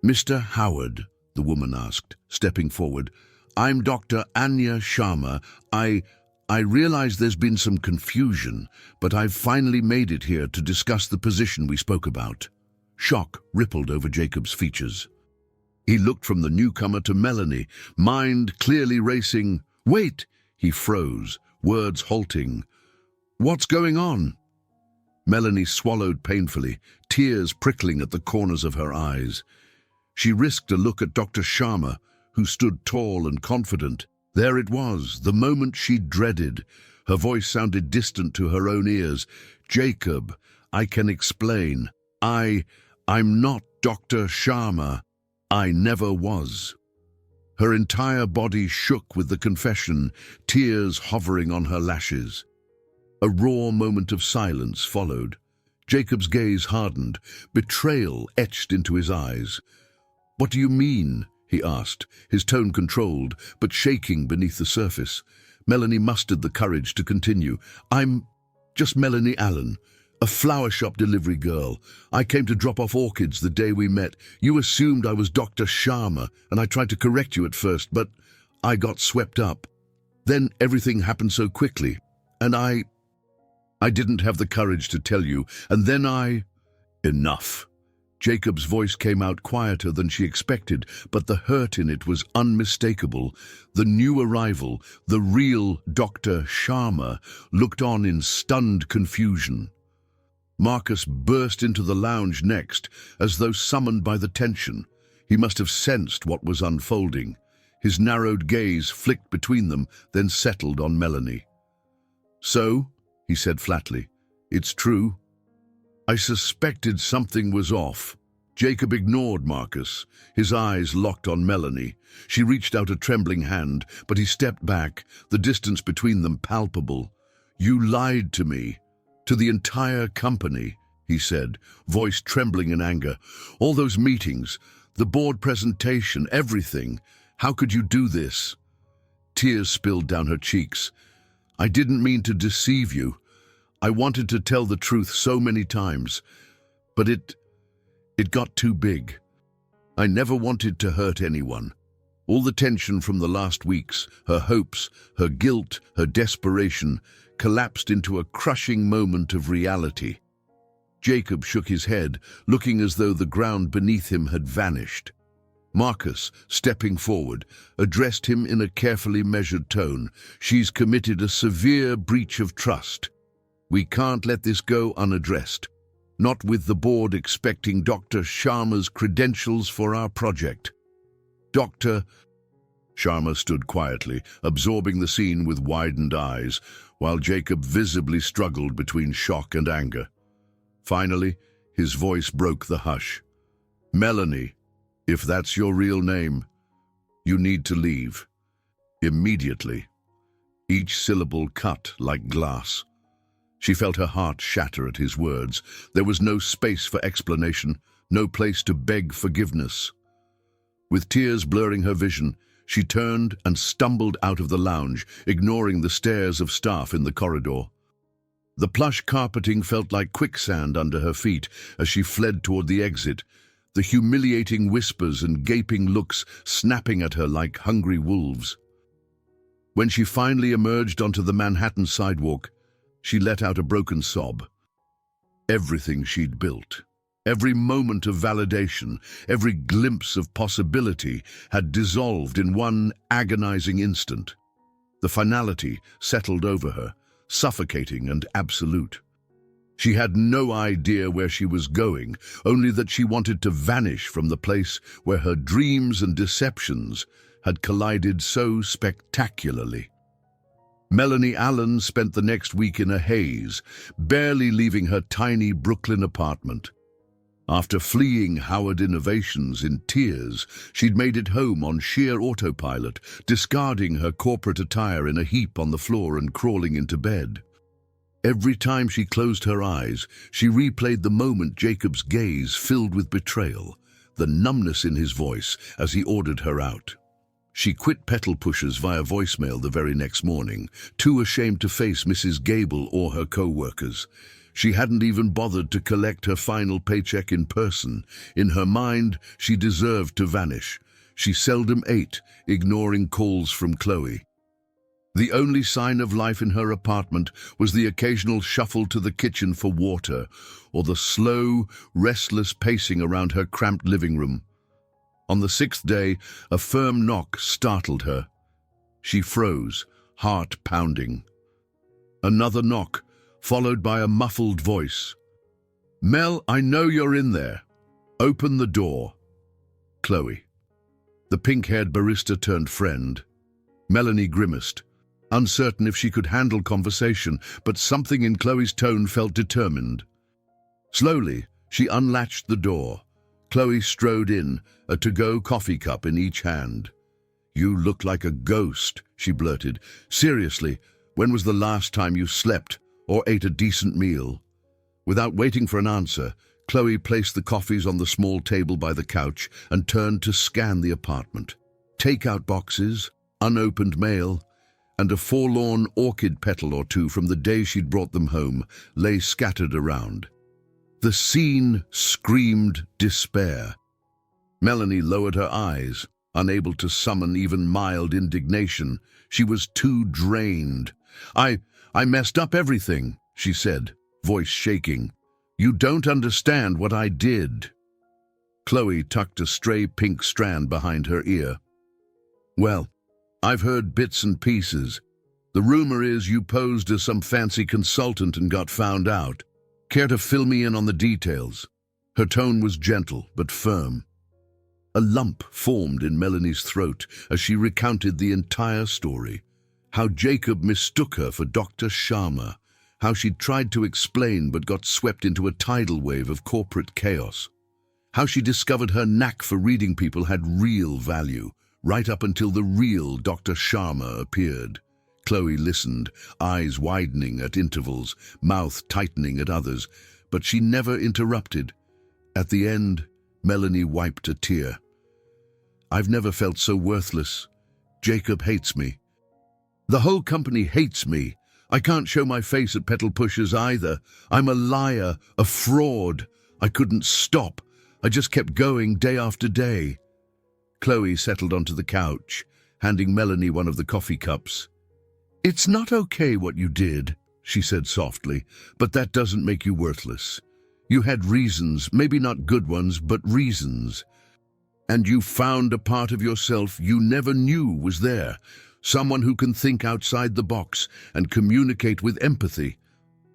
[SPEAKER 1] "Mr. Howard," the woman asked, stepping forward, "I'm Dr. Anya Sharma. I realize there's been some confusion, but I've finally made it here to discuss the position we spoke about." Shock rippled over Jacob's features. He looked from the newcomer to Melanie, mind clearly racing. "Wait!" He froze, words halting. "What's going on?" Melanie swallowed painfully, tears prickling at the corners of her eyes. She risked a look at Dr. Sharma, who stood tall and confident. There it was, the moment she dreaded. Her voice sounded distant to her own ears. "Jacob, I can explain. I'm not Dr. Sharma. I never was." Her entire body shook with the confession, tears hovering on her lashes. A raw moment of silence followed. Jacob's gaze hardened, betrayal etched into his eyes. "What do you mean?" he asked, his tone controlled, but shaking beneath the surface. Melanie mustered the courage to continue. "I'm just Melanie Allen, a flower shop delivery girl. I came to drop off orchids the day we met. You assumed I was Dr. Sharma, and I tried to correct you at first, but I got swept up. Then everything happened so quickly, and I didn't have the courage to tell you, and then Enough." Jacob's voice came out quieter than she expected, but the hurt in it was unmistakable. The new arrival, the real Dr. Sharma, looked on in stunned confusion. Marcus burst into the lounge next, as though summoned by the tension. He must have sensed what was unfolding. His narrowed gaze flicked between them, then settled on Melanie. "So," he said flatly, "it's true. I suspected something was off." Jacob ignored Marcus, his eyes locked on Melanie. She reached out a trembling hand, but he stepped back, the distance between them palpable. "You lied to me, to the entire company," he said, voice trembling in anger. "All those meetings, the board presentation, everything. How could you do this?" Tears spilled down her cheeks. "I didn't mean to deceive you. I wanted to tell the truth so many times, but it got too big. I never wanted to hurt anyone." All the tension from the last weeks, her hopes, her guilt, her desperation, collapsed into a crushing moment of reality. Jacob shook his head, looking as though the ground beneath him had vanished. Marcus, stepping forward, addressed him in a carefully measured tone. "She's committed a severe breach of trust. We can't let this go unaddressed, not with the board expecting Dr. Sharma's credentials for our project." Dr. Sharma stood quietly, absorbing the scene with widened eyes, while Jacob visibly struggled between shock and anger. Finally, his voice broke the hush. "Melanie, if that's your real name, you need to leave. Immediately." Each syllable cut like glass. She felt her heart shatter at his words. There was no space for explanation, no place to beg forgiveness. With tears blurring her vision, she turned and stumbled out of the lounge, ignoring the stares of staff in the corridor. The plush carpeting felt like quicksand under her feet as she fled toward the exit, the humiliating whispers and gaping looks snapping at her like hungry wolves. When she finally emerged onto the Manhattan sidewalk, she let out a broken sob. Everything she'd built, every moment of validation, every glimpse of possibility had dissolved in one agonizing instant. The finality settled over her, suffocating and absolute. She had no idea where she was going, only that she wanted to vanish from the place where her dreams and deceptions had collided so spectacularly. Melanie Allen spent the next week in a haze, barely leaving her tiny Brooklyn apartment. After fleeing Howard Innovations in tears, she'd made it home on sheer autopilot, discarding her corporate attire in a heap on the floor and crawling into bed. Every time she closed her eyes, she replayed the moment Jacob's gaze filled with betrayal, the numbness in his voice as he ordered her out. She quit Petal Pushers via voicemail the very next morning, too ashamed to face Mrs. Gable or her co-workers. She hadn't even bothered to collect her final paycheck in person. In her mind, she deserved to vanish. She seldom ate, ignoring calls from Chloe. The only sign of life in her apartment was the occasional shuffle to the kitchen for water, or the slow, restless pacing around her cramped living room. On the 6th day, a firm knock startled her. She froze, heart pounding. Another knock, followed by a muffled voice. "Mel, I know you're in there. Open the door." Chloe. The pink-haired barista turned friend. Melanie grimaced, uncertain if she could handle conversation, but something in Chloe's tone felt determined. Slowly, she unlatched the door. Chloe strode in, a to-go coffee cup in each hand. "You look like a ghost," she blurted. "Seriously, when was the last time you slept or ate a decent meal?" Without waiting for an answer, Chloe placed the coffees on the small table by the couch and turned to scan the apartment. Take-out boxes, unopened mail, and a forlorn orchid petal or two from the day she'd brought them home lay scattered around. The scene screamed despair. Melanie lowered her eyes, unable to summon even mild indignation. She was too drained. I messed up everything," she said, voice shaking. "You don't understand what I did." Chloe tucked a stray pink strand behind her ear. "Well, I've heard bits and pieces. The rumor is you posed as some fancy consultant and got found out. Care to fill me in on the details?" Her tone was gentle but firm. A lump formed in Melanie's throat as she recounted the entire story. How Jacob mistook her for Dr. Sharma, how she'd tried to explain but got swept into a tidal wave of corporate chaos, how she discovered her knack for reading people had real value, right up until the real Dr. Sharma appeared. Chloe listened, eyes widening at intervals, mouth tightening at others, but she never interrupted. At the end, Melanie wiped a tear. "I've never felt so worthless. Jacob hates me. The whole company hates me. I can't show my face at Petal Pushers either. I'm a liar, a fraud. I couldn't stop. I just kept going day after day." Chloe settled onto the couch, handing Melanie one of the coffee cups. "It's not okay what you did," she said softly, "but that doesn't make you worthless. You had reasons, maybe not good ones, but reasons. And you found a part of yourself you never knew was there. Someone who can think outside the box and communicate with empathy.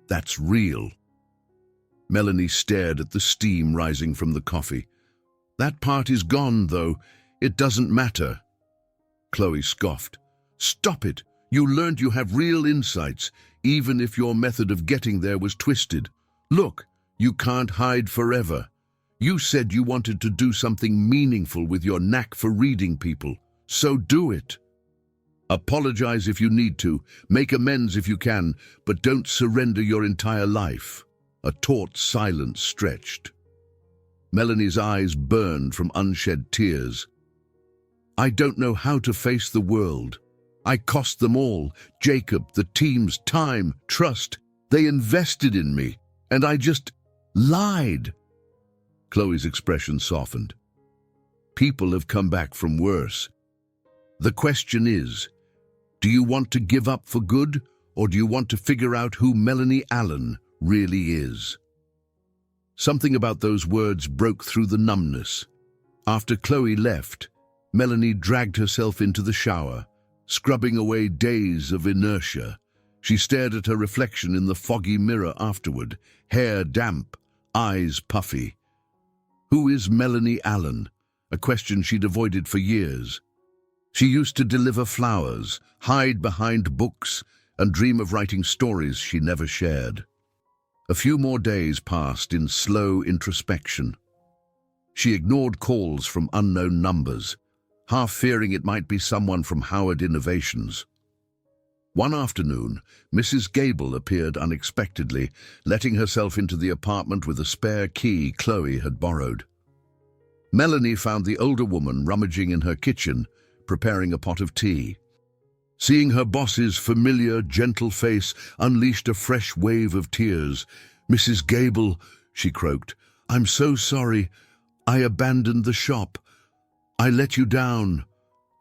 [SPEAKER 1] That's real." Melanie stared at the steam rising from the coffee. "That part is gone, though. It doesn't matter." Chloe scoffed. "Stop it. You learned you have real insights, even if your method of getting there was twisted. Look, you can't hide forever. You said you wanted to do something meaningful with your knack for reading people. So do it. Apologize if you need to, make amends if you can, but don't surrender your entire life." A taut silence stretched. Melanie's eyes burned from unshed tears. "I don't know how to face the world. I cost them all, Jacob, the team's time, trust. They invested in me, and I just lied." Chloe's expression softened. "People have come back from worse. The question is, do you want to give up for good, or do you want to figure out who Melanie Allen really is?" Something about those words broke through the numbness. After Chloe left, Melanie dragged herself into the shower, scrubbing away days of inertia. She stared at her reflection in the foggy mirror afterward, hair damp, eyes puffy. Who is Melanie Allen? A question she'd avoided for years. She used to deliver flowers, hide behind books, and dream of writing stories she never shared. A few more days passed in slow introspection. She ignored calls from unknown numbers, half fearing it might be someone from Howard Innovations. One afternoon, Mrs. Gable appeared unexpectedly, letting herself into the apartment with a spare key Chloe had borrowed. Melanie found the older woman rummaging in her kitchen, preparing a pot of tea. Seeing her boss's familiar, gentle face unleashed a fresh wave of tears. "Mrs. Gable," she croaked, "I'm so sorry. I abandoned the shop. I let you down."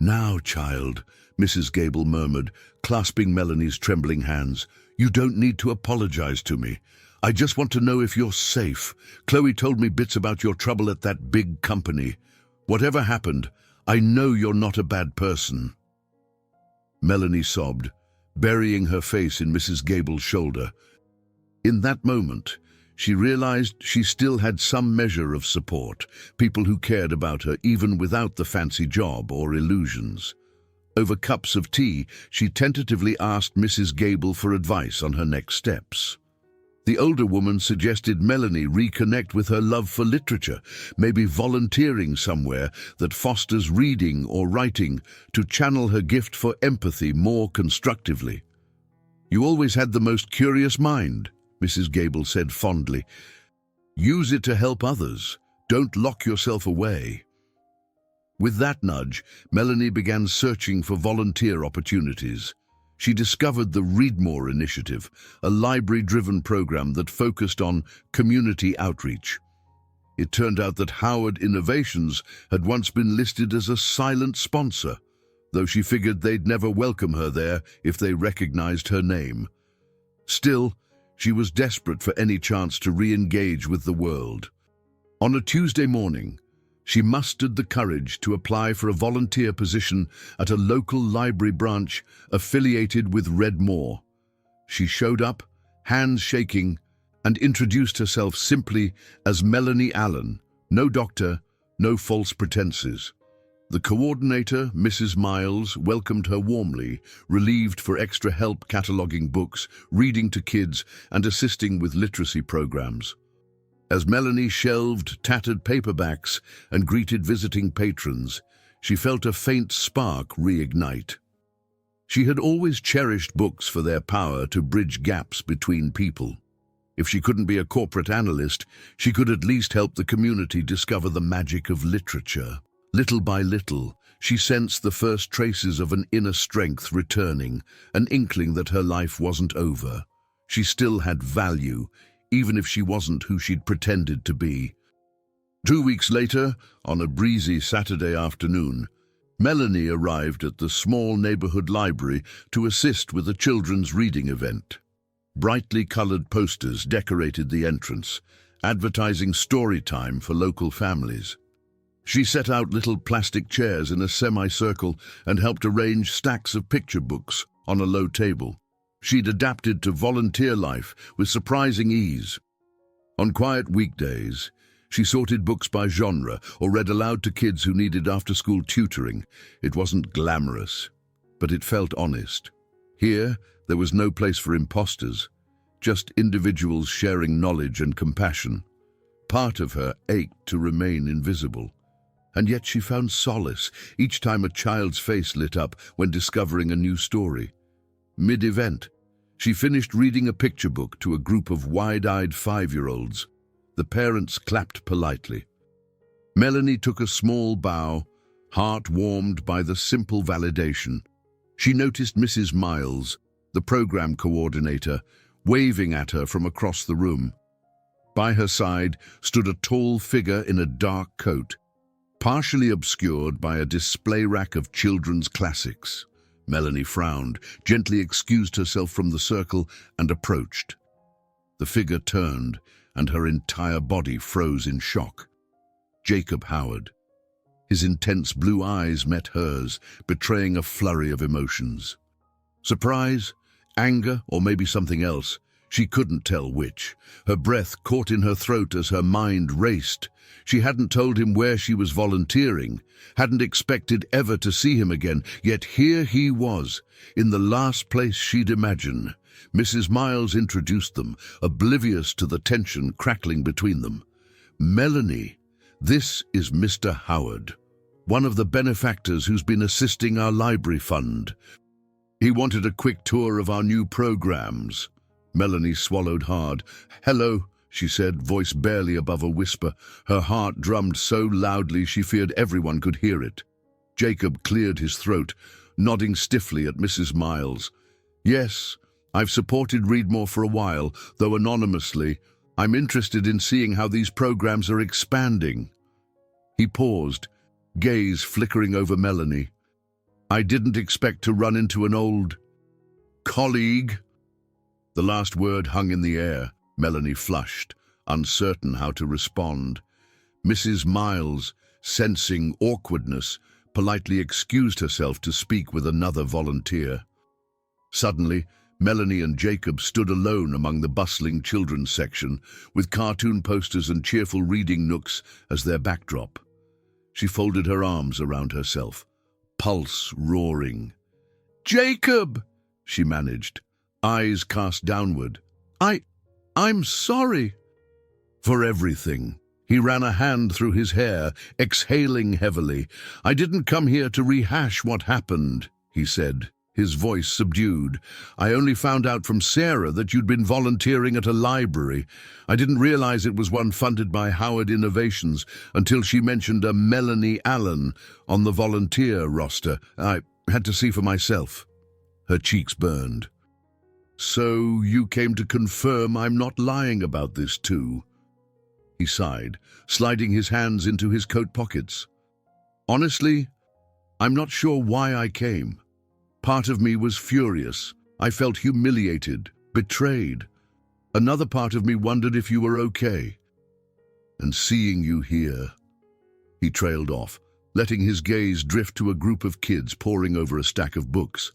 [SPEAKER 1] "Now, child," Mrs. Gable murmured, clasping Melanie's trembling hands, "you don't need to apologize to me. I just want to know if you're safe. Chloe told me bits about your trouble at that big company. Whatever happened, I know you're not a bad person." Melanie sobbed, burying her face in Mrs. Gable's shoulder. In that moment, she realized she still had some measure of support, people who cared about her even without the fancy job or illusions. Over cups of tea, she tentatively asked Mrs. Gable for advice on her next steps. The older woman suggested Melanie reconnect with her love for literature, maybe volunteering somewhere that fosters reading or writing to channel her gift for empathy more constructively. "You always had the most curious mind," Mrs. Gable said fondly. "Use it to help others. Don't lock yourself away." With that nudge, Melanie began searching for volunteer opportunities. She discovered the Read More initiative, a library-driven program that focused on community outreach. It turned out that Howard Innovations had once been listed as a silent sponsor, though she figured they'd never welcome her there if they recognized her name. Still, she was desperate for any chance to re-engage with the world. On a Tuesday morning, she mustered the courage to apply for a volunteer position at a local library branch affiliated with Read More. She showed up, hands shaking, and introduced herself simply as Melanie Allen, no doctor, no false pretenses. The coordinator, Mrs. Miles, welcomed her warmly, relieved for extra help cataloging books, reading to kids, and assisting with literacy programs. As Melanie shelved tattered paperbacks and greeted visiting patrons, she felt a faint spark reignite. She had always cherished books for their power to bridge gaps between people. If she couldn't be a corporate analyst, she could at least help the community discover the magic of literature. Little by little, she sensed the first traces of an inner strength returning, an inkling that her life wasn't over. She still had value, even if she wasn't who she'd pretended to be. 2 weeks later, on a breezy Saturday afternoon, Melanie arrived at the small neighborhood library to assist with a children's reading event. Brightly colored posters decorated the entrance, advertising story time for local families. She set out little plastic chairs in a semicircle and helped arrange stacks of picture books on a low table. She'd adapted to volunteer life with surprising ease. On quiet weekdays, she sorted books by genre or read aloud to kids who needed after-school tutoring. It wasn't glamorous, but it felt honest. Here, there was no place for imposters, just individuals sharing knowledge and compassion. Part of her ached to remain invisible, and yet she found solace each time a child's face lit up when discovering a new story. Mid-event, she finished reading a picture book to a group of wide-eyed 5-year-olds. The parents clapped politely. Melanie took a small bow, heart warmed by the simple validation. She noticed Mrs. Miles, the program coordinator, waving at her from across the room. By her side stood a tall figure in a dark coat, partially obscured by a display rack of children's classics. Melanie frowned, gently excused herself from the circle, and approached. The figure turned, and her entire body froze in shock. Jacob Howard. His intense blue eyes met hers, betraying a flurry of emotions. Surprise, anger, or maybe something else, She couldn't tell which. Her breath caught in her throat as her mind raced. She hadn't told him where she was volunteering, hadn't expected ever to see him again, yet here he was, in the last place she'd imagine. Mrs. Miles introduced them, oblivious to the tension crackling between them. "Melanie, this is Mr. Howard, one of the benefactors who's been assisting our library fund. He wanted a quick tour of our new programs." Melanie swallowed hard. "Hello," she said, voice barely above a whisper. Her heart drummed so loudly she feared everyone could hear it. Jacob cleared his throat, nodding stiffly at Mrs. Miles. "Yes, I've supported Readmore for a while, though anonymously. I'm interested in seeing how these programs are expanding." He paused, gaze flickering over Melanie. "I didn't expect to run into an old colleague." The last word hung in the air. Melanie flushed, uncertain how to respond. Mrs. Miles, sensing awkwardness, politely excused herself to speak with another volunteer. Suddenly, Melanie and Jacob stood alone among the bustling children's section, with cartoon posters and cheerful reading nooks as their backdrop. She folded her arms around herself, pulse roaring. "Jacob!" she managed, eyes cast downward. I'm sorry." "For everything." He ran a hand through his hair, exhaling heavily. "I didn't come here to rehash what happened," he said, his voice subdued. "I only found out from Sarah that you'd been volunteering at a library. I didn't realize it was one funded by Howard Innovations until she mentioned a Melanie Allen on the volunteer roster. I had to see for myself." Her cheeks burned. "So you came to confirm I'm not lying about this too?" He sighed, sliding his hands into his coat pockets. "Honestly, I'm not sure why I came. Part of me was furious. I felt humiliated, betrayed. Another part of me wondered if you were okay. And seeing you here..." He trailed off, letting his gaze drift to a group of kids poring over a stack of books.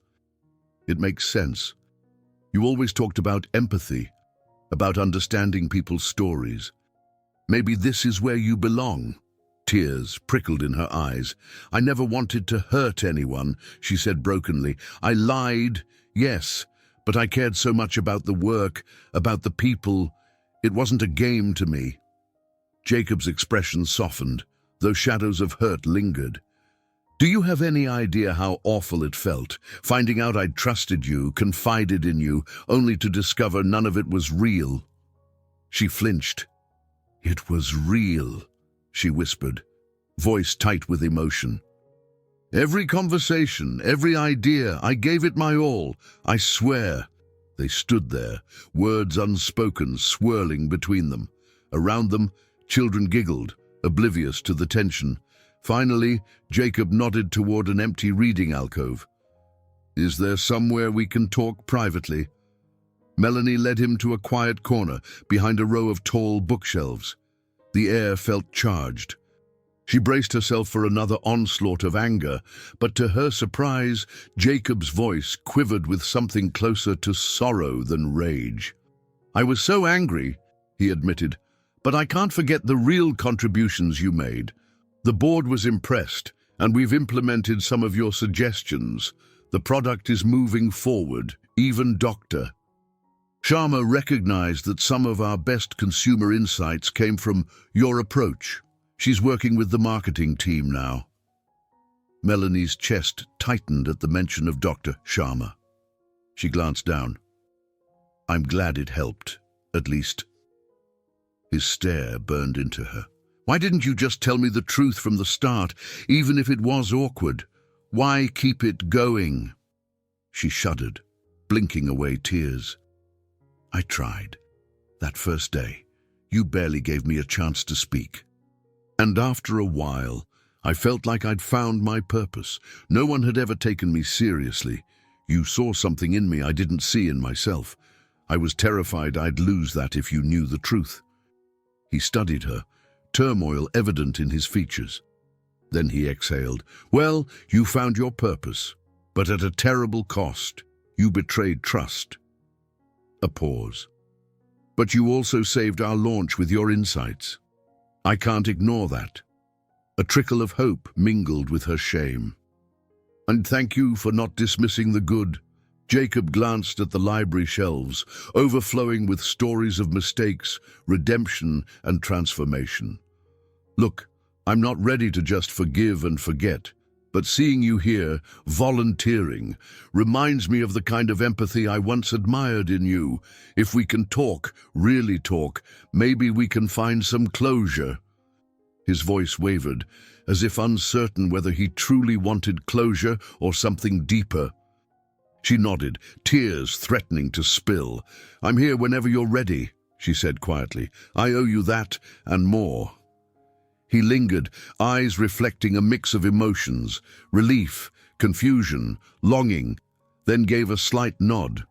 [SPEAKER 1] "It makes sense. You always talked about empathy, about understanding people's stories. Maybe this is where you belong." Tears prickled in her eyes. "I never wanted to hurt anyone," she said brokenly. "I lied, yes, but I cared so much about the work, about the people. It wasn't a game to me." Jacob's expression softened, though shadows of hurt lingered. "Do you have any idea how awful it felt, finding out I'd trusted you, confided in you, only to discover none of it was real?" She flinched. "It was real," she whispered, voice tight with emotion. "Every conversation, every idea, I gave it my all, I swear." They stood there, words unspoken swirling between them. Around them, children giggled, oblivious to the tension. Finally, Jacob nodded toward an empty reading alcove. "Is there somewhere we can talk privately?" Melanie led him to a quiet corner behind a row of tall bookshelves. The air felt charged. She braced herself for another onslaught of anger, but to her surprise, Jacob's voice quivered with something closer to sorrow than rage. "I was so angry," he admitted, "but I can't forget the real contributions you made. The board was impressed, and we've implemented some of your suggestions. The product is moving forward, even Dr. Sharma recognized that some of our best consumer insights came from your approach. She's working with the marketing team now." Melanie's chest tightened at the mention of Dr. Sharma. She glanced down. "I'm glad it helped, at least." His stare burned into her. "Why didn't you just tell me the truth from the start, even if it was awkward? Why keep it going?" She shuddered, blinking away tears. "I tried. That first day, you barely gave me a chance to speak. And after a while, I felt like I'd found my purpose. No one had ever taken me seriously. You saw something in me I didn't see in myself. I was terrified I'd lose that if you knew the truth." He studied her, turmoil evident in his features. Then he exhaled. "Well, you found your purpose, but at a terrible cost. You betrayed trust." A pause. But you also saved our launch with your insights. I can't ignore that. A trickle of hope mingled with her shame. And thank you for not dismissing the good. Jacob glanced at the library shelves, overflowing with stories of mistakes, redemption, and transformation. Look, I'm not ready to just forgive and forget, but seeing you here, volunteering, reminds me of the kind of empathy I once admired in you. If we can talk, really talk, maybe we can find some closure. His voice wavered, as if uncertain whether he truly wanted closure or something deeper. She nodded, tears threatening to spill. I'm here whenever you're ready, she said quietly. I owe you that and more. He lingered, eyes reflecting a mix of emotions, relief, confusion, longing, then gave a slight nod.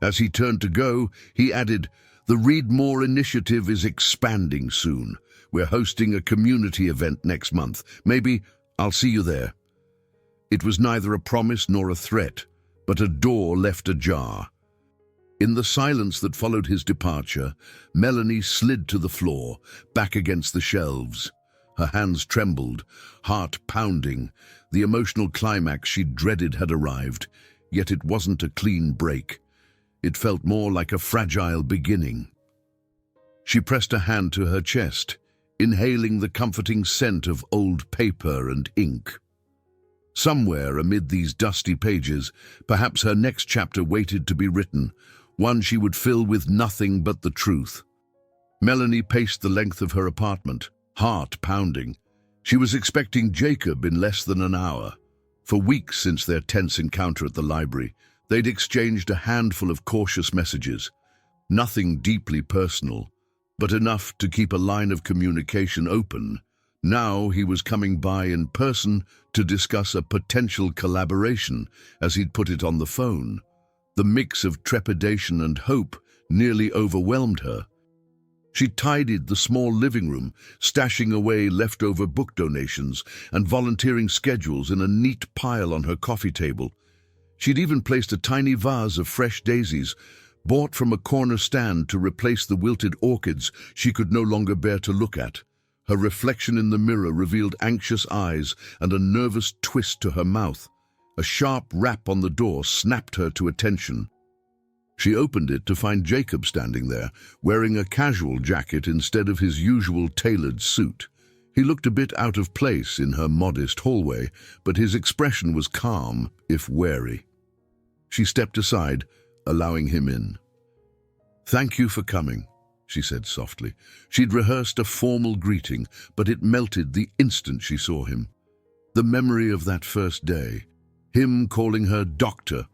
[SPEAKER 1] As he turned to go, he added, the Read More initiative is expanding soon. We're hosting a community event next month. Maybe I'll see you there. It was neither a promise nor a threat, but a door left ajar. In the silence that followed his departure, Melanie slid to the floor, back against the shelves. Her hands trembled, heart pounding. The emotional climax she dreaded had arrived, yet it wasn't a clean break. It felt more like a fragile beginning. She pressed a hand to her chest, inhaling the comforting scent of old paper and ink. Somewhere amid these dusty pages, perhaps her next chapter waited to be written, one she would fill with nothing but the truth. Melanie paced the length of her apartment, heart pounding. She was expecting Jacob in less than an hour. For weeks since their tense encounter at the library, they'd exchanged a handful of cautious messages. Nothing deeply personal, but enough to keep a line of communication open. Now he was coming by in person to discuss a potential collaboration, as he'd put it on the phone. The mix of trepidation and hope nearly overwhelmed her. She tidied the small living room, stashing away leftover book donations and volunteering schedules in a neat pile on her coffee table. She'd even placed a tiny vase of fresh daisies, bought from a corner stand to replace the wilted orchids she could no longer bear to look at. Her reflection in the mirror revealed anxious eyes and a nervous twist to her mouth. A sharp rap on the door snapped her to attention. She opened it to find Jacob standing there, wearing a casual jacket instead of his usual tailored suit. He looked a bit out of place in her modest hallway, but his expression was calm, if wary. She stepped aside, allowing him in. "Thank you for coming," she said softly. She'd rehearsed a formal greeting, but it melted the instant she saw him. The memory of that first day, him calling her doctor,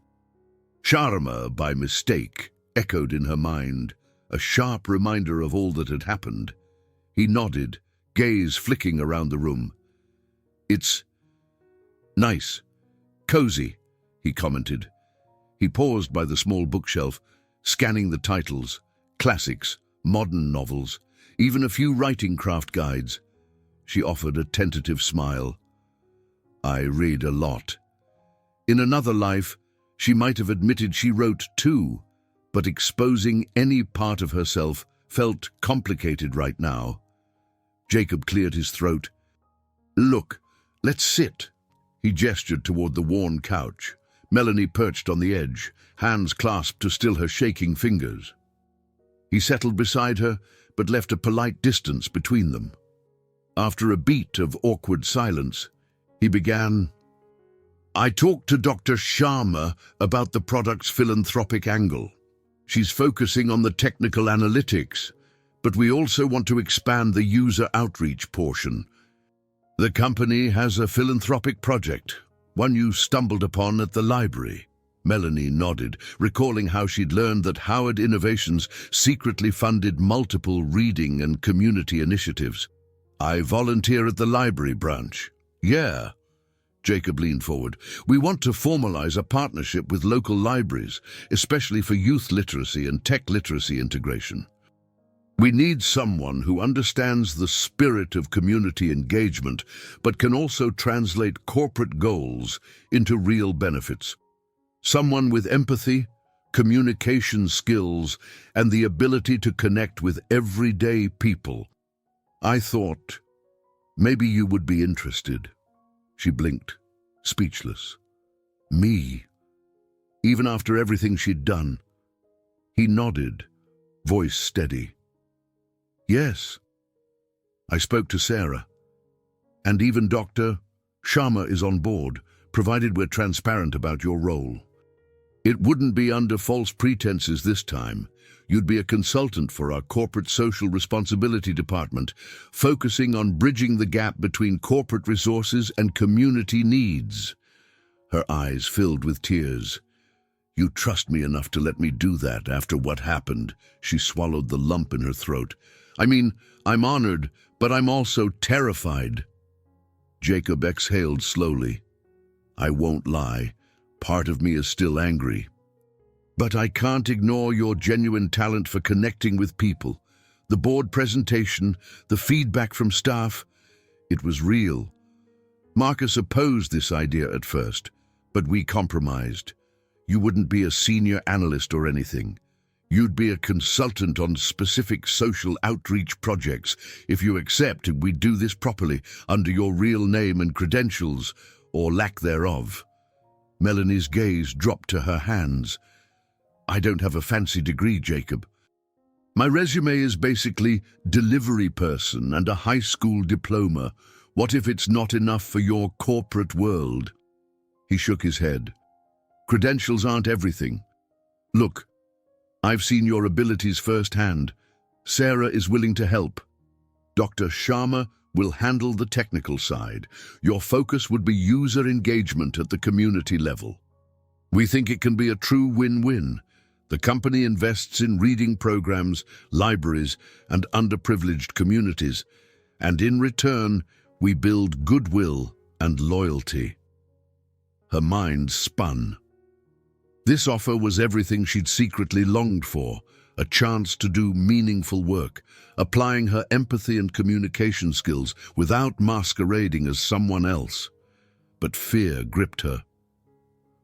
[SPEAKER 1] Sharma by mistake, echoed in her mind, a sharp reminder of all that had happened. He nodded, gaze flicking around the room. "It's nice, cozy," he commented. He paused by the small bookshelf, scanning the titles, classics, modern novels, even a few writing craft guides. She offered a tentative smile. "I read a lot." In another life, she might have admitted she wrote too, but exposing any part of herself felt complicated right now. Jacob cleared his throat. "Look, let's sit." He gestured toward the worn couch. Melanie perched on the edge, hands clasped to still her shaking fingers. He settled beside her, but left a polite distance between them. After a beat of awkward silence, he began, "I talked to Dr. Sharma about the product's philanthropic angle. She's focusing on the technical analytics, but we also want to expand the user outreach portion. The company has a philanthropic project, one you stumbled upon at the library." Melanie nodded, recalling how she'd learned that Howard Innovations secretly funded multiple reading and community initiatives. "I volunteer at the library branch." "Yeah." Jacob leaned forward. "We want to formalize a partnership with local libraries, especially for youth literacy and tech literacy integration. We need someone who understands the spirit of community engagement, but can also translate corporate goals into real benefits. Someone with empathy, communication skills, and the ability to connect with everyday people. I thought, maybe you would be interested. She blinked, speechless. Me? Even after everything she'd done? He nodded, voice steady. Yes. I spoke to Sarah. And even Dr. Sharma is on board, provided we're transparent about your role. It wouldn't be under false pretenses this time. You'd be a consultant for our corporate social responsibility department, focusing on bridging the gap between corporate resources and community needs. Her eyes filled with tears. You trust me enough to let me do that after what happened. She swallowed the lump in her throat. I mean, I'm honored, but I'm also terrified. Jacob exhaled slowly. I won't lie. Part of me is still angry. But I can't ignore your genuine talent for connecting with people. The board presentation, the feedback from staff, it was real. Marcus opposed this idea at first, but we compromised. You wouldn't be a senior analyst or anything. You'd be a consultant on specific social outreach projects. If you accepted, we'd do this properly, under your real name and credentials, or lack thereof. Melanie's gaze dropped to her hands. I don't have a fancy degree, Jacob. My resume is basically delivery person and a high school diploma. What if it's not enough for your corporate world? He shook his head. Credentials aren't everything. Look, I've seen your abilities firsthand. Sarah is willing to help. Dr. Sharma will handle the technical side. Your focus would be user engagement at the community level. We think it can be a true win-win. The company invests in reading programs, libraries, and underprivileged communities, and in return, we build goodwill and loyalty. Her mind spun. This offer was everything she'd secretly longed for, a chance to do meaningful work, applying her empathy and communication skills without masquerading as someone else. But fear gripped her.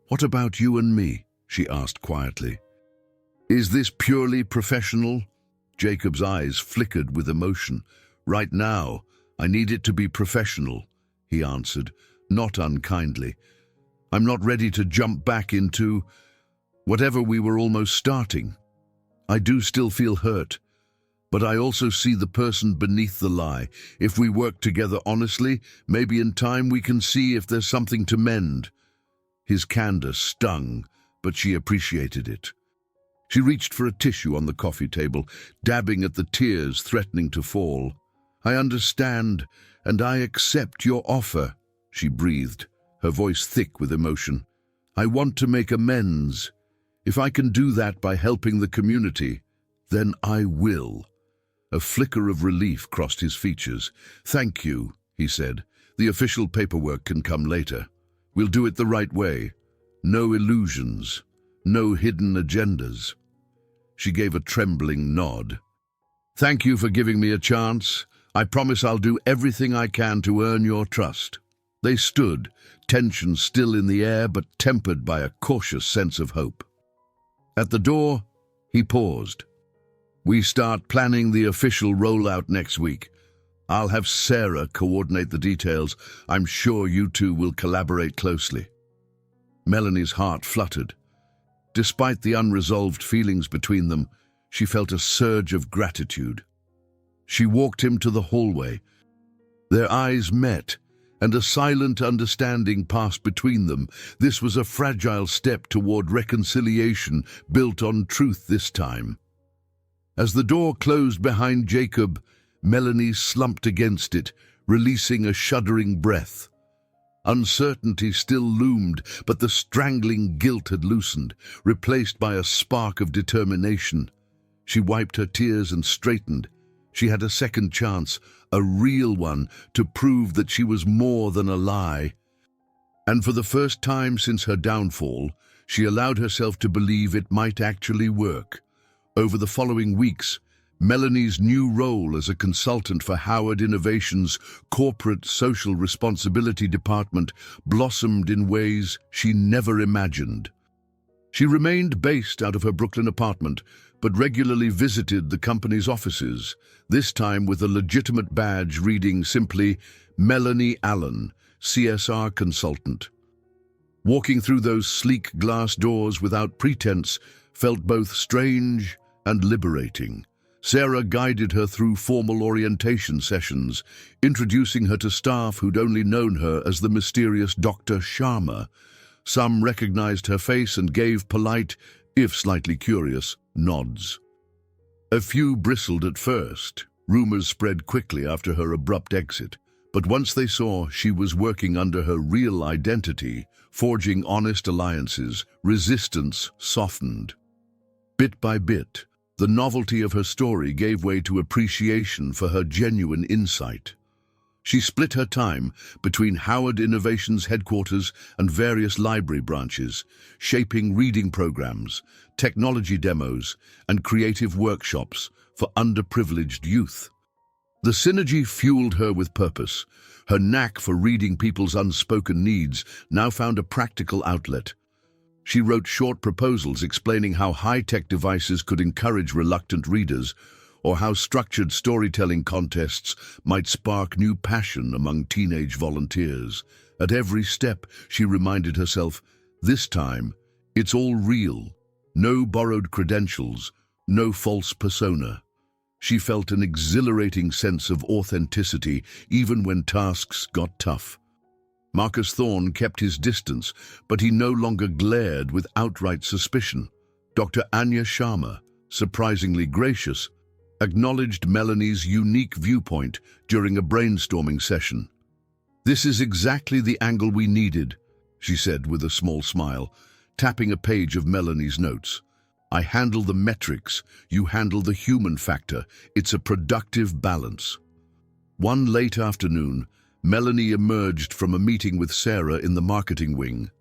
[SPEAKER 1] What about you and me? She asked quietly. Is this purely professional? Jacob's eyes flickered with emotion. Right now, I need it to be professional, he answered, not unkindly. I'm not ready to jump back into whatever we were almost starting. I do still feel hurt, but I also see the person beneath the lie. If we work together honestly, maybe in time we can see if there's something to mend. His candor stung, but she appreciated it. She reached for a tissue on the coffee table, dabbing at the tears threatening to fall. I understand, and I accept your offer, she breathed, her voice thick with emotion. I want to make amends. If I can do that by helping the community, then I will. A flicker of relief crossed his features. Thank you, he said. The official paperwork can come later. We'll do it the right way. No illusions. No hidden agendas. She gave a trembling nod. Thank you for giving me a chance. I promise I'll do everything I can to earn your trust. They stood, tension still in the air but tempered by a cautious sense of hope. At the door, he paused. We start planning the official rollout next week. I'll have Sarah coordinate the details. I'm sure you two will collaborate closely. Melanie's heart fluttered. Despite the unresolved feelings between them, she felt a surge of gratitude. She walked him to the hallway. Their eyes met, and a silent understanding passed between them. This was a fragile step toward reconciliation, built on truth this time. As the door closed behind Jacob, Melanie slumped against it, releasing a shuddering breath. Uncertainty still loomed, but the strangling guilt had loosened, replaced by a spark of determination. She wiped her tears and straightened. She had a second chance, a real one, to prove that she was more than a lie. And for the first time since her downfall, she allowed herself to believe it might actually work. Over the following weeks, Melanie's new role as a consultant for Howard Innovation's corporate social responsibility department blossomed in ways she never imagined. She remained based out of her Brooklyn apartment, but regularly visited the company's offices, this time with a legitimate badge reading simply Melanie Allen, CSR consultant. Walking through those sleek glass doors without pretense felt both strange and liberating. Sarah guided her through formal orientation sessions, introducing her to staff who'd only known her as the mysterious Dr. Sharma. Some recognized her face and gave polite, if slightly curious, nods. A few bristled at first. Rumors spread quickly after her abrupt exit, but once they saw she was working under her real identity, forging honest alliances, resistance softened. Bit by bit, the novelty of her story gave way to appreciation for her genuine insight. She split her time between Howard Innovation's headquarters and various library branches, shaping reading programs, technology demos, and creative workshops for underprivileged youth. The synergy fueled her with purpose. Her knack for reading people's unspoken needs now found a practical outlet. She wrote short proposals explaining how high-tech devices could encourage reluctant readers, or how structured storytelling contests might spark new passion among teenage volunteers. At every step, she reminded herself, this time, it's all real. No borrowed credentials, no false persona. She felt an exhilarating sense of authenticity even when tasks got tough. Marcus Thorne kept his distance, but he no longer glared with outright suspicion. Dr. Anya Sharma, surprisingly gracious, acknowledged Melanie's unique viewpoint during a brainstorming session. "This is exactly the angle we needed," she said with a small smile, tapping a page of Melanie's notes. "I handle the metrics, you handle the human factor. It's a productive balance." One late afternoon, Melanie emerged from a meeting with Sarah in the marketing wing.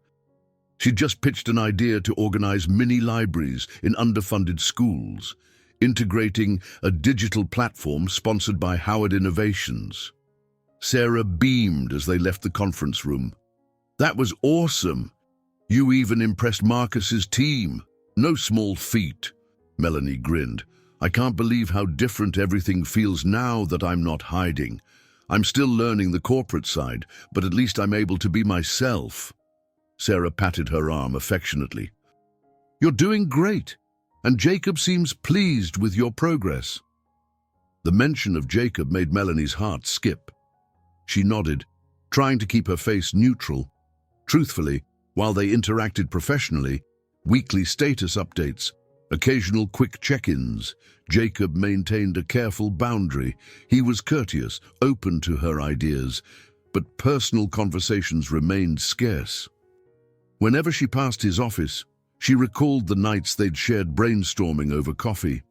[SPEAKER 1] She'd just pitched an idea to organize mini-libraries in underfunded schools, integrating a digital platform sponsored by Howard Innovations. Sarah beamed as they left the conference room. "That was awesome. You even impressed Marcus's team. No small feat." Melanie grinned. "I can't believe how different everything feels now that I'm not hiding. I'm still learning the corporate side, but at least I'm able to be myself." Sarah patted her arm affectionately. "You're doing great, and Jacob seems pleased with your progress." The mention of Jacob made Melanie's heart skip. She nodded, trying to keep her face neutral. Truthfully, while they interacted professionally, weekly status updates, occasional quick check-ins, Jacob maintained a careful boundary. He was courteous, open to her ideas, but personal conversations remained scarce. Whenever she passed his office, she recalled the nights they'd shared brainstorming over coffee.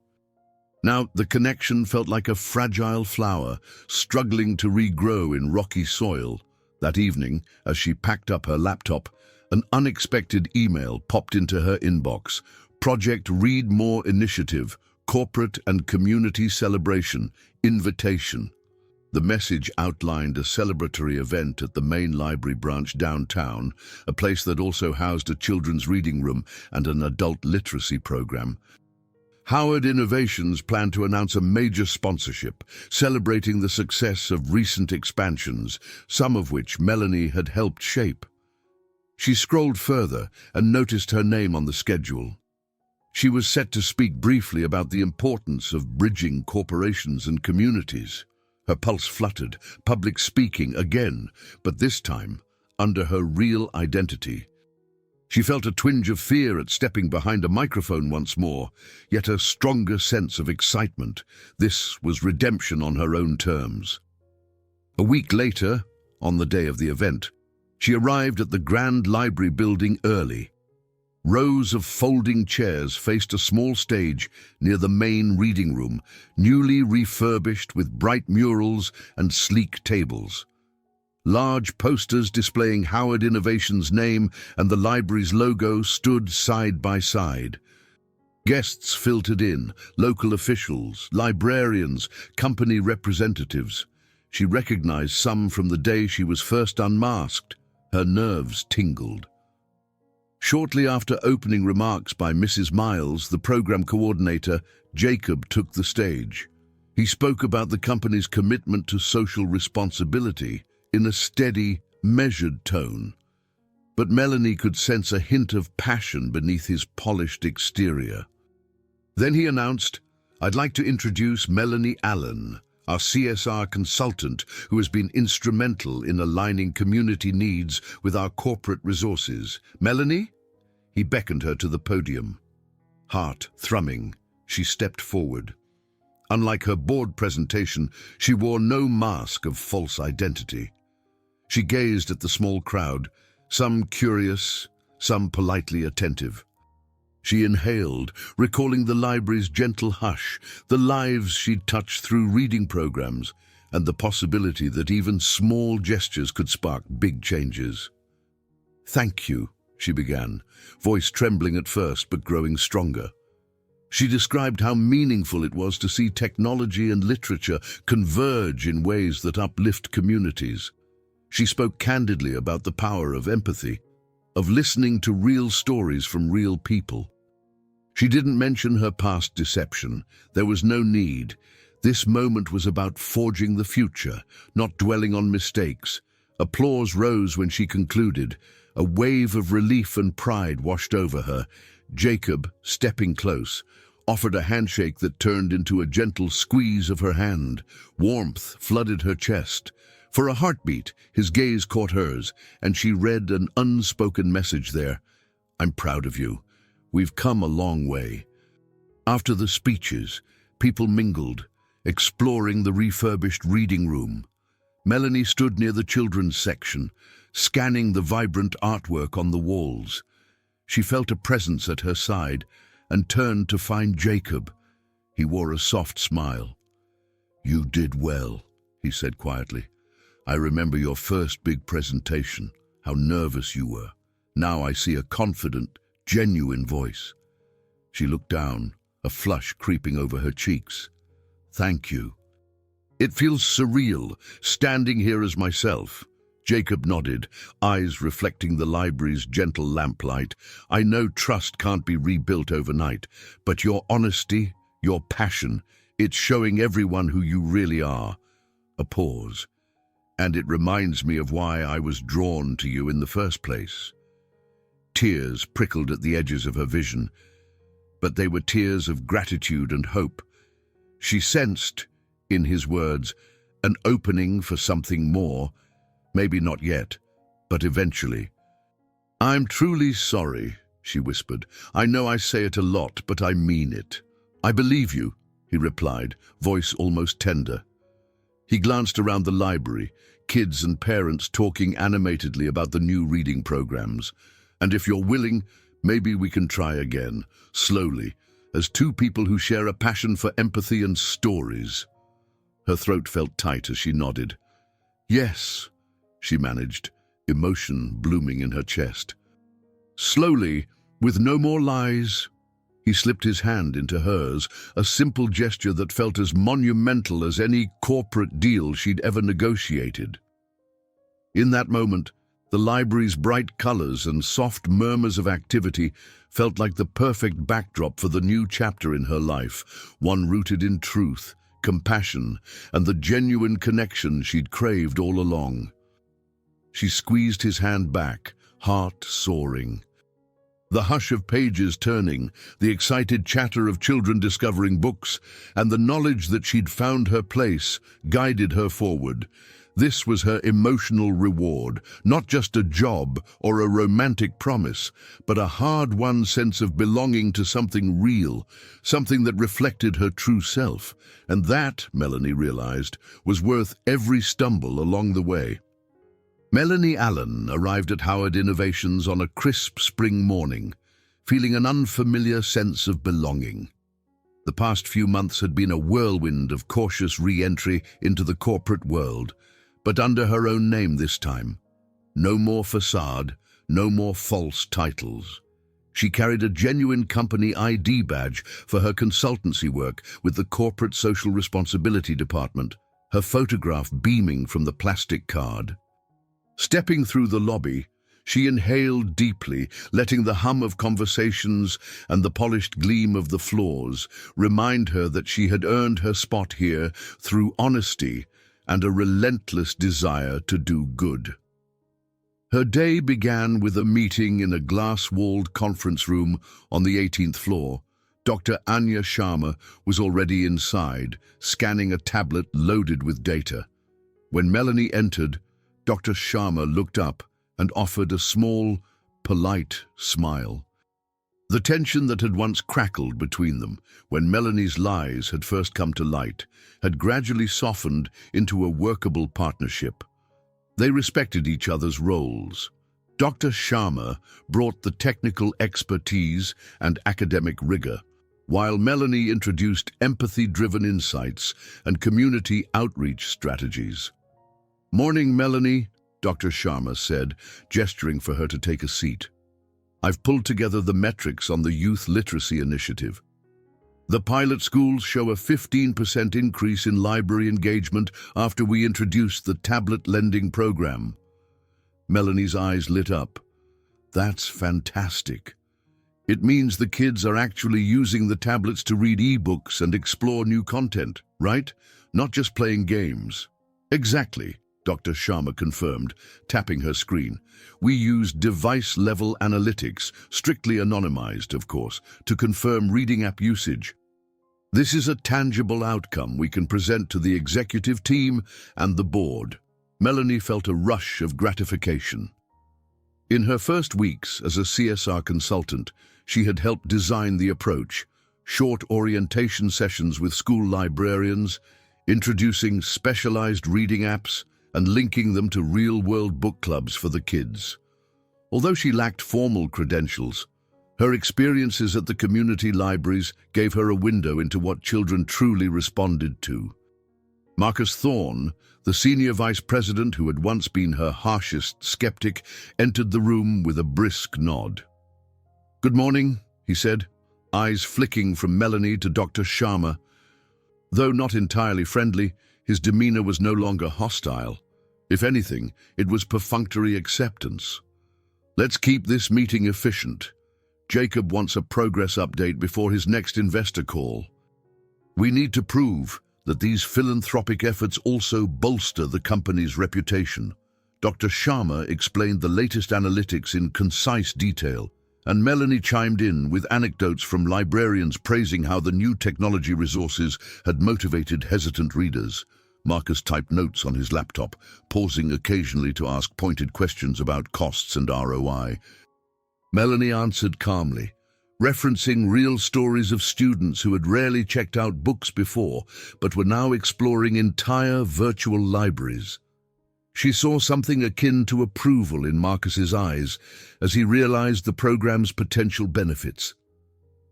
[SPEAKER 1] Now, the connection felt like a fragile flower, struggling to regrow in rocky soil. That evening, as she packed up her laptop, an unexpected email popped into her inbox. Project Read More Initiative, Corporate and Community Celebration, Invitation. The message outlined a celebratory event at the main library branch downtown, a place that also housed a children's reading room and an adult literacy program. Howard Innovations planned to announce a major sponsorship, celebrating the success of recent expansions, some of which Melanie had helped shape. She scrolled further and noticed her name on the schedule. She was set to speak briefly about the importance of bridging corporations and communities. Her pulse fluttered, public speaking again, but this time under her real identity. She felt a twinge of fear at stepping behind a microphone once more, yet a stronger sense of excitement. This was redemption on her own terms. A week later, on the day of the event, she arrived at the Grand Library building early. Rows of folding chairs faced a small stage near the main reading room, newly refurbished with bright murals and sleek tables. Large posters displaying Howard Innovations' name and the library's logo stood side by side. Guests filtered in, local officials, librarians, company representatives. She recognized some from the day she was first unmasked. Her nerves tingled. Shortly after opening remarks by Mrs. Miles, the program coordinator, Jacob took the stage. He spoke about the company's commitment to social responsibility in a steady, measured tone. But Melanie could sense a hint of passion beneath his polished exterior. Then he announced, "I'd like to introduce Melanie Allen, our CSR consultant who has been instrumental in aligning community needs with our corporate resources. Melanie?" He beckoned her to the podium. Heart thrumming, she stepped forward. Unlike her board presentation, she wore no mask of false identity. She gazed at the small crowd, some curious, some politely attentive. She inhaled, recalling the library's gentle hush, the lives she'd touched through reading programs, and the possibility that even small gestures could spark big changes. "Thank you," she began, voice trembling at first but growing stronger. She described how meaningful it was to see technology and literature converge in ways that uplift communities. She spoke candidly about the power of empathy, of listening to real stories from real people. She didn't mention her past deception. There was no need. This moment was about forging the future, not dwelling on mistakes. Applause rose when she concluded. A wave of relief and pride washed over her. Jacob, stepping close, offered a handshake that turned into a gentle squeeze of her hand. Warmth flooded her chest. For a heartbeat, his gaze caught hers, and she read an unspoken message there. "I'm proud of you. We've come a long way." After the speeches, people mingled, exploring the refurbished reading room. Melanie stood near the children's section, scanning the vibrant artwork on the walls. She felt a presence at her side and turned to find Jacob. He wore a soft smile. "You did well," he said quietly. "I remember your first big presentation, how nervous you were. Now I see a confident, genuine voice." She looked down, a flush creeping over her cheeks. "Thank you. It feels surreal, standing here as myself." Jacob nodded, eyes reflecting the library's gentle lamplight. "I know trust can't be rebuilt overnight, but your honesty, your passion, it's showing everyone who you really are." A pause. "And it reminds me of why I was drawn to you in the first place." Tears prickled at the edges of her vision, but they were tears of gratitude and hope. She sensed, in his words, an opening for something more. Maybe not yet, but eventually. "I'm truly sorry," she whispered. "I know I say it a lot, but I mean it." "I believe you," he replied, voice almost tender. He glanced around the library, kids and parents talking animatedly about the new reading programs. "And if you're willing, maybe we can try again, slowly, as two people who share a passion for empathy and stories." Her throat felt tight as she nodded. "Yes," she managed, emotion blooming in her chest. Slowly, with no more lies, he slipped his hand into hers, a simple gesture that felt as monumental as any corporate deal she'd ever negotiated. In that moment, the library's bright colors and soft murmurs of activity felt like the perfect backdrop for the new chapter in her life, one rooted in truth, compassion, and the genuine connection she'd craved all along. She squeezed his hand back, heart soaring. The hush of pages turning, the excited chatter of children discovering books, and the knowledge that she'd found her place guided her forward. This was her emotional reward, not just a job or a romantic promise, but a hard-won sense of belonging to something real, something that reflected her true self. And that, Melanie realized, was worth every stumble along the way. Melanie Allen arrived at Howard Innovations on a crisp spring morning, feeling an unfamiliar sense of belonging. The past few months had been a whirlwind of cautious re-entry into the corporate world, but under her own name this time. No more facade, no more false titles. She carried a genuine company ID badge for her consultancy work with the Corporate Social Responsibility Department, her photograph beaming from the plastic card. Stepping through the lobby, She inhaled deeply, letting the hum of conversations and the polished gleam of the floors remind her that she had earned her spot here through honesty and a relentless desire to do good. Her day began with a meeting in a glass-walled conference room on the 18th floor. Dr. Anya Sharma was already inside, scanning a tablet loaded with data. When Melanie entered, Dr. Sharma looked up and offered a small, polite smile. The tension that had once crackled between them when Melanie's lies had first come to light had gradually softened into a workable partnership. They respected each other's roles. Dr. Sharma brought the technical expertise and academic rigor, while Melanie introduced empathy-driven insights and community outreach strategies. "Morning, Melanie," Dr. Sharma said, gesturing for her to take a seat. "I've pulled together the metrics on the Youth Literacy Initiative. The pilot schools show a 15% increase in library engagement after we introduced the tablet lending program." Melanie's eyes lit up. "That's fantastic. It means the kids are actually using the tablets to read e-books and explore new content, right? Not just playing games." "Exactly," Dr. Sharma confirmed, tapping her screen. "We use device-level analytics, strictly anonymized, of course, to confirm reading app usage. This is a tangible outcome we can present to the executive team and the board." Melanie felt a rush of gratification. In her first weeks as a CSR consultant, she had helped design the approach, short orientation sessions with school librarians, introducing specialized reading apps, and linking them to real-world book clubs for the kids. Although she lacked formal credentials, her experiences at the community libraries gave her a window into what children truly responded to. Marcus Thorne, the senior vice president who had once been her harshest skeptic, entered the room with a brisk nod. "Good morning," he said, eyes flicking from Melanie to Dr. Sharma. Though not entirely friendly, his demeanor was no longer hostile. If anything, it was perfunctory acceptance. "Let's keep this meeting efficient. Jacob wants a progress update before his next investor call. We need to prove that these philanthropic efforts also bolster the company's reputation." Dr. Sharma explained the latest analytics in concise detail, and Melanie chimed in with anecdotes from librarians praising how the new technology resources had motivated hesitant readers. Marcus typed notes on his laptop, pausing occasionally to ask pointed questions about costs and ROI. Melanie answered calmly, referencing real stories of students who had rarely checked out books before, but were now exploring entire virtual libraries. She saw something akin to approval in Marcus's eyes as he realized the program's potential benefits.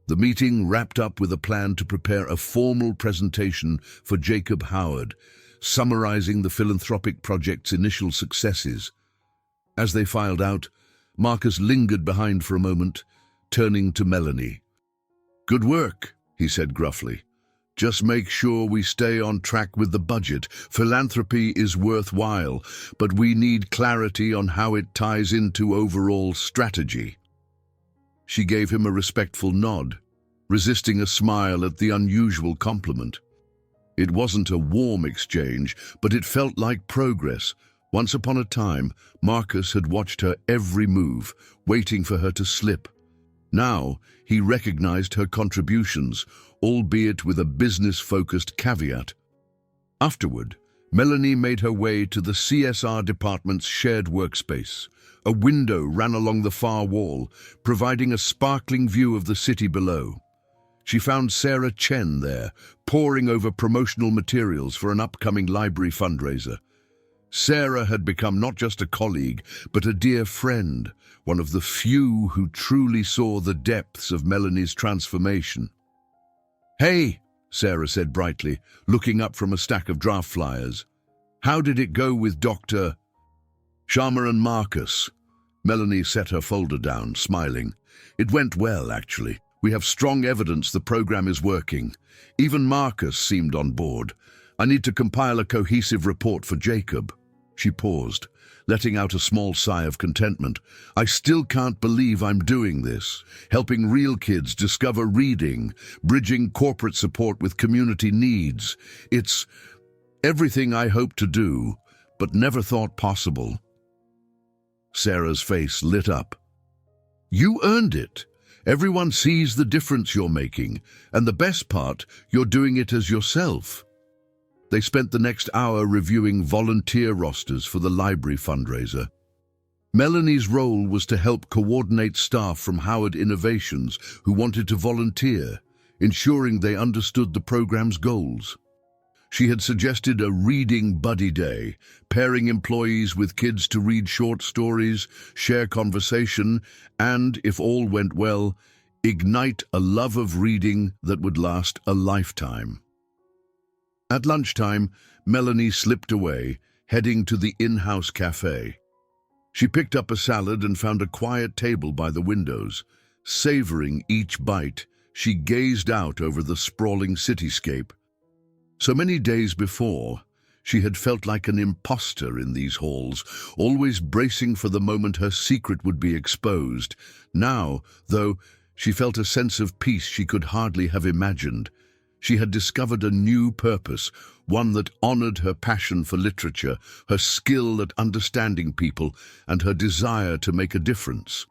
[SPEAKER 1] The meeting wrapped up with a plan to prepare a formal presentation for Jacob Howard, summarizing the philanthropic project's initial successes. As they filed out, Marcus lingered behind for a moment, turning to Melanie. "Good work," he said gruffly. "Just make sure we stay on track with the budget. Philanthropy is worthwhile, but we need clarity on how it ties into overall strategy." She gave him a respectful nod, resisting a smile at the unusual compliment. It wasn't a warm exchange, but it felt like progress. Once upon a time, Marcus had watched her every move, waiting for her to slip. Now, he recognized her contributions, albeit with a business-focused caveat. Afterward, Melanie made her way to the CSR department's shared workspace. A window ran along the far wall, providing a sparkling view of the city below. She found Sarah Chen there, poring over promotional materials for an upcoming library fundraiser. Sarah had become not just a colleague, but a dear friend, one of the few who truly saw the depths of Melanie's transformation. "Hey," Sarah said brightly, looking up from a stack of draft flyers. "How did it go with Dr. Sharma and Marcus?" Melanie set her folder down, smiling. "It went well, actually. We have strong evidence the program is working. Even Marcus seemed on board. I need to compile a cohesive report for Jacob." She paused, letting out a small sigh of contentment. I still can't believe I'm doing this, helping real kids discover reading, bridging corporate support with community needs. It's everything I hoped to do, but never thought possible. Sarah's face lit up. You earned it. Everyone sees the difference you're making, and the best part, you're doing it as yourself. They spent the next hour reviewing volunteer rosters for the library fundraiser. Melanie's role was to help coordinate staff from Howard Innovations who wanted to volunteer, ensuring they understood the program's goals. She had suggested a reading buddy day, pairing employees with kids to read short stories, share conversation, and, if all went well, ignite a love of reading that would last a lifetime. At lunchtime, Melanie slipped away, heading to the in-house cafe. She picked up a salad and found a quiet table by the windows. Savoring each bite, she gazed out over the sprawling cityscape. So many days before, she had felt like an imposter in these halls, always bracing for the moment her secret would be exposed. Now, though, she felt a sense of peace she could hardly have imagined. She had discovered a new purpose, one that honored her passion for literature, her skill at understanding people, and her desire to make a difference.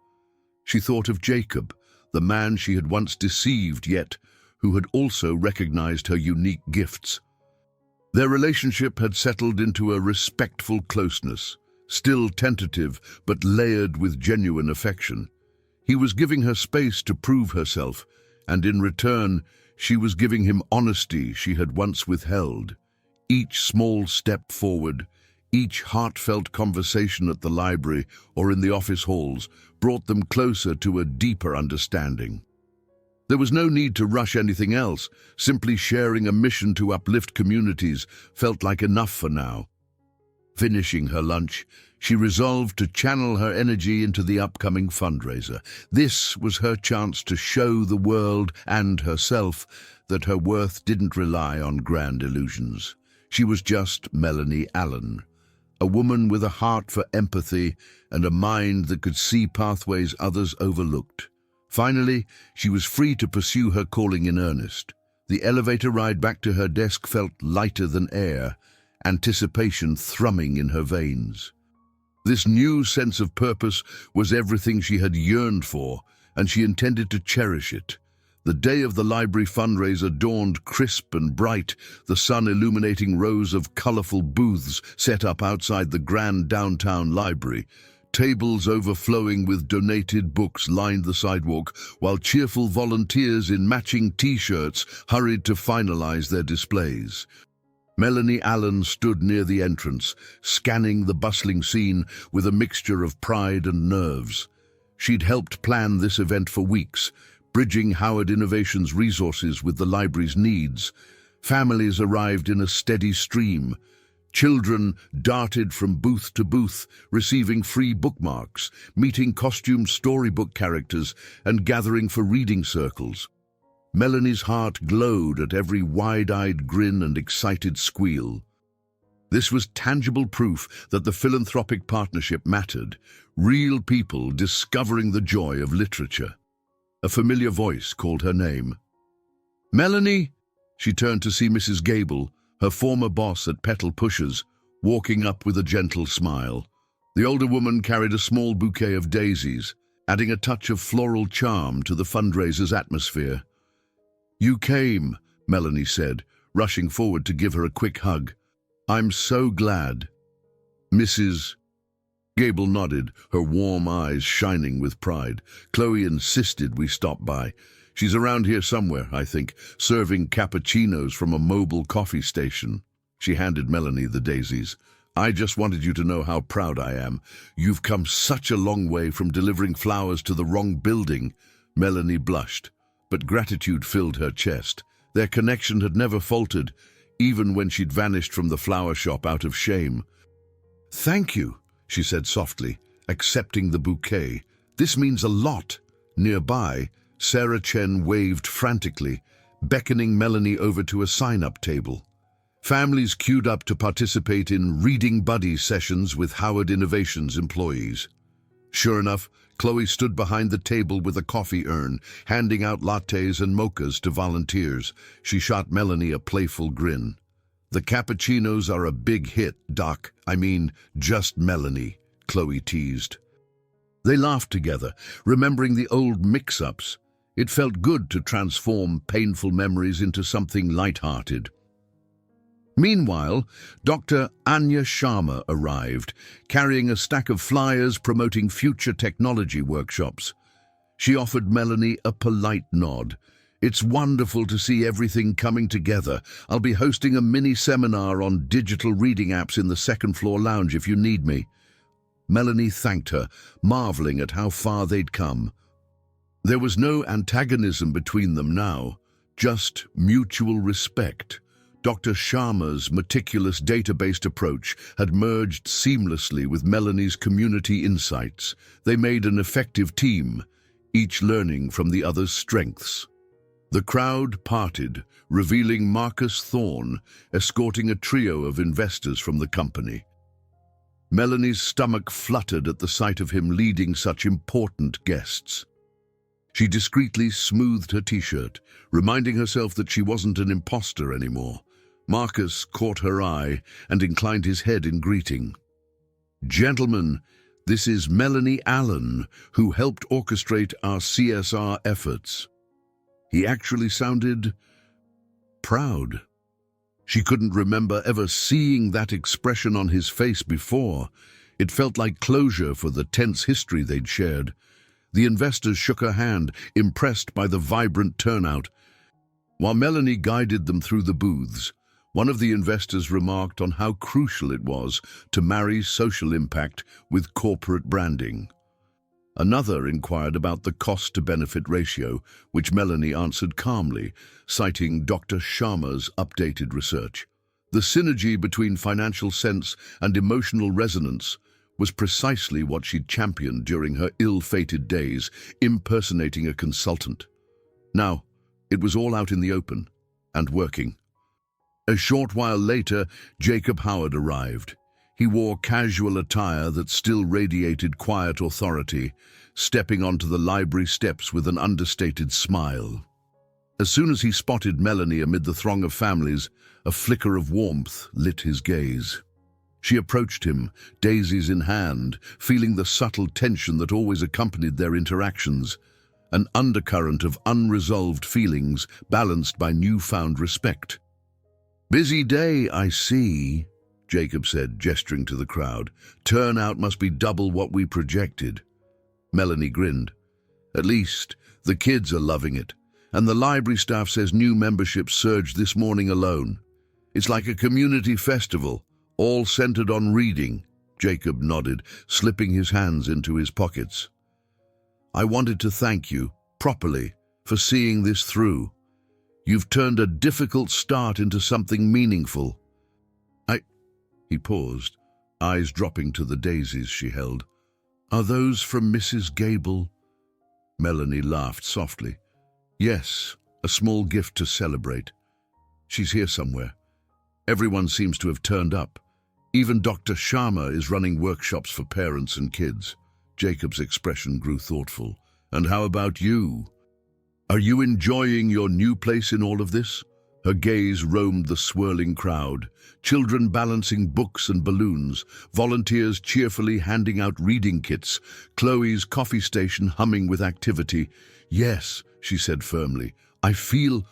[SPEAKER 1] She thought of Jacob, the man she had once deceived, yet who had also recognized her unique gifts. Their relationship had settled into a respectful closeness, still tentative but layered with genuine affection. He was giving her space to prove herself, and in return, she was giving him honesty she had once withheld. Each small step forward, each heartfelt conversation at the library or in the office halls brought them closer to a deeper understanding. There was no need to rush anything else. Simply sharing a mission to uplift communities felt like enough for now. Finishing her lunch, she resolved to channel her energy into the upcoming fundraiser. This was her chance to show the world and herself that her worth didn't rely on grand illusions. She was just Melanie Allen, a woman with a heart for empathy and a mind that could see pathways others overlooked. Finally, she was free to pursue her calling in earnest. The elevator ride back to her desk felt lighter than air, anticipation thrumming in her veins. This new sense of purpose was everything she had yearned for, and she intended to cherish it. The day of the library fundraiser dawned crisp and bright, the sun illuminating rows of colorful booths set up outside the grand downtown library. Tables overflowing with donated books lined the sidewalk, while cheerful volunteers in matching T-shirts hurried to finalize their displays. Melanie Allen stood near the entrance, scanning the bustling scene with a mixture of pride and nerves. She'd helped plan this event for weeks, bridging Howard Innovations' resources with the library's needs. Families arrived in a steady stream. Children darted from booth to booth, receiving free bookmarks, meeting costumed storybook characters, and gathering for reading circles. Melanie's heart glowed at every wide-eyed grin and excited squeal. This was tangible proof that the philanthropic partnership mattered, real people discovering the joy of literature. A familiar voice called her name. "Melanie!" She turned to see Mrs. Gable, her former boss at Petal Pushers, walking up with a gentle smile. The older woman carried a small bouquet of daisies, adding a touch of floral charm to the fundraiser's atmosphere. "You came," Melanie said, rushing forward to give her a quick hug. "I'm so glad." Mrs. Gable nodded, her warm eyes shining with pride. "Chloe insisted we stop by. She's around here somewhere, I think, serving cappuccinos from a mobile coffee station." She handed Melanie the daisies. "I just wanted you to know how proud I am. You've come such a long way from delivering flowers to the wrong building." Melanie blushed, but gratitude filled her chest. Their connection had never faltered, even when she'd vanished from the flower shop out of shame. "Thank you," she said softly, accepting the bouquet. "This means a lot." Nearby, Sarah Chen waved frantically, beckoning Melanie over to a sign-up table. Families queued up to participate in reading buddy sessions with Howard Innovations employees. Sure enough, Chloe stood behind the table with a coffee urn, handing out lattes and mochas to volunteers. She shot Melanie a playful grin. "The cappuccinos are a big hit, Doc. I mean, just Melanie," Chloe teased. They laughed together, remembering the old mix-ups. It felt good to transform painful memories into something light-hearted. Meanwhile, Dr. Anya Sharma arrived, carrying a stack of flyers promoting future technology workshops. She offered Melanie a polite nod. "It's wonderful to see everything coming together. I'll be hosting a mini-seminar on digital reading apps in the second-floor lounge if you need me." Melanie thanked her, marveling at how far they'd come. There was no antagonism between them now, just mutual respect. Dr. Sharma's meticulous data-based approach had merged seamlessly with Melanie's community insights. They made an effective team, each learning from the other's strengths. The crowd parted, revealing Marcus Thorne, escorting a trio of investors from the company. Melanie's stomach fluttered at the sight of him leading such important guests. She discreetly smoothed her t-shirt, reminding herself that she wasn't an imposter anymore. Marcus caught her eye and inclined his head in greeting. "Gentlemen, this is Melanie Allen, who helped orchestrate our CSR efforts." He actually sounded proud. She couldn't remember ever seeing that expression on his face before. It felt like closure for the tense history they'd shared. The investors shook her hand, impressed by the vibrant turnout. While Melanie guided them through the booths, one of the investors remarked on how crucial it was to marry social impact with corporate branding. Another inquired about the cost-to-benefit ratio, which Melanie answered calmly, citing Dr. Sharma's updated research. The synergy between financial sense and emotional resonance was precisely what she'd championed during her ill-fated days, impersonating a consultant. Now, it was all out in the open, and working. A short while later, Jacob Howard arrived. He wore casual attire that still radiated quiet authority, stepping onto the library steps with an understated smile. As soon as he spotted Melanie amid the throng of families, a flicker of warmth lit his gaze. She approached him, daisies in hand, feeling the subtle tension that always accompanied their interactions, an undercurrent of unresolved feelings balanced by newfound respect. "Busy day, I see," Jacob said, gesturing to the crowd. "Turnout must be double what we projected." Melanie grinned. "At least, the kids are loving it, and the library staff says new memberships surged this morning alone. It's like a community festival, all centered on reading." Jacob nodded, slipping his hands into his pockets. "I wanted to thank you, properly, for seeing this through. You've turned a difficult start into something meaningful." He paused, eyes dropping to the daisies she held. "Are those from Mrs. Gable?" Melanie laughed softly. "Yes, a small gift to celebrate. She's here somewhere. Everyone seems to have turned up. Even Dr. Sharma is running workshops for parents and kids." Jacob's expression grew thoughtful. "And how about you? Are you enjoying your new place in all of this?" Her gaze roamed the swirling crowd, children balancing books and balloons, volunteers cheerfully handing out reading kits, Chloe's coffee station humming with activity. "Yes," she said firmly, "I feel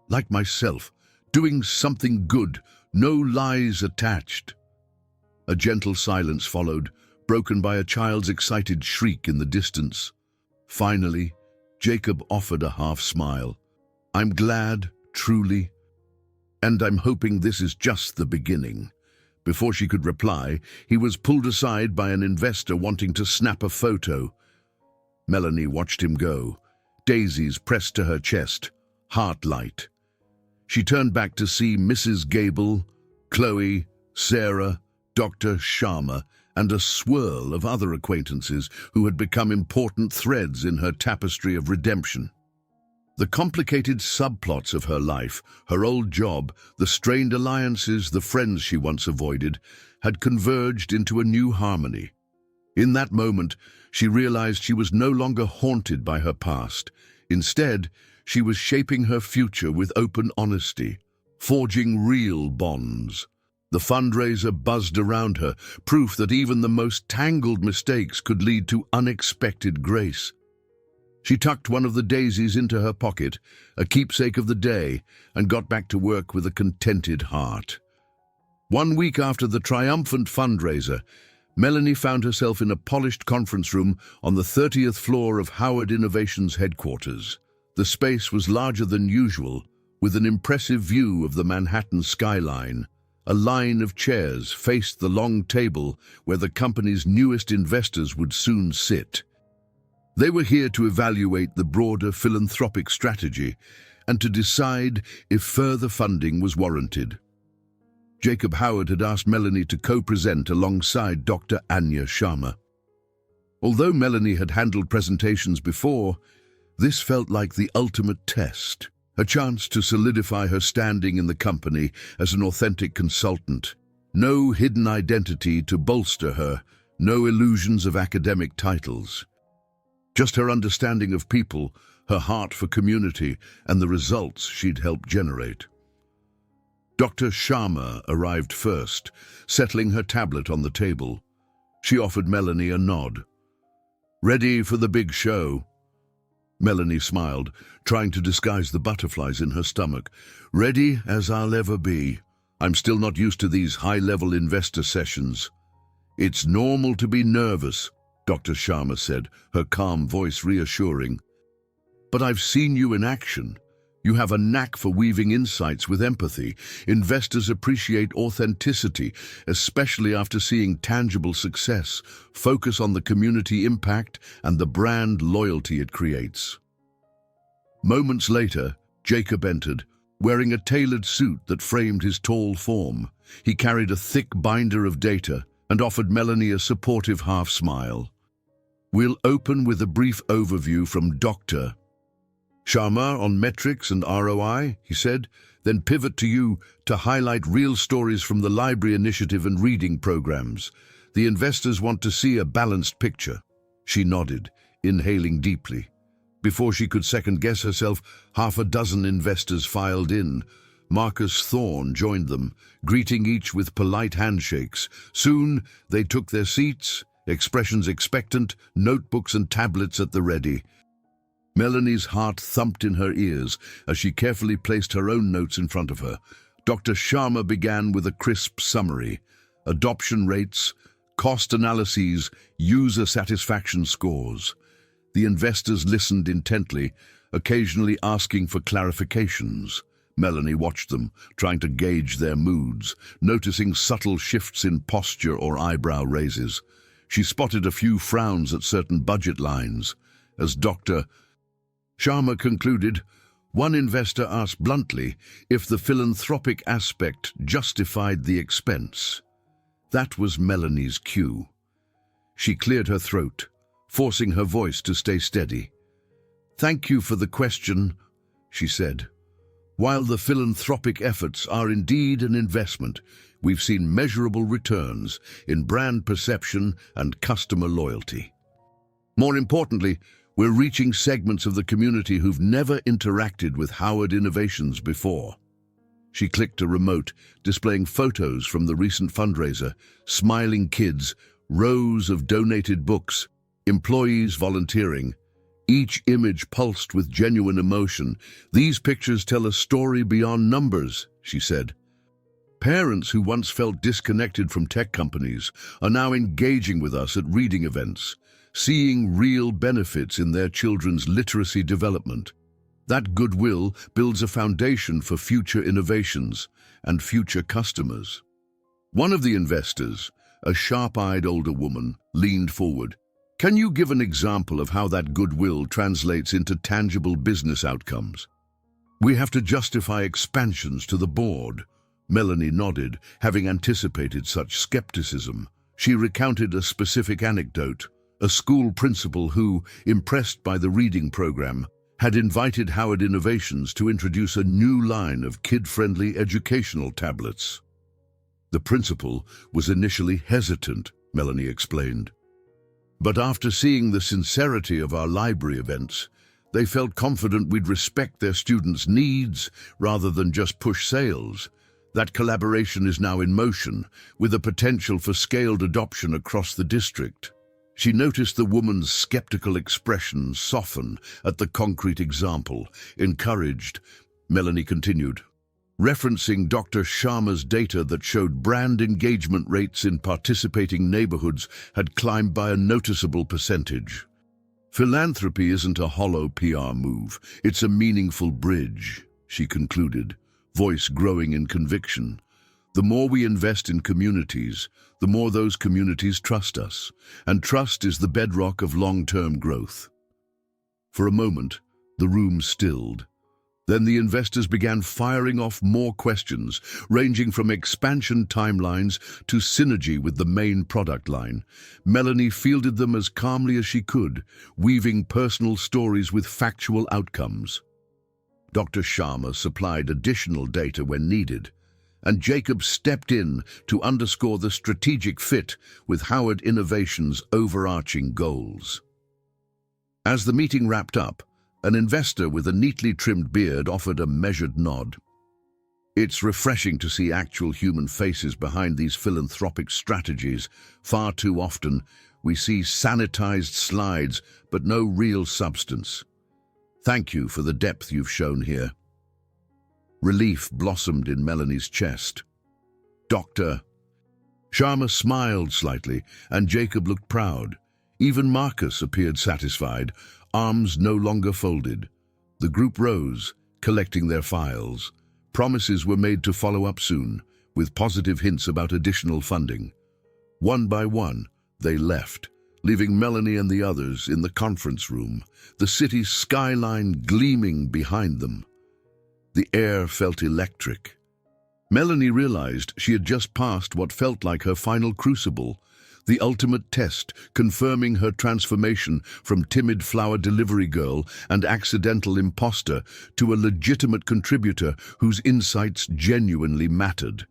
[SPEAKER 1] like myself, doing something good, no lies attached." A gentle silence followed, broken by a child's excited shriek in the distance. Finally, Jacob offered a half-smile. "I'm glad, truly, and I'm hoping this is just the beginning." Before she could reply, he was pulled aside by an investor wanting to snap a photo. Melanie watched him go, daisies pressed to her chest, heart light. She turned back to see Mrs. Gable, Chloe, Sarah, Dr. Sharma, and a swirl of other acquaintances who had become important threads in her tapestry of redemption. The complicated subplots of her life, her old job, the strained alliances, the friends she once avoided, had converged into a new harmony. In that moment, she realized she was no longer haunted by her past. Instead, she was shaping her future with open honesty, forging real bonds. The fundraiser buzzed around her, proof that even the most tangled mistakes could lead to unexpected grace. She tucked one of the daisies into her pocket, a keepsake of the day, and got back to work with a contented heart. 1 week after the triumphant fundraiser, Melanie found herself in a polished conference room on the 30th floor of Howard Innovation's headquarters. The space was larger than usual, with an impressive view of the Manhattan skyline. A line of chairs faced the long table where the company's newest investors would soon sit. They were here to evaluate the broader philanthropic strategy and to decide if further funding was warranted. Jacob Howard had asked Melanie to co-present alongside Dr. Anya Sharma. Although Melanie had handled presentations before, this felt like the ultimate test, a chance to solidify her standing in the company as an authentic consultant. No hidden identity to bolster her, no illusions of academic titles. Just her understanding of people, her heart for community, and the results she'd helped generate. Dr. Sharma arrived first, settling her tablet on the table. She offered Melanie a nod. "Ready for the big show?" Melanie smiled, trying to disguise the butterflies in her stomach. "Ready as I'll ever be. I'm still not used to these high-level investor sessions." "It's normal to be nervous," Dr. Sharma said, her calm voice reassuring. "But I've seen you in action. You have a knack for weaving insights with empathy. Investors appreciate authenticity, especially after seeing tangible success. Focus on the community impact and the brand loyalty it creates." Moments later, Jacob entered, wearing a tailored suit that framed his tall form. He carried a thick binder of data and offered Melanie a supportive half-smile. "We'll open with a brief overview from Dr. Sharma on metrics and ROI," he said, "then pivot to you to highlight real stories from the library initiative and reading programs. The investors want to see a balanced picture." She nodded, inhaling deeply. Before she could second-guess herself, half a dozen investors filed in. Marcus Thorne joined them, greeting each with polite handshakes. Soon they took their seats, expressions expectant, notebooks and tablets at the ready. Melanie's heart thumped in her ears as she carefully placed her own notes in front of her. Dr. Sharma began with a crisp summary: adoption rates, cost analyses, user satisfaction scores. The investors listened intently, occasionally asking for clarifications. Melanie watched them, trying to gauge their moods, noticing subtle shifts in posture or eyebrow raises. She spotted a few frowns at certain budget lines. As Dr. Sharma concluded, one investor asked bluntly if the philanthropic aspect justified the expense. That was Melanie's cue. She cleared her throat, forcing her voice to stay steady. "Thank you for the question," she said. "While the philanthropic efforts are indeed an investment, we've seen measurable returns in brand perception and customer loyalty. More importantly, we're reaching segments of the community who've never interacted with Howard Innovations before." She clicked a remote, displaying photos from the recent fundraiser, smiling kids, rows of donated books, employees volunteering. Each image pulsed with genuine emotion. "These pictures tell a story beyond numbers," she said. "Parents who once felt disconnected from tech companies are now engaging with us at reading events, seeing real benefits in their children's literacy development. That goodwill builds a foundation for future innovations and future customers." One of the investors, a sharp-eyed older woman, leaned forward. "Can you give an example of how that goodwill translates into tangible business outcomes?" "We have to justify expansions to the board." Melanie nodded, having anticipated such skepticism. She recounted a specific anecdote: a school principal who, impressed by the reading program, had invited Howard Innovations to introduce a new line of kid-friendly educational tablets. The principal was initially hesitant, Melanie explained. But after seeing the sincerity of our library events, they felt confident we'd respect their students' needs rather than just push sales. That collaboration is now in motion, with a potential for scaled adoption across the district. She noticed the woman's skeptical expression soften at the concrete example. Encouraged, Melanie continued, referencing Dr. Sharma's data that showed brand engagement rates in participating neighborhoods had climbed by a noticeable percentage. Philanthropy isn't a hollow PR move, it's a meaningful bridge, she concluded, voice growing in conviction. The more we invest in communities, the more those communities trust us, and trust is the bedrock of long-term growth. For a moment, the room stilled. Then the investors began firing off more questions, ranging from expansion timelines to synergy with the main product line. Melanie fielded them as calmly as she could, weaving personal stories with factual outcomes. Dr. Sharma supplied additional data when needed, and Jacob stepped in to underscore the strategic fit with Howard Innovations' overarching goals. As the meeting wrapped up, an investor with a neatly trimmed beard offered a measured nod. It's refreshing to see actual human faces behind these philanthropic strategies. Far too often, we see sanitized slides, but no real substance. Thank you for the depth you've shown here. Relief blossomed in Melanie's chest. Doctor. Sharma smiled slightly, and Jacob looked proud. Even Marcus appeared satisfied, arms no longer folded. The group rose, collecting their files. Promises were made to follow up soon, with positive hints about additional funding. One by one, they left, leaving Melanie and the others in the conference room, the city's skyline gleaming behind them. The air felt electric. Melanie realized she had just passed what felt like her final crucible, the ultimate test, confirming her transformation from timid flower delivery girl and accidental imposter to a legitimate contributor whose insights genuinely mattered.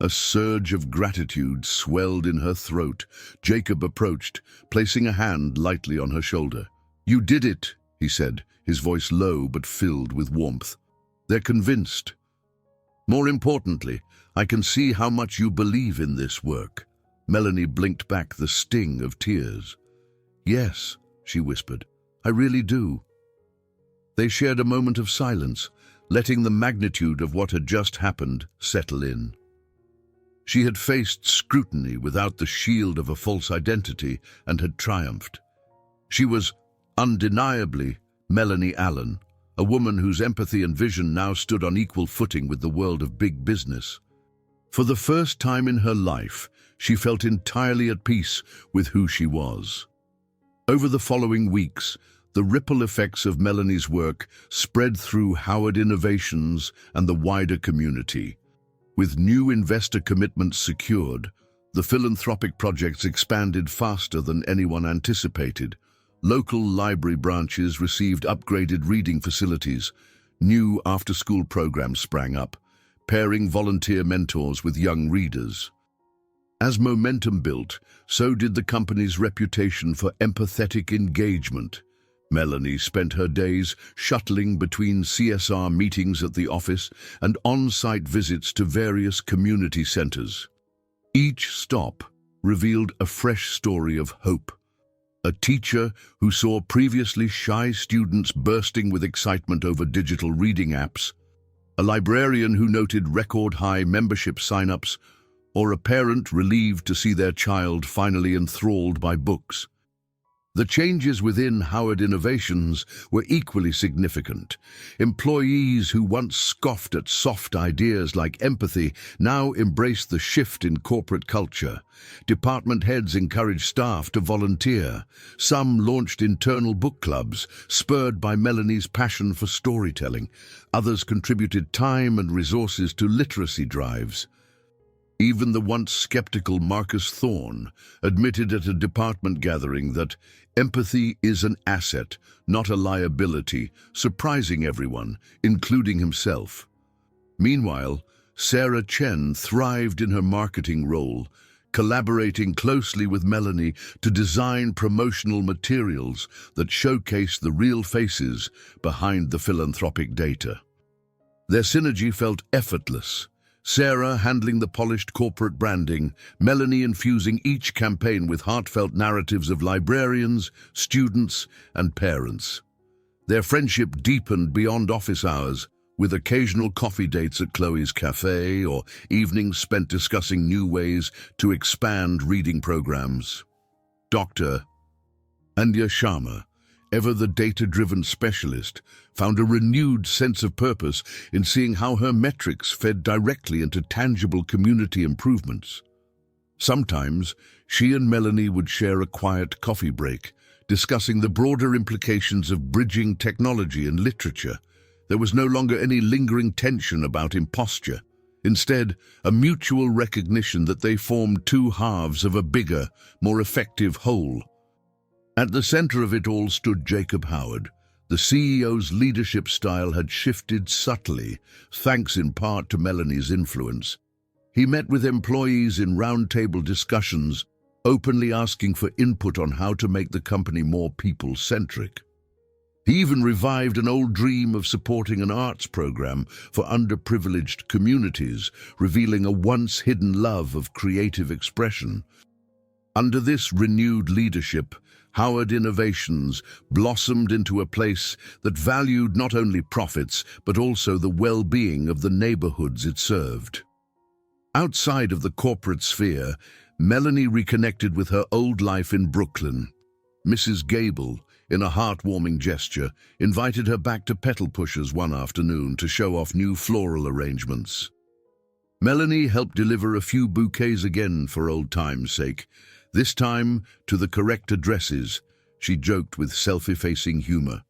[SPEAKER 1] A surge of gratitude swelled in her throat. Jacob approached, placing a hand lightly on her shoulder. "You did it," he said, his voice low but filled with warmth. "They're convinced. More importantly, I can see how much you believe in this work." Melanie blinked back the sting of tears. "Yes," she whispered, "I really do." They shared a moment of silence, letting the magnitude of what had just happened settle in. She had faced scrutiny without the shield of a false identity and had triumphed. She was undeniably Melanie Allen, a woman whose empathy and vision now stood on equal footing with the world of big business. For the first time in her life, she felt entirely at peace with who she was. Over the following weeks, the ripple effects of Melanie's work spread through Howard Innovations and the wider community. With new investor commitments secured, the philanthropic projects expanded faster than anyone anticipated. Local library branches received upgraded reading facilities. New after-school programs sprang up, pairing volunteer mentors with young readers. As momentum built, so did the company's reputation for empathetic engagement. Melanie spent her days shuttling between CSR meetings at the office and on-site visits to various community centers. Each stop revealed a fresh story of hope. A teacher who saw previously shy students bursting with excitement over digital reading apps, a librarian who noted record-high membership sign-ups, or a parent relieved to see their child finally enthralled by books. The changes within Howard Innovations were equally significant. Employees who once scoffed at soft ideas like empathy now embraced the shift in corporate culture. Department heads encouraged staff to volunteer. Some launched internal book clubs, spurred by Melanie's passion for storytelling. Others contributed time and resources to literacy drives. Even the once skeptical Marcus Thorne admitted at a department gathering that Empathy is an asset, not a liability, surprising everyone, including himself. Meanwhile, Sarah Chen thrived in her marketing role, collaborating closely with Melanie to design promotional materials that showcase the real faces behind the philanthropic data. Their synergy felt effortless. Sarah handling the polished corporate branding, Melanie infusing each campaign with heartfelt narratives of librarians, students, and parents. Their friendship deepened beyond office hours, with occasional coffee dates at Chloe's cafe or evenings spent discussing new ways to expand reading programs. Dr. Andya Sharma, ever the data-driven specialist, found a renewed sense of purpose in seeing how her metrics fed directly into tangible community improvements. Sometimes, she and Melanie would share a quiet coffee break, discussing the broader implications of bridging technology and literature. There was no longer any lingering tension about imposture. Instead, a mutual recognition that they formed two halves of a bigger, more effective whole. At the center of it all stood Jacob Howard. The CEO's leadership style had shifted subtly, thanks in part to Melanie's influence. He met with employees in roundtable discussions, openly asking for input on how to make the company more people-centric. He even revived an old dream of supporting an arts program for underprivileged communities, revealing a once-hidden love of creative expression. Under this renewed leadership, Howard Innovations blossomed into a place that valued not only profits, but also the well-being of the neighborhoods it served. Outside of the corporate sphere, Melanie reconnected with her old life in Brooklyn. Mrs. Gable, in a heartwarming gesture, invited her back to Petal Pushers one afternoon to show off new floral arrangements. Melanie helped deliver a few bouquets again for old time's sake, this time to the correct addresses, she joked with self-effacing humor.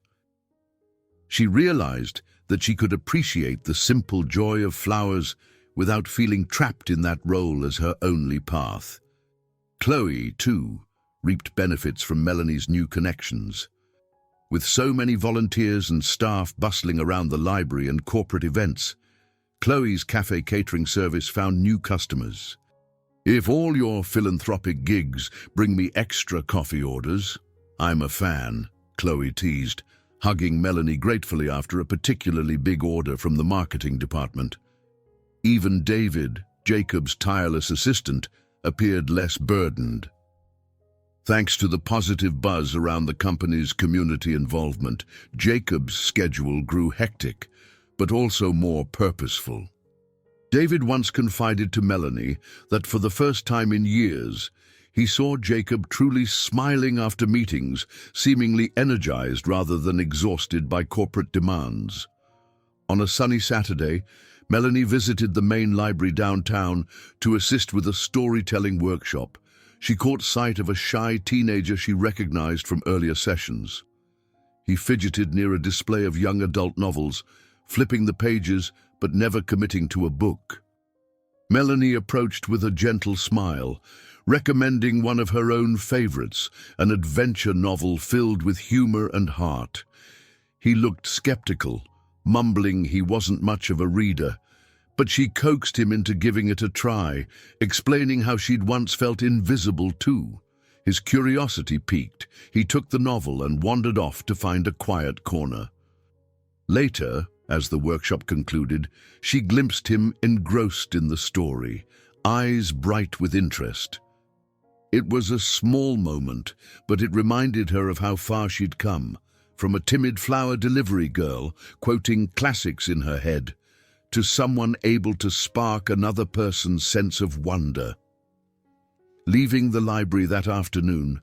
[SPEAKER 1] She realized that she could appreciate the simple joy of flowers without feeling trapped in that role as her only path. Chloe, too, reaped benefits from Melanie's new connections. With so many volunteers and staff bustling around the library and corporate events, Chloe's cafe catering service found new customers. If all your philanthropic gigs bring me extra coffee orders, I'm a fan, Chloe teased, hugging Melanie gratefully after a particularly big order from the marketing department. Even David, Jacob's tireless assistant, appeared less burdened. Thanks to the positive buzz around the company's community involvement, Jacob's schedule grew hectic, but also more purposeful. David once confided to Melanie that for the first time in years, he saw Jacob truly smiling after meetings, seemingly energized rather than exhausted by corporate demands. On a sunny Saturday, Melanie visited the main library downtown to assist with a storytelling workshop. She caught sight of a shy teenager she recognized from earlier sessions. He fidgeted near a display of young adult novels, flipping the pages but never committing to a book. Melanie approached with a gentle smile, recommending one of her own favorites, an adventure novel filled with humor and heart. He looked skeptical, mumbling he wasn't much of a reader, but she coaxed him into giving it a try, explaining how she'd once felt invisible too. His curiosity piqued. He took the novel and wandered off to find a quiet corner. Later, as the workshop concluded, she glimpsed him engrossed in the story, eyes bright with interest. It was a small moment, but it reminded her of how far she'd come, from a timid flower delivery girl quoting classics in her head, to someone able to spark another person's sense of wonder. Leaving the library that afternoon,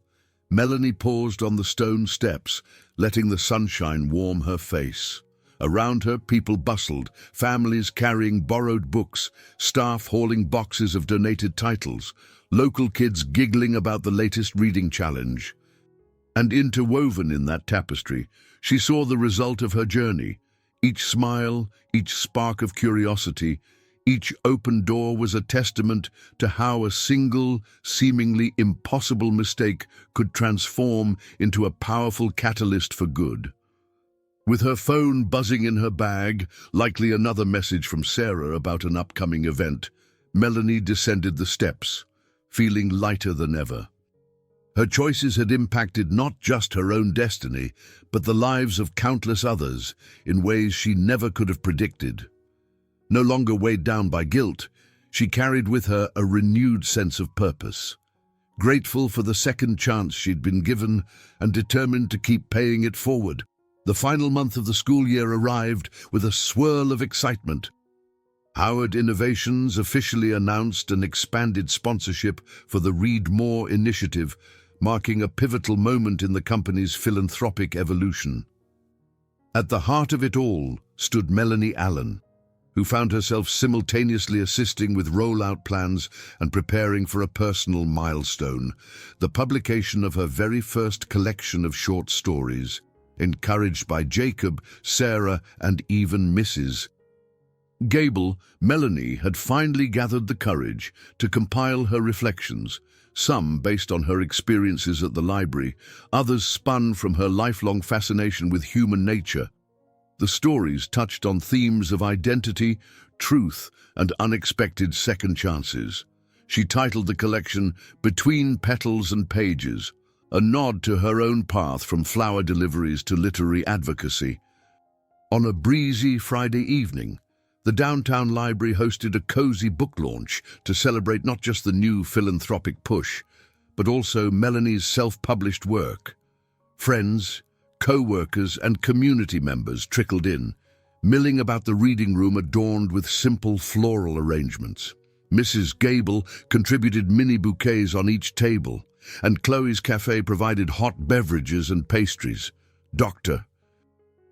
[SPEAKER 1] Melanie paused on the stone steps, letting the sunshine warm her face. Around her, people bustled, families carrying borrowed books, staff hauling boxes of donated titles, local kids giggling about the latest reading challenge. And interwoven in that tapestry, she saw the result of her journey. Each smile, each spark of curiosity, Each open door was a testament to how a single, seemingly impossible mistake could transform into a powerful catalyst for good. With her phone buzzing in her bag, likely another message from Sarah about an upcoming event, Melanie descended the steps, feeling lighter than ever. Her choices had impacted not just her own destiny, but the lives of countless others in ways she never could have predicted. No longer weighed down by guilt, she carried with her a renewed sense of purpose. Grateful for the second chance she'd been given and determined to keep paying it forward, the final month of the school year arrived with a swirl of excitement. Howard Innovations officially announced an expanded sponsorship for the Read More initiative, marking a pivotal moment in the company's philanthropic evolution. At the heart of it all stood Melanie Allen, who found herself simultaneously assisting with rollout plans and preparing for a personal milestone, the publication of her very first collection of short stories, encouraged by Jacob, Sarah, and even Mrs. Gable. Melanie had finally gathered the courage to compile her reflections, some based on her experiences at the library, others spun from her lifelong fascination with human nature. The stories touched on themes of identity, truth, and unexpected second chances. She titled the collection Between Petals and Pages, a nod to her own path from flower deliveries to literary advocacy. On a breezy Friday evening, the downtown library hosted a cozy book launch to celebrate not just the new philanthropic push, but also Melanie's self-published work. Friends, co-workers and community members trickled in, milling about the reading room adorned with simple floral arrangements. Mrs. Gable contributed mini bouquets on each table, and Chloe's cafe provided hot beverages and pastries. Dr.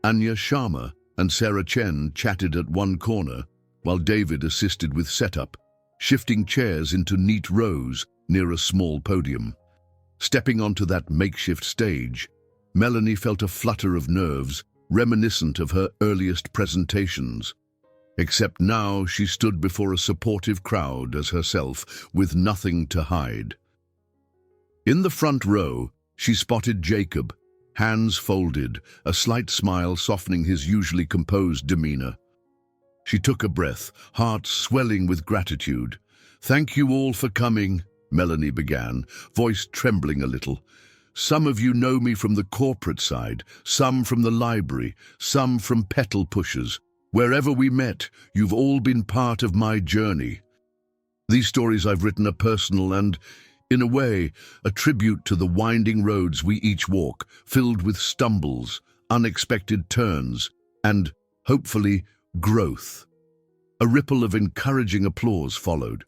[SPEAKER 1] Anya Sharma and Sarah Chen chatted at one corner, while David assisted with setup, shifting chairs into neat rows near a small podium. Stepping onto that makeshift stage, Melanie felt a flutter of nerves reminiscent of her earliest presentations. Except now she stood before a supportive crowd as herself, with nothing to hide. In the front row, she spotted Jacob, hands folded, a slight smile softening his usually composed demeanor. She took a breath, heart swelling with gratitude. "Thank you all for coming," Melanie began, voice trembling a little. "Some of you know me from the corporate side, some from the library, some from petal pushers. Wherever we met, you've all been part of my journey. These stories I've written are personal and, in a way, a tribute to the winding roads we each walk, filled with stumbles, unexpected turns, and, hopefully, growth." A ripple of encouraging applause followed.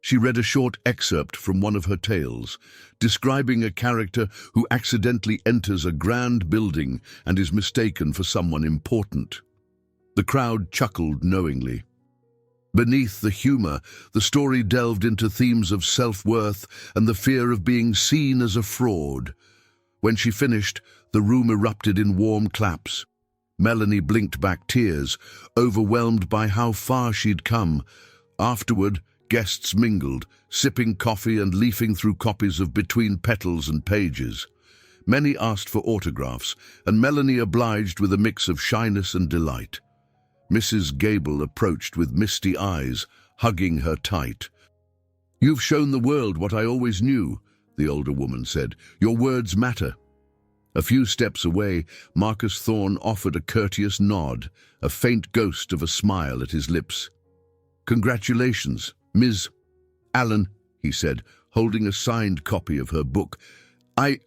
[SPEAKER 1] She read a short excerpt from one of her tales, describing a character who accidentally enters a grand building and is mistaken for someone important. The crowd chuckled knowingly. Beneath the humor, the story delved into themes of self-worth and the fear of being seen as a fraud. When she finished, the room erupted in warm claps. Melanie blinked back tears, overwhelmed by how far she'd come. Afterward, guests mingled, sipping coffee and leafing through copies of Between Petals and Pages. Many asked for autographs, and Melanie obliged with a mix of shyness and delight. Mrs. Gable approached with misty eyes, hugging her tight. "You've shown the world what I always knew," the older woman said. "Your words matter." A few steps away, Marcus Thorne offered a courteous nod, a faint ghost of a smile at his lips. "Congratulations, Ms. Allen," he said, holding a signed copy of her book. I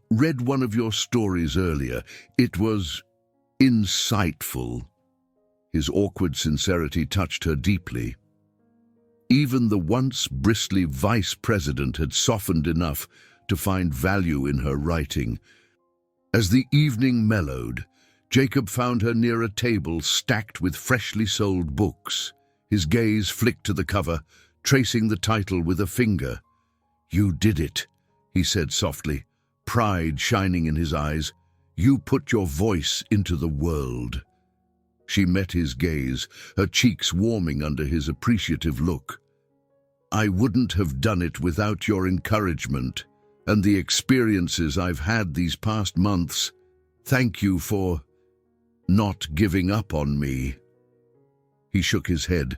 [SPEAKER 1] read one of your stories earlier. It was insightful." His awkward sincerity touched her deeply. Even the once bristly vice president had softened enough to find value in her writing. As the evening mellowed, Jacob found her near a table stacked with freshly sold books. His gaze flicked to the cover, tracing the title with a finger. "You did it," he said softly, pride shining in his eyes. "You put your voice into the world." She met his gaze, her cheeks warming under his appreciative look. "I wouldn't have done it without your encouragement and the experiences I've had these past months. Thank you for not giving up on me." He shook his head.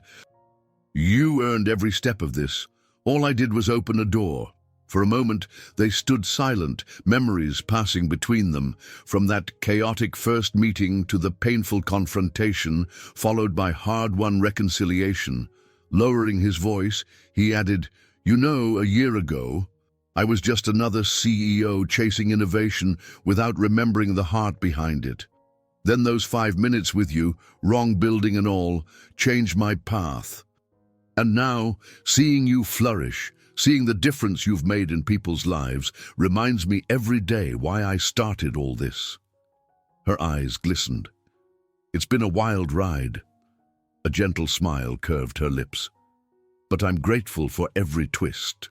[SPEAKER 1] "You earned every step of this. All I did was open a door." For a moment, they stood silent, memories passing between them, from that chaotic first meeting to the painful confrontation, followed by hard-won reconciliation. Lowering his voice, he added, "You know, a year ago, I was just another CEO chasing innovation without remembering the heart behind it. Then those 5 minutes with you, wrong building and all, changed my path. And now, seeing you flourish, seeing the difference you've made in people's lives, reminds me every day why I started all this." Her eyes glistened. "It's been a wild ride." A gentle smile curved her lips. "But I'm grateful for every twist."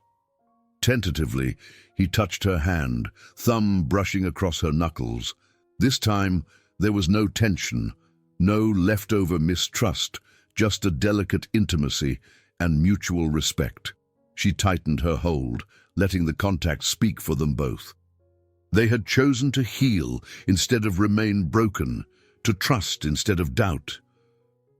[SPEAKER 1] Tentatively, he touched her hand, thumb brushing across her knuckles. This time, there was no tension, no leftover mistrust, just a delicate intimacy and mutual respect. She tightened her hold, letting the contact speak for them both. They had chosen to heal instead of remain broken, to trust instead of doubt.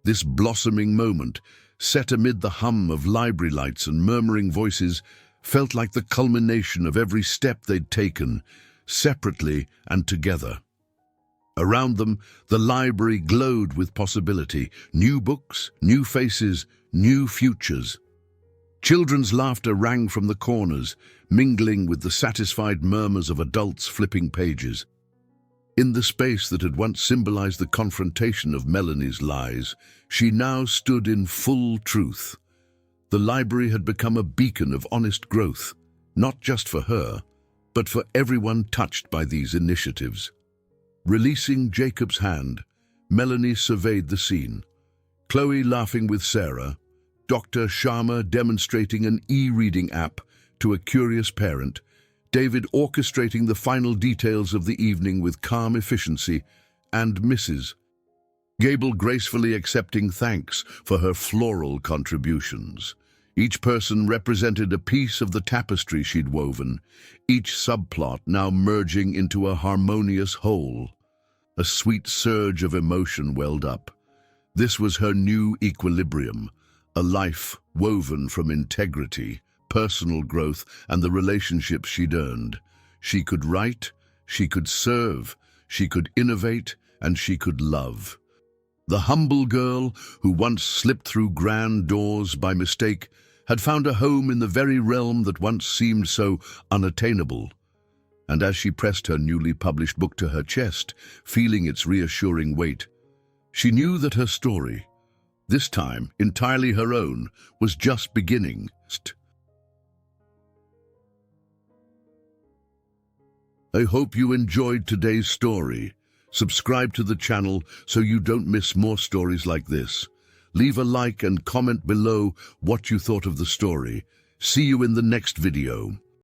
[SPEAKER 1] This blossoming moment, set amid the hum of library lights and murmuring voices, felt like the culmination of every step they'd taken, separately and together. Around them, the library glowed with possibility, new books, new faces, new futures. Children's laughter rang from the corners, mingling with the satisfied murmurs of adults flipping pages. In the space that had once symbolized the confrontation of Melanie's lies, she now stood in full truth. The library had become a beacon of honest growth, not just for her, but for everyone touched by these initiatives. Releasing Jacob's hand, Melanie surveyed the scene. Chloe laughing with Sarah, Dr. Sharma demonstrating an e-reading app to a curious parent, David orchestrating the final details of the evening with calm efficiency, and Mrs. Gable gracefully accepting thanks for her floral contributions. Each person represented a piece of the tapestry she'd woven, each subplot now merging into a harmonious whole. A sweet surge of emotion welled up. This was her new equilibrium, a life woven from integrity, personal growth, and the relationships she'd earned. She could write, she could serve, she could innovate, and she could love. The humble girl, who once slipped through grand doors by mistake, had found a home in the very realm that once seemed so unattainable. And as she pressed her newly published book to her chest, feeling its reassuring weight, she knew that her story, this time entirely her own, was just beginning. I hope you enjoyed today's story. Subscribe to the channel so you don't miss more stories like this. Leave a like and comment below what you thought of the story. See you in the next video.